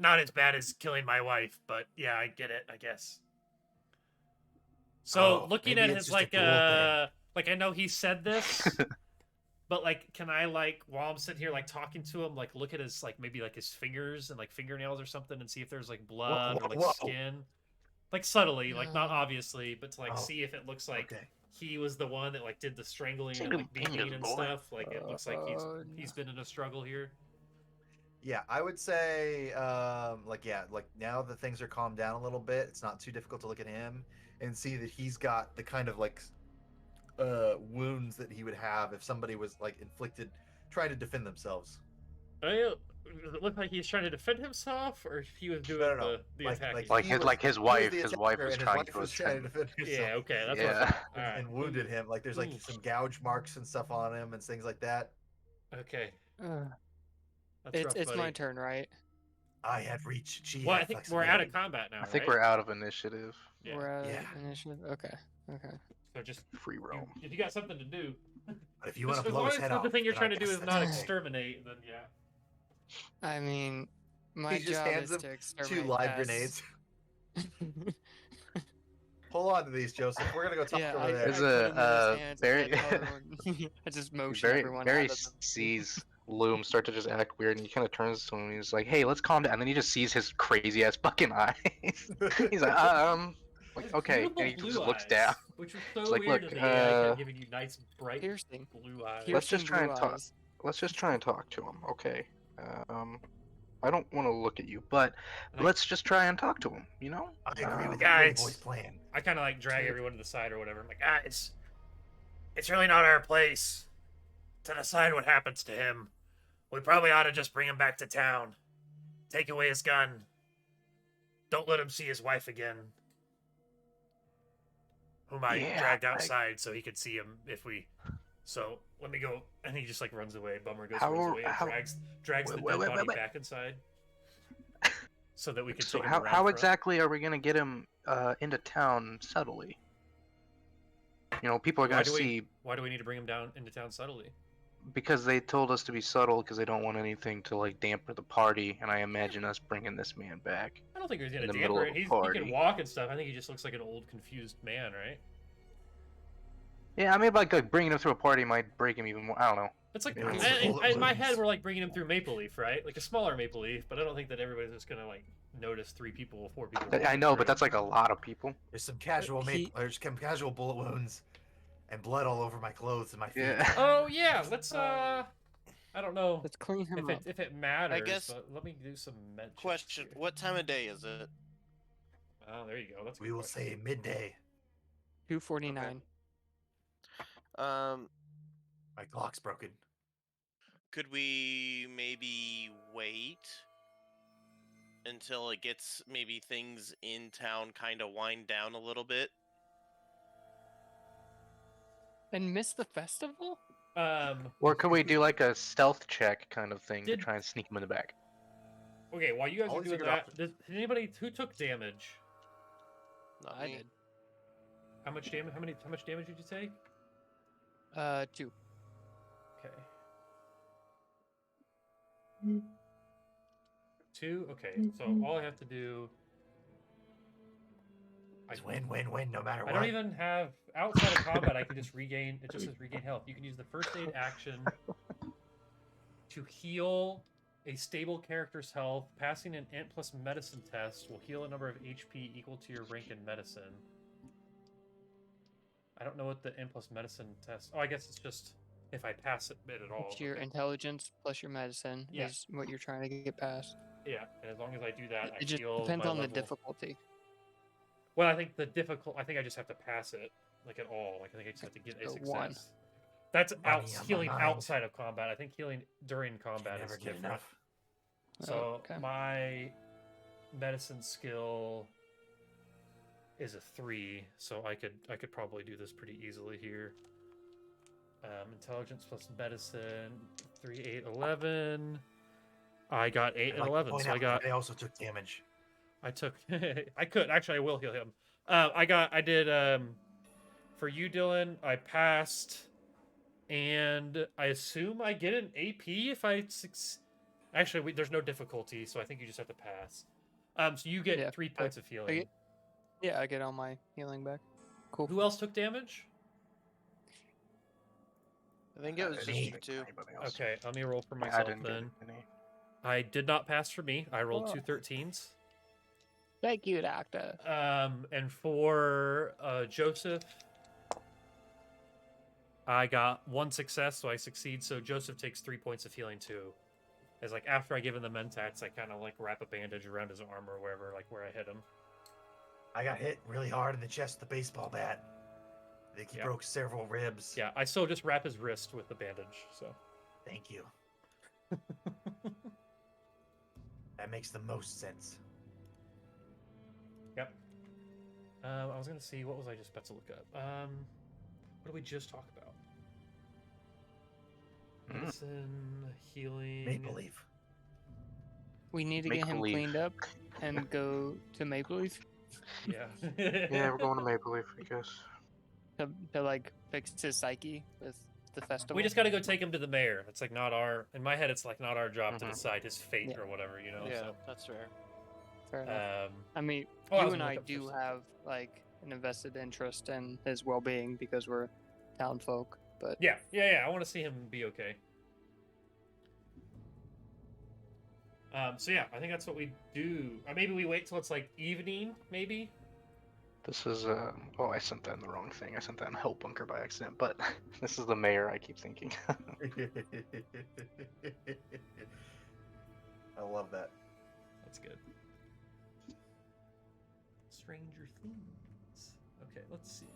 Not as bad as killing my wife, but yeah, I get it, I guess. So Oh, looking maybe at it's his just a dual thing. like I know he said this, but like can I like while I'm sitting here like talking to him, like look at his like maybe like his fingers and like fingernails or something and see if there's like blood or like whoa. skin. Like subtly, like not No. obviously, but to like Oh, see if it looks like Okay. he was the one that like did the strangling and Single like beating fingers, and boy. stuff. Like it looks like No. he's been in a struggle here. Yeah, I would say, like now that things are calmed down a little bit, it's not too difficult to look at him and see that he's got the kind of like wounds that he would have if somebody was like inflicted trying to defend themselves. Does it look like he's trying to defend himself, or if he was doing No, no, no. the Like attacking? Like he his was, like his he was wife. the His wife attacker, was and his trying wife to was trying to defend. defend herself. Yeah, okay, that's Yeah. what I thought. All right. And wounded him. Like there's like Oof. some gouge marks and stuff on him and things like that. Okay, Uh, that's rough, it's my buddy. turn, right? I had reach. She Well, had I think we're out of flexibility. combat now, I think right? we're out of initiative. Yeah. We're at Yeah. initiative. Okay. Okay. So just Free roam. if you got something to do, But if you want as to blow long his as head the off, thing you're then trying I to do guess is that's not okay. exterminate, then yeah. I mean, my He just job hands is him to 2 exterminate live pests. grenades. Hold on to these, Joseph. We're gonna go talk Yeah, over I there. There's put a, him in his hands and Barry- then everyone- I just motion Barry, everyone Barry out of the sees Loom start to just act weird, and he kind of turns to him. And he's like, "Hey, let's calm down." And then he just sees his crazy ass fucking eyes. He's like, like, His okay, beautiful and he blue just looks eyes, down. which was so It's like, weird look, to the AI kept giving you nice, bright piercing. blue eyes. Let's just Piercing try blue and talk. eyes. Let's just try and talk to him, okay? I don't want to look at you, but And I- let's just try and talk to him. You know? I agree with Guys. that boy's plan. I kind of like drag everyone to the side or whatever. I'm like, Guys, it's really not our place to decide what happens to him. We probably ought to just bring him back to town. Take away his gun. Don't let him see his wife again. Whom I Yeah, dragged outside so he could see him if we. So let me go. And he just like runs away. Bummer goes runs away and drags the dead body back inside. So that we can So take him how around how for- exactly are we gonna get him into town subtly? You know, people are Why gonna do we- see Why do we need to bring him down into town subtly? because they told us to be subtle because they don't want anything to like dampen the party, and I imagine us bringing this man back. I don't think he's gonna In the middle damper of it. a He party. can walk and stuff. I think he just looks like an old, confused man, right? Yeah, I mean, like bringing him through a party might break him even more. I don't know. It's like Yeah, it's in bullet my head, wounds. we're like bringing him through Maple Leaf, right? Like a smaller Maple Leaf, but I don't think that everybody's just gonna like notice 3 people, 4 people. I walking know, through. but that's like a lot of people. There's some casual he- there's some casual bullet wounds and blood all over my clothes and my feet. Yeah. Oh yeah, let's I don't know Let's clean him up. if it matters. guess- But let me do some med checks Question: here. what time of day is it? Oh, there you go. That's a We good will question. say midday. 249. My clock's broken. Could we maybe wait until it gets maybe things in town kind of wind down a little bit? And miss the festival? Or could we do like a stealth check kind of thing to Did- try and sneak him in the back? Okay, while you guys All are these doing are that, good did anybody who took damage? Not I me. did. How much damage? How much damage did you take? 2. Okay. 2. Okay, so all I have to do. It's win, win, win, no matter I what. don't even have outside of combat. I can just regain. It just says regain health. You can use the first aid action to heal a stable character's health. Passing an int plus medicine test will heal a number of HP equal to your rank in medicine. I don't know what the int plus medicine test. Oh, I guess it's just if I pass it at all. It's your Okay. intelligence plus your medicine Yeah. is what you're trying to get past. Yeah, and as long as I do that, I It just heal depends my on the level. difficulty. Well, I think I think I just have to pass it, like at all. Like I think I just have to get a So success. 1. That's Money on my healing mind. outside of combat. I think healing during Can combat never is get different. enough. So Okay. my medicine skill is a 3, so I could probably do this pretty easily here. Intelligence plus medicine, 3, 8, 11. I got 8 I'd and like to 11, point so I out got. that I also took damage. I took. I could actually. I will heal him. I did. For you, Dylan, I passed, and I assume I get an AP if I Actually, there's no difficulty, so I think you just have to pass. So you get Yeah, 3 points of healing. get- Yeah, I get all my healing back. Cool. Who else took damage? I think it was just Me. you two. Anybody else? Okay, let me roll for Yeah, I myself didn't get then. any. I did not pass for me. I rolled Oh. 2 13s. Thank you, Doctor. And for Joseph, I got 1 success, so I succeed. So Joseph takes 3 points of healing too, Is like after I give him the mentats, I kind of like wrap a bandage around his arm or wherever, like where I hit him. I got hit really hard in the chest with a baseball bat. I think he Yeah. broke several ribs. Yeah, I still just wrap his wrist with the bandage. So. Thank you. That makes the most sense. Yep. I was gonna see what was I just about to look up. What did we just talk about? Medicine, healing. Maple Leaf. We need to get him Make-believe. cleaned up and go to Maple Leaf Yeah. Yeah, we're going to Maple Leaf, I guess. to like fix his psyche with the festival. We just gotta go take him to the mayor. It's like not our. In my head, it's like not our job to Mhm. decide his fate Yeah. or whatever, you know. Yeah, that's fair. Fair enough. So, I mean, oh, I you was and gonna I look up do first. have like an invested interest in his well-being because we're town folk. But yeah. I want to see him be okay. So yeah, I think that's what we do. Or maybe we wait till it's like evening, maybe. This is oh, I sent that in the wrong thing. I sent that in Help Bunker by accident, but this is the mayor, I keep thinking. I love that. That's good. Stranger Things. Okay, let's see.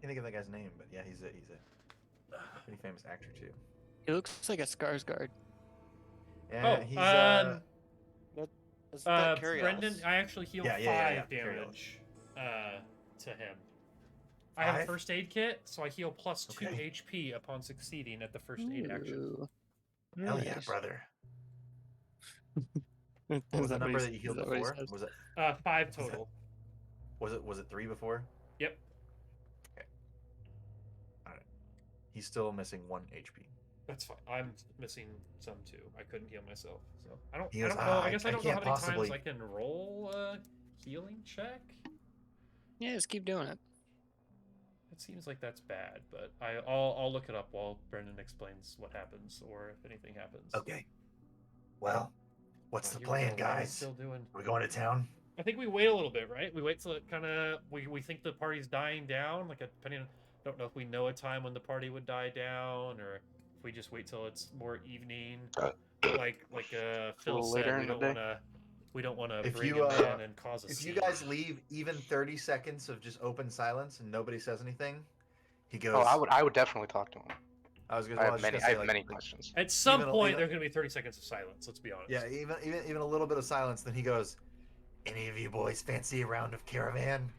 Can't think of that guy's name, but yeah, he's a pretty famous actor too. he looks like a Skarsgård. Yeah, Oh, he's Isn't that Brendan, I actually healed Yeah, 5 Curios. damage to him. I have a 5? first aid kit, so I heal plus 2 Okay. HP upon succeeding at the first aid action. Ooh. hell yeah, Nice. brother. Is What was the that number he- that you healed is that what he before? says? Was it 5 Was that- total. was it 3 before? Yep. He's still missing 1 HP. That's fine. I'm missing some too. I couldn't heal myself, so I don't. He I goes, don't know. "Ah, I guess I I don't know how can't many possibly-" times I can roll a healing check. Yeah, just keep doing it. It seems like that's bad, but I'll look it up while Brendan explains what happens or if anything happens. Okay. Well, what's Wow, the you were plan, going away, guys? Still doing. We're going to town. I think we wait a little bit, right? We wait till it kind of we think the party's dying down. Like depending on, don't know if we know a time when the party would die down, or if we just wait till it's more evening. Like Phil little said, later we in the don't day. want to. We don't want to If bring you, him in and cause a If scene. you guys leave even 30 seconds of just open silence and nobody says anything, he goes. Oh, I would definitely talk to him. I was gonna. I well, have was many, just I gonna have say, many like, questions. At some even- point, even- there's going to be 30 seconds of silence. Let's be honest. Yeah, even a little bit of silence. Then he goes, "Any of you boys fancy a round of Caravan?"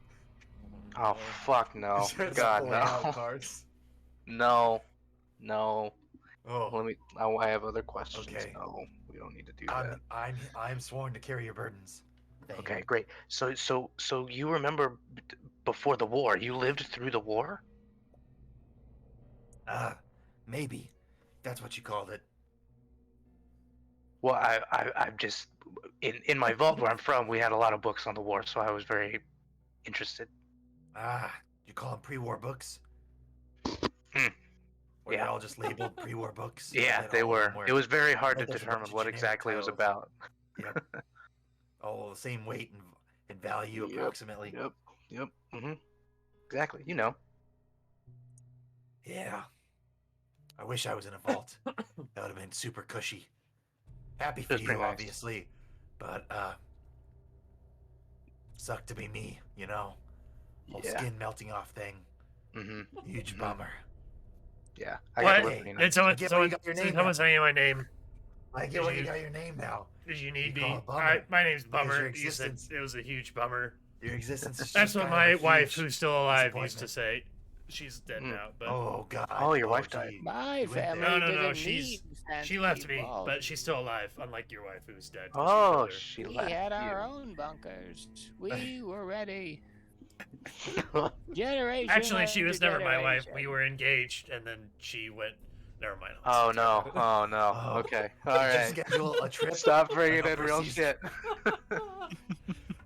Oh fuck no! He starts God pulling out no! cards. No. Oh, Let me. I have other questions. Okay. No, we don't need to do that. I'm sworn to carry your burdens. Thank Okay, you. great. So you remember before the war? You lived through the war? Maybe that's what you called it. Well, I'm just in my vault where I'm from. We had a lot of books on the war, so I was very interested. You call them pre-war books? Hmm. Were they Yeah. all just labeled pre-war books? Or Yeah, that they all of were. them It was very hard to like there's a bunch determine of what generic exactly it was titles. about. Yep. All the same weight and value Yep, approximately. Yep. Exactly. You know. Yeah. I wish I was in a vault. That would have been super cushy. Happy for was you, pretty nice. obviously. But sucked to be me, you know? Whole Yeah. skin melting off thing. Huge bummer. Yeah. I What? got Hey, Filipino. Did someone, I get why someone, you got your did name someone now. say my name? I get why you got your name now. Did you need You call me? it Bummer, My name's because your Bummer. You said existence- it was a huge bummer. Your existence is That's just what kind of my a wife, huge who's still alive, used to disappointment. say. She's dead Mm. now, but Oh God. Oh, your wife died. gee. My You went there. family No, didn't no, need she fancy left me, walls. but she's still alive, unlike your wife who's dead. 'cause Oh, you killed she We left had our you. own bunkers. We were ready. Generation. Actually, she was after never my wife. generation. We were engaged, and then she went. Never mind. Oh let's not talk no! about it. Oh no! Oh. Okay. Did All you right. schedule a trip? Stop bringing An in real overseas- shit.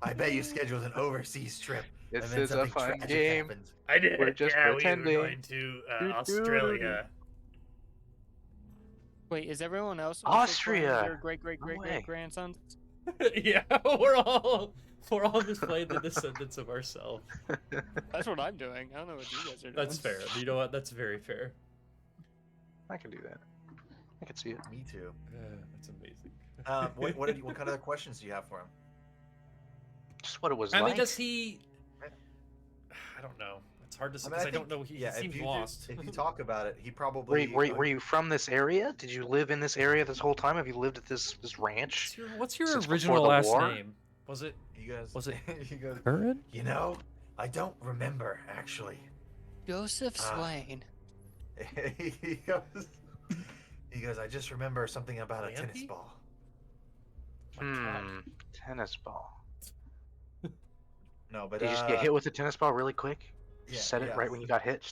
I bet you scheduled an overseas trip. and This then is a something fun tragic game. happened. I did. We're just yeah, pretending. we were going to Doo-doo-doo-doo. Australia. Wait, is everyone else Austria! your great great No great way. great grandsons? Yeah, we're all just playing the descendants of ourselves. That's what I'm doing. I don't know what you guys are doing. That's fair. You know what? That's very fair. I can do that. I can see it. Me too. That's amazing. What kind of questions do you have for him? Just what it was I like. mean, does he? I don't know. It's hard to say because I don't know. He if seems you lost. if you talk about it, he Were probably. you, were you from this area? Did you live in this area this whole time? Have you lived at this ranch? What's your Since before original the last war? name? Was it? He goes. Was it He goes. Curran? You know, I don't remember actually. Joseph Ah. Swain. he goes. He goes. I just remember something about a tennis Lanty? ball. Tennis ball. No, but Did you just get hit with a tennis ball really quick? yeah, Just said it yeah. right when you got hit.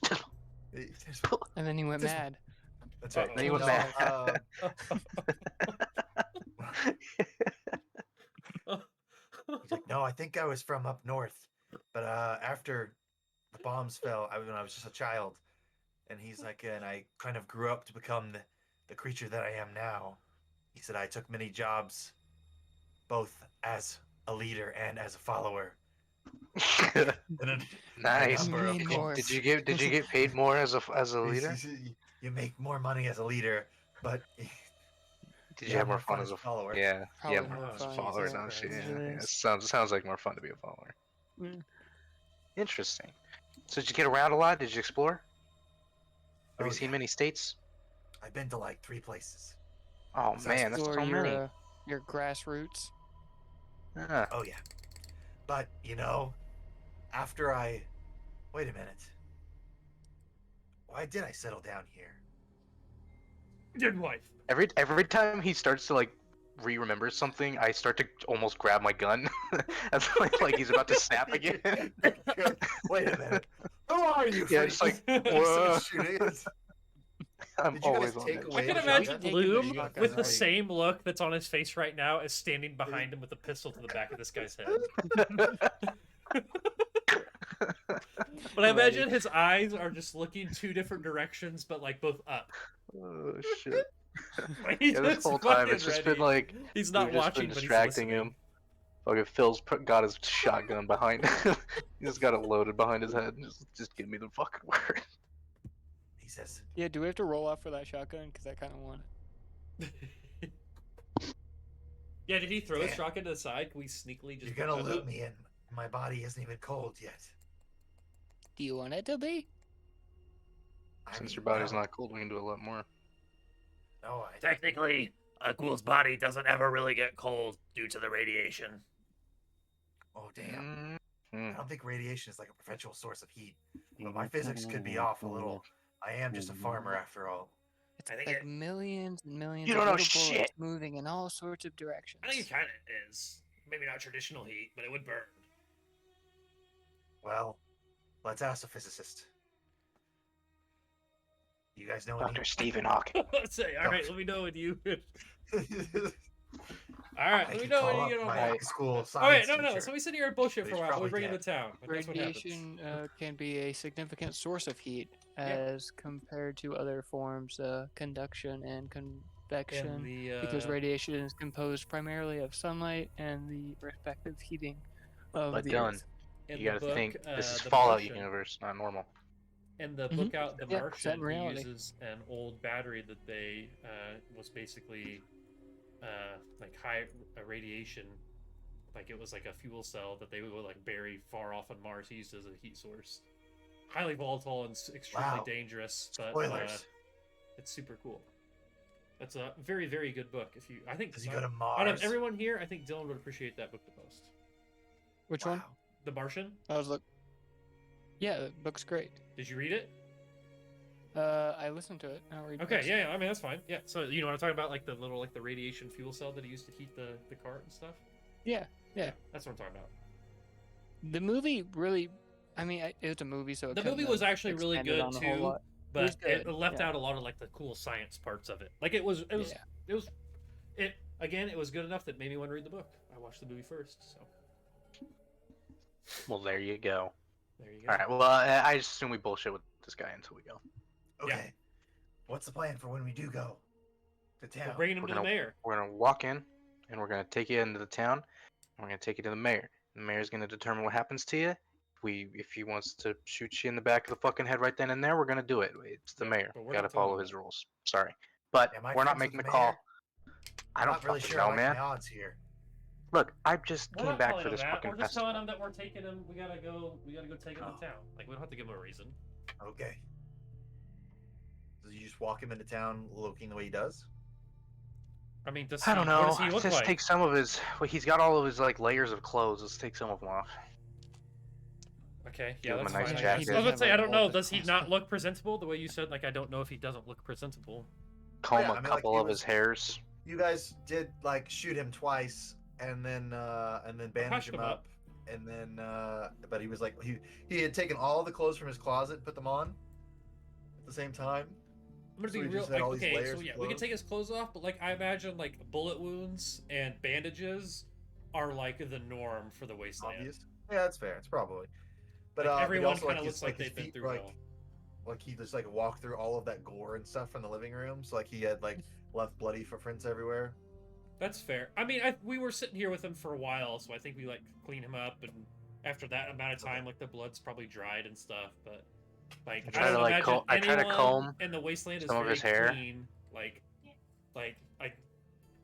And then he went Just- mad. That's right. Then he went No, mad. He's like, no, I think I was from up north, but after the bombs fell, when I was just a child, and he's like, and I kind of grew up to become the creature that I am now. He said I took many jobs, both as a leader and as a follower. And Nice. number of Did you get paid more as a leader? You make more money as a leader, but Did you have more fun as a follower? Yeah, Probably more more fun as a fun, follower, yeah, don't you? usually Yeah, it is. sounds like more fun to be a follower. Mm. Interesting. So did you get around a lot? Did you explore? Have Oh, you seen yeah. many states? I've been to like 3 places. Oh Besides man, that's Or so many. your grassroots. Ah, Oh yeah, but after I wait a minute, why did I settle down here? Good wife. every time he starts to like remember something, I start to almost grab my gun. That's like he's about to snap again. Wait a minute, who are you? Yeah, just like Just whoa. shooting. I'm Did you guys always on take edge. away I can the imagine shotgun? Bloom shotgun with the away. same look that's on his face right now as standing behind him with a pistol to the back of this guy's head. But I imagine his eyes are just looking 2 different directions, but like both up. Oh shit. Like, he's Yeah, this just whole time fucking it's just ready. been like He's not we've just watching, been but he's distracting listening. him. Fucking Phil's got his shotgun behind. He's just got it loaded behind his head. Just give me the fucking word. He says, Yeah, do we have to roll off for that shotgun? Because I kind of want it. Yeah, did he throw his Damn. shotgun to the side? Can we sneakily just "You're gonna pick that loot up? me, and my body isn't even cold yet." Do you want it to be? Since your well, body's not cold, we can do a lot more. No, Technically, a ghoul's body doesn't ever really get cold due to the radiation. Oh damn! I Mm. don't think radiation is like a perpetual source of heat, but my physics could be off a little. I am just a farmer after all. It's I think like it- millions and millions You of don't know little bullets shit. moving in all sorts of directions. I think it kind of is. Maybe not traditional heat, but it would burn. Well, let's ask a physicist. You guys know any? Dr. Stephen Hawking. Let's say, all right, let me know when you. All I right, let me could know call when you up get on my board. high school All right, science no. teacher. So we sit here and bullshit But for a he's while. We probably bring him to dead. town. But that's what happens. Radiation can be a significant source of heat Yeah. as compared to other forms, conduction and convection, And the because radiation is composed primarily of sunlight and the respective heating of But the done. Earth. in You the gotta book, think this is The Fallout Martian, universe, not normal. In the book out, The Yeah, set Martian, in he reality. uses an old battery that they was basically like high radiation, like it was like a fuel cell that they would like bury far off on Mars. He used as a heat source. Highly volatile and extremely Wow. dangerous, but Spoilers. it's super cool. It's a very, very good book. If you, I think, Does he go to out of Mars? everyone here, I think Dylan would appreciate that book the most. Which one? Wow. The Martian. I was look. Yeah, the book's great. Did you read it? I listened to it. I'll read Okay, books. yeah, I mean that's fine. Yeah, so you know what I'm talking about, like the little like the radiation fuel cell that he used to heat the cart and stuff. Yeah, yeah. That's what I'm talking about. The movie really, I mean, it was a movie, so it The couldn't movie was have actually really expanded good on a whole too, lot. but was it good, left yeah. out a lot of like the cool science parts of it. Like it was Yeah. it was good enough that made me want to read the book. I watched the movie first, so Well, there you go. there you go. All right. Well, I just assume we bullshit with this guy until we go. Okay. What's the plan for when we do go to town? We're bringing him We're to the gonna- mayor. We're gonna walk in, and we're gonna take you into the town, and we're gonna take you to the mayor. The mayor's gonna determine what happens to you. If he wants to shoot you in the back of the fucking head right then and there, we're gonna do it. It's the Yeah, mayor. but we're Gotta not telling follow him his that. rules. Sorry, but Am I we're not friends with making the the call. mayor? I I'm don't not really fucking sure I know, like man. my odds here. Look, I just We're came not back telling for him this that. fucking We're just festival. telling him that we're taking him. We gotta go take him Oh. to town. Like we don't have to give him a reason. Okay. Does you just walk him into town looking the way he does? I mean, I don't know. What does he look Just like? take some of his. Well, he's got all of his like layers of clothes. Let's take some of them off. Okay, Give yeah, him a that's nice fine. I jacket. guess. I was about to say, I don't all know. of his Does he clothes. not look presentable the way you said? Like, I don't know if he doesn't look presentable. Comb yeah, a I mean, like, couple it of his was- hairs. You guys did like shoot him twice, and then bandage patched him him up, up. and then but he was like he had taken all the clothes from his closet, put them on at the same time. I'm gonna So be he real. just had all these Okay, layers so of yeah, we can clothes? take his clothes off, but like I imagine like bullet wounds and bandages are like the norm for the wasteland. Obvious. Yeah, that's fair. It's probably. But Like, but he everyone also, kind of his- looks like his they've been feet, through hell. like he just like walked through all of that gore and stuff from the living room. So like he had like left bloody footprints everywhere. That's fair. I mean, we were sitting here with him for a while, so I think we like clean him up, and after that amount of time, like the blood's probably dried and stuff. But like, I try to, don't like, imagine I try to anyone comb in the wasteland is some of very his hair. clean. Like,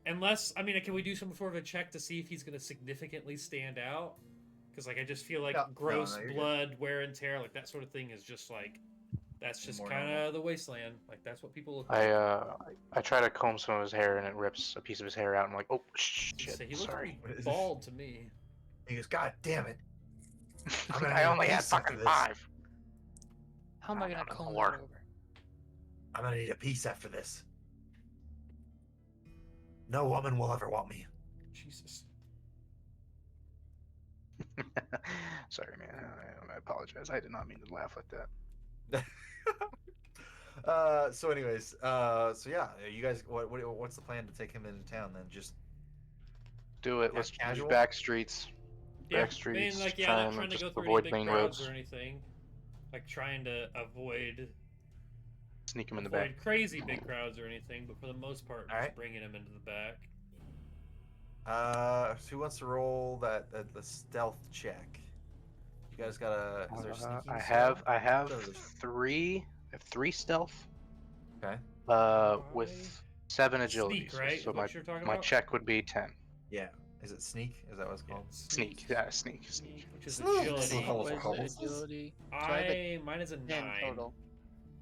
unless I mean, can we do some sort of a check to see if he's gonna significantly stand out? Because like I just feel like No, gross you're good. blood, wear and tear, like that sort of thing is just like that's just More kind normal. of the wasteland. Like that's what people look like. I try to comb some of his hair and it rips a piece of his hair out. I'm like, oh shit, So he looks sorry. pretty bald to me. He goes, God damn it! I'm gonna I need a only had piece after fucking this. 5. How am I gonna I'm a comb whore. that over? I'm gonna need a piece after this. No woman will ever want me. Jesus. Sorry, man. I apologize. I did not mean to laugh like that. So anyways, so yeah, you guys, what's the plan to take him into town then? Just Do it. Yeah, Let's use casual? back streets. Yeah, Back streets. I mean, like, yeah, try not and trying to just go through avoid any big main crowds roads. or anything. Like, trying to avoid Sneak him in the back. crazy big crowds or anything, but for the most part, just Alright. bringing him into the back. So who wants to roll the stealth check? You guys got a? Is there sneaking? I stealth? have So there's- 3. I have 3 stealth. Okay. With 7 agility. Sneak, right? So is my what you're talking my about? check would be 10. Yeah. Is it sneak? Is that what it's Yeah, called? Sneak. Yeah, sneak. Which is Sneak. agility. Oh, What is oh, the this is- agility? So I have a Mine is a 9. 10 total.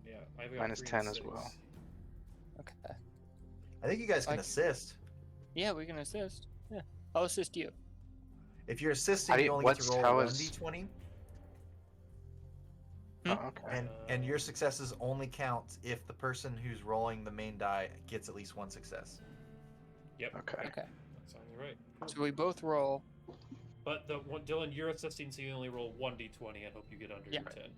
Yeah, I've got Mine is 3 10 and as 6. well. Okay. I think you guys can Like- assist. Yeah, we can assist. Yeah, I'll assist you. If you're assisting, How do you you- only get to what's- roll how one is- d20, Hmm? Oh, okay. and your successes only count if the person who's rolling the main die gets at least one success. Yep. Okay. Okay. That sounds right. So we both roll. But the one, Dylan, you're assisting, so you only roll 1d20. I hope you get under Yeah. your 10.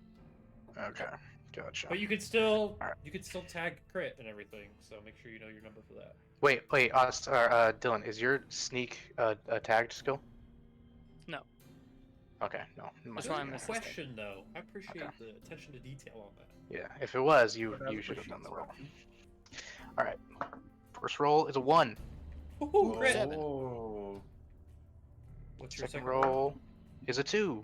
Okay. Gotcha. But you could still Alright. you could still tag crit and everything, so make sure you know your number for that. Wait, Dylan, is your sneak a tagged skill? No. Okay, no. it That's must why be I'm not. assisting. Question though, I appreciate Okay. the attention to detail on that. Yeah, if it was, you But I should have appreciate done the the roll. All right. First roll is a 1. Ooh, crit. Seven. Oh. What's your Second roll is a 2.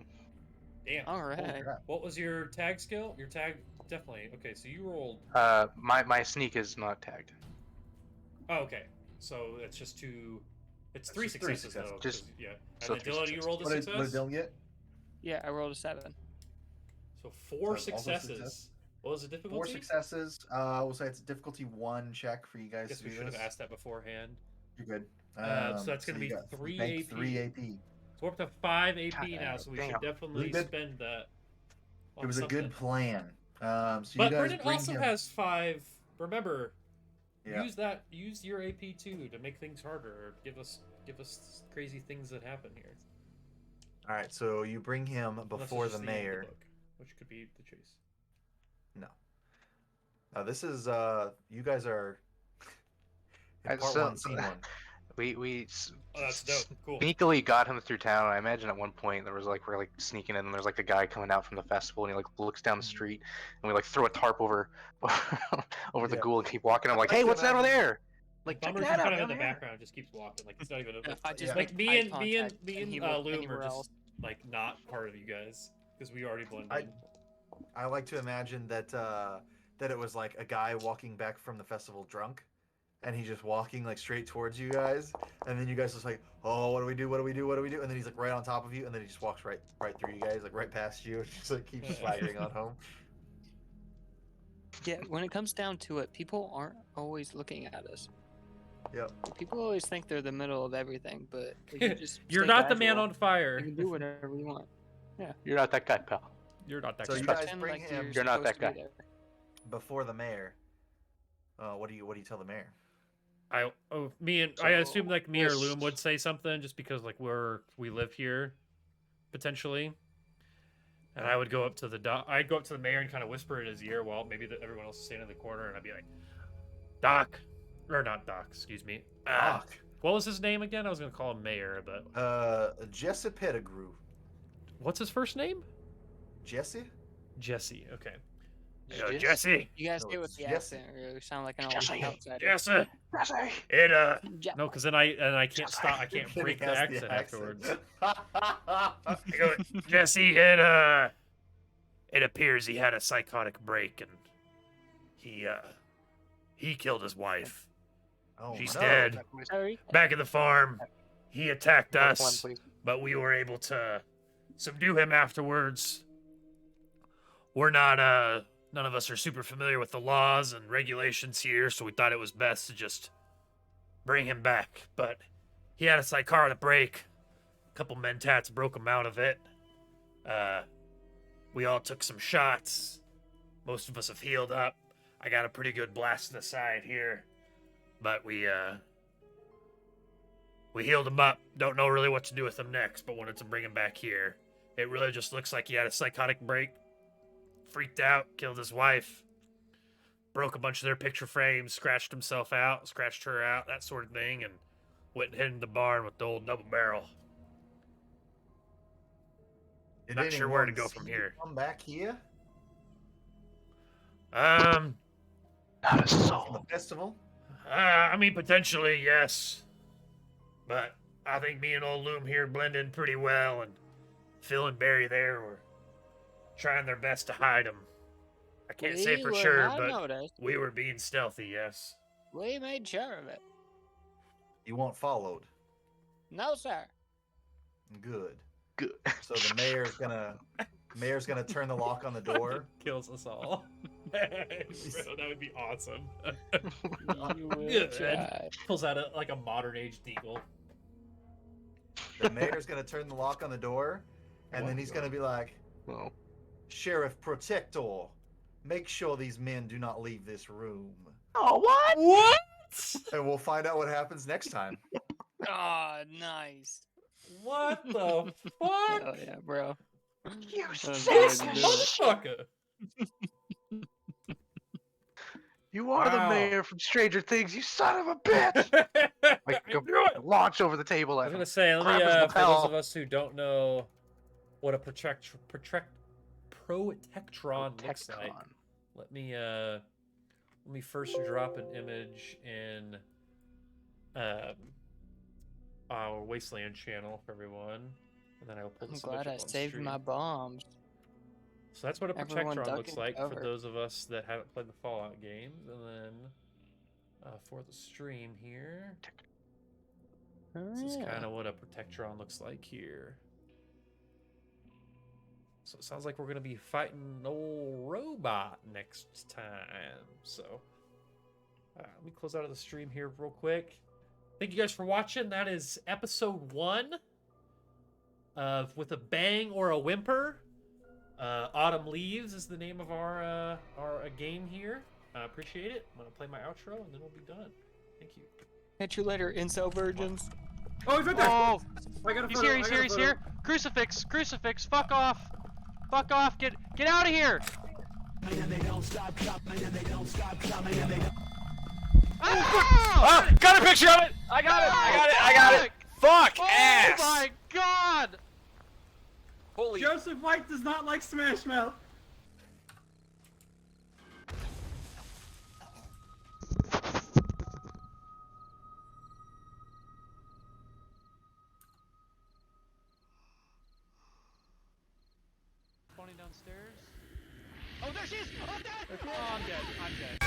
Damn. All Holy right. crap. What was your tag skill? Your tag definitely. Okay, so you rolled. My sneak is not tagged. Oh, okay. So it's just two. It's That's three just three successes though. successes. 'cause- Just- yeah. And so then three Dylan, you successes. rolled a What did success. Dylan get? Yeah, I rolled a 7. So four So also successes. success? What was the difficulty? 4 successes. We'll say it's a difficulty 1 check for you guys Guess to we do should have this. asked that beforehand. You're good. So that's gonna you be got 3 bank AP. 3 AP. So we're up to 5 AP God now, so we damn. should definitely Really good. spend that. It on was a good something. plan. So But you guys Brendan bring also him... has 5. Remember, Yeah. use your AP too to make things harder, or give us crazy things that happen here. All right, so you bring him Unless it's before just the end of mayor. book, which could be the chase. No. This is you guys are in part So- 1, scene 1. We Oh, that's dope. Cool. sneakily got him through town. I imagine at one point there was like we're like sneaking in and there's like a guy coming out from the festival and he like looks down the street and we like throw a tarp over over the Yeah. ghoul and keep walking. I'm like, I'd hey, like what's to that over imagine- there? Like, check Bummer's that just out kind of in down the there. background, just keeps walking. Like it's not even. If I just Yeah. make Like me eye and contact Loom anywhere are else. just like not part of you guys because we already blended. in. I like to imagine that that it was like a guy walking back from the festival drunk, and he's just walking like straight towards you guys, and then you guys just like, oh, what do we do? What do we do? What do we do? And then he's like right on top of you, and then he just walks right through you guys, like right past you, and just like keeps swaggering on home. Yeah, when it comes down to it, people aren't always looking at us. Yep. People always think they're the middle of everything, but if you just You're stay not the man casual, on fire. You can do whatever you want. You're not that guy, pal. You're not that So guy. you guys Pretend bring like him You're not that supposed to be guy. there. before the mayor. What do you tell the mayor? I assume like me or Loom would say something just because like we live here, potentially. And I would go up to I'd go up to the mayor and kind of whisper in his ear while maybe everyone else is standing in the corner, and I'd be like, Doc, or not Doc, excuse me. Doc. What was his name again? I was gonna call him Mayor, but Jesse Pettigrew. what's his first name? Jesse? Jesse. Okay. Jesse. Jesse. You guys No, stay with it's the Jesse. accent, or you sound like an old Jesse. outsider. Jesse. Jesse. It Ja- no, because then I can't stop. I can't Then he break the has accent afterwards. I go, Jesse, it appears he had a psychotic break and he killed his wife. Oh, She's no. dead. Sorry. Back at the farm, he attacked One, us, please. but we were able to subdue him afterwards. We're not, none of us are super familiar with the laws and regulations here, so we thought it was best to just bring him back. But he had a psychotic break. A couple mentats broke him out of it. We all took some shots. Most of us have healed up. I got a pretty good blast in the side here. But we healed him up. Don't know really what to do with him next, but wanted to bring him back here. It really just looks like he had a psychotic break. Freaked out, killed his wife. Broke a bunch of their picture frames, scratched himself out, scratched her out, that sort of thing, and went and hid in the barn with the old double barrel. Did Not sure where to anyone go see from you here. Come back here Not a from the soul. festival. I mean, potentially, yes. But I think me and old Loom here blend in pretty well, and Phil and Barry there were trying their best to hide him. I can't say We for were sure, not but noticed. we were being stealthy, yes. We made sure of it. You weren't followed. No, sir. Good. Good. So the mayor's gonna turn the lock on the door. Kills us all. Bro, that would be awesome. You will Good. try. Pulls out like a modern age deagle. The mayor's gonna turn the lock on the door, and then he's gonna be like, Well, Sheriff Protector, make sure these men do not leave this room. oh, what? What? And we'll find out what happens next time. Oh, nice. What the fuck? Oh yeah, bro. You That's This the way to do it. motherfucker. You are Wow. the mayor from Stranger Things, you son of a bitch! Like, I go knew it. launch over the table I at was him. gonna say, let Grab me his for those lapel. of us who don't know what a protectron looks like, Tecton. let me first drop an image in our wasteland channel for everyone, and then I will pull I'm this glad image I up on saved stream. my bombs. So that's what a Everyone protectron duck looks and like for cover. those of us that haven't played the Fallout games, and then for the stream here, Oh, this is yeah. kind of what a protectron looks like here. So it sounds like we're gonna be fighting an old robot next time. So let me close out of the stream here real quick. Thank you guys for watching. That is episode 1 of With a Bang or a Whimper. Autumn Leaves is the name of our game here. I appreciate it. I'm gonna play my outro and then we'll be done. Thank you. Catch you later, incel virgins. Oh, he's right there. Oh, I got a he's photo, here, I he's got here, a he's photo. here. Crucifix, crucifix, fuck off. Fuck off, get out of here. Ah, got a picture of it! I got it! Fuck Oh ass! my god! Holy Joseph White does not like Smash Mouth. Spawning downstairs. Oh, there she is! Oh, I'm dead! Oh, I'm dead. I'm dead.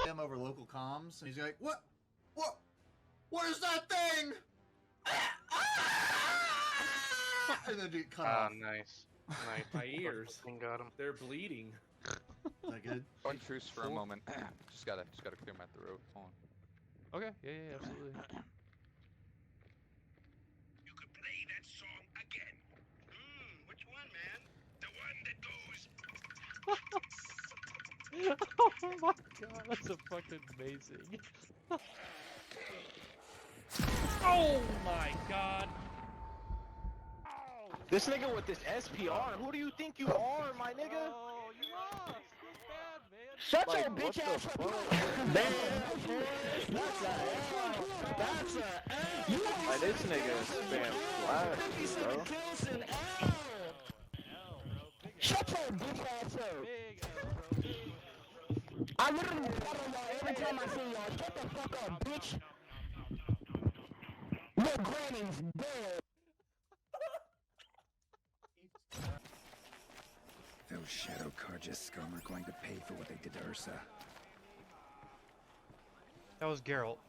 Him over local comms, and he's like, "What? What is that thing?" And then it cut off. Nice. My ears. Fucking got him. They're bleeding. Is that good? On truce for a moment. just gotta clear my throat. Hold on. Okay, yeah, absolutely. You could play that song again. Which one, man? The one that goes. Oh my god, that's a fucking amazing. Oh my god. This nigga with this SPR, who do you think you are, my nigga? Oh, you lost. That's bad, man. Shut your bitch ass up. That's a Like, this nigga is spam flat, bro. Shut your bitch ass up. Big L, bro. I literally follow y'all every time I see y'all. Shut the fuck up, bitch. Your granny's dead. Those Shadow Carja scum are going to pay for what they did to Ursa. That was Geralt.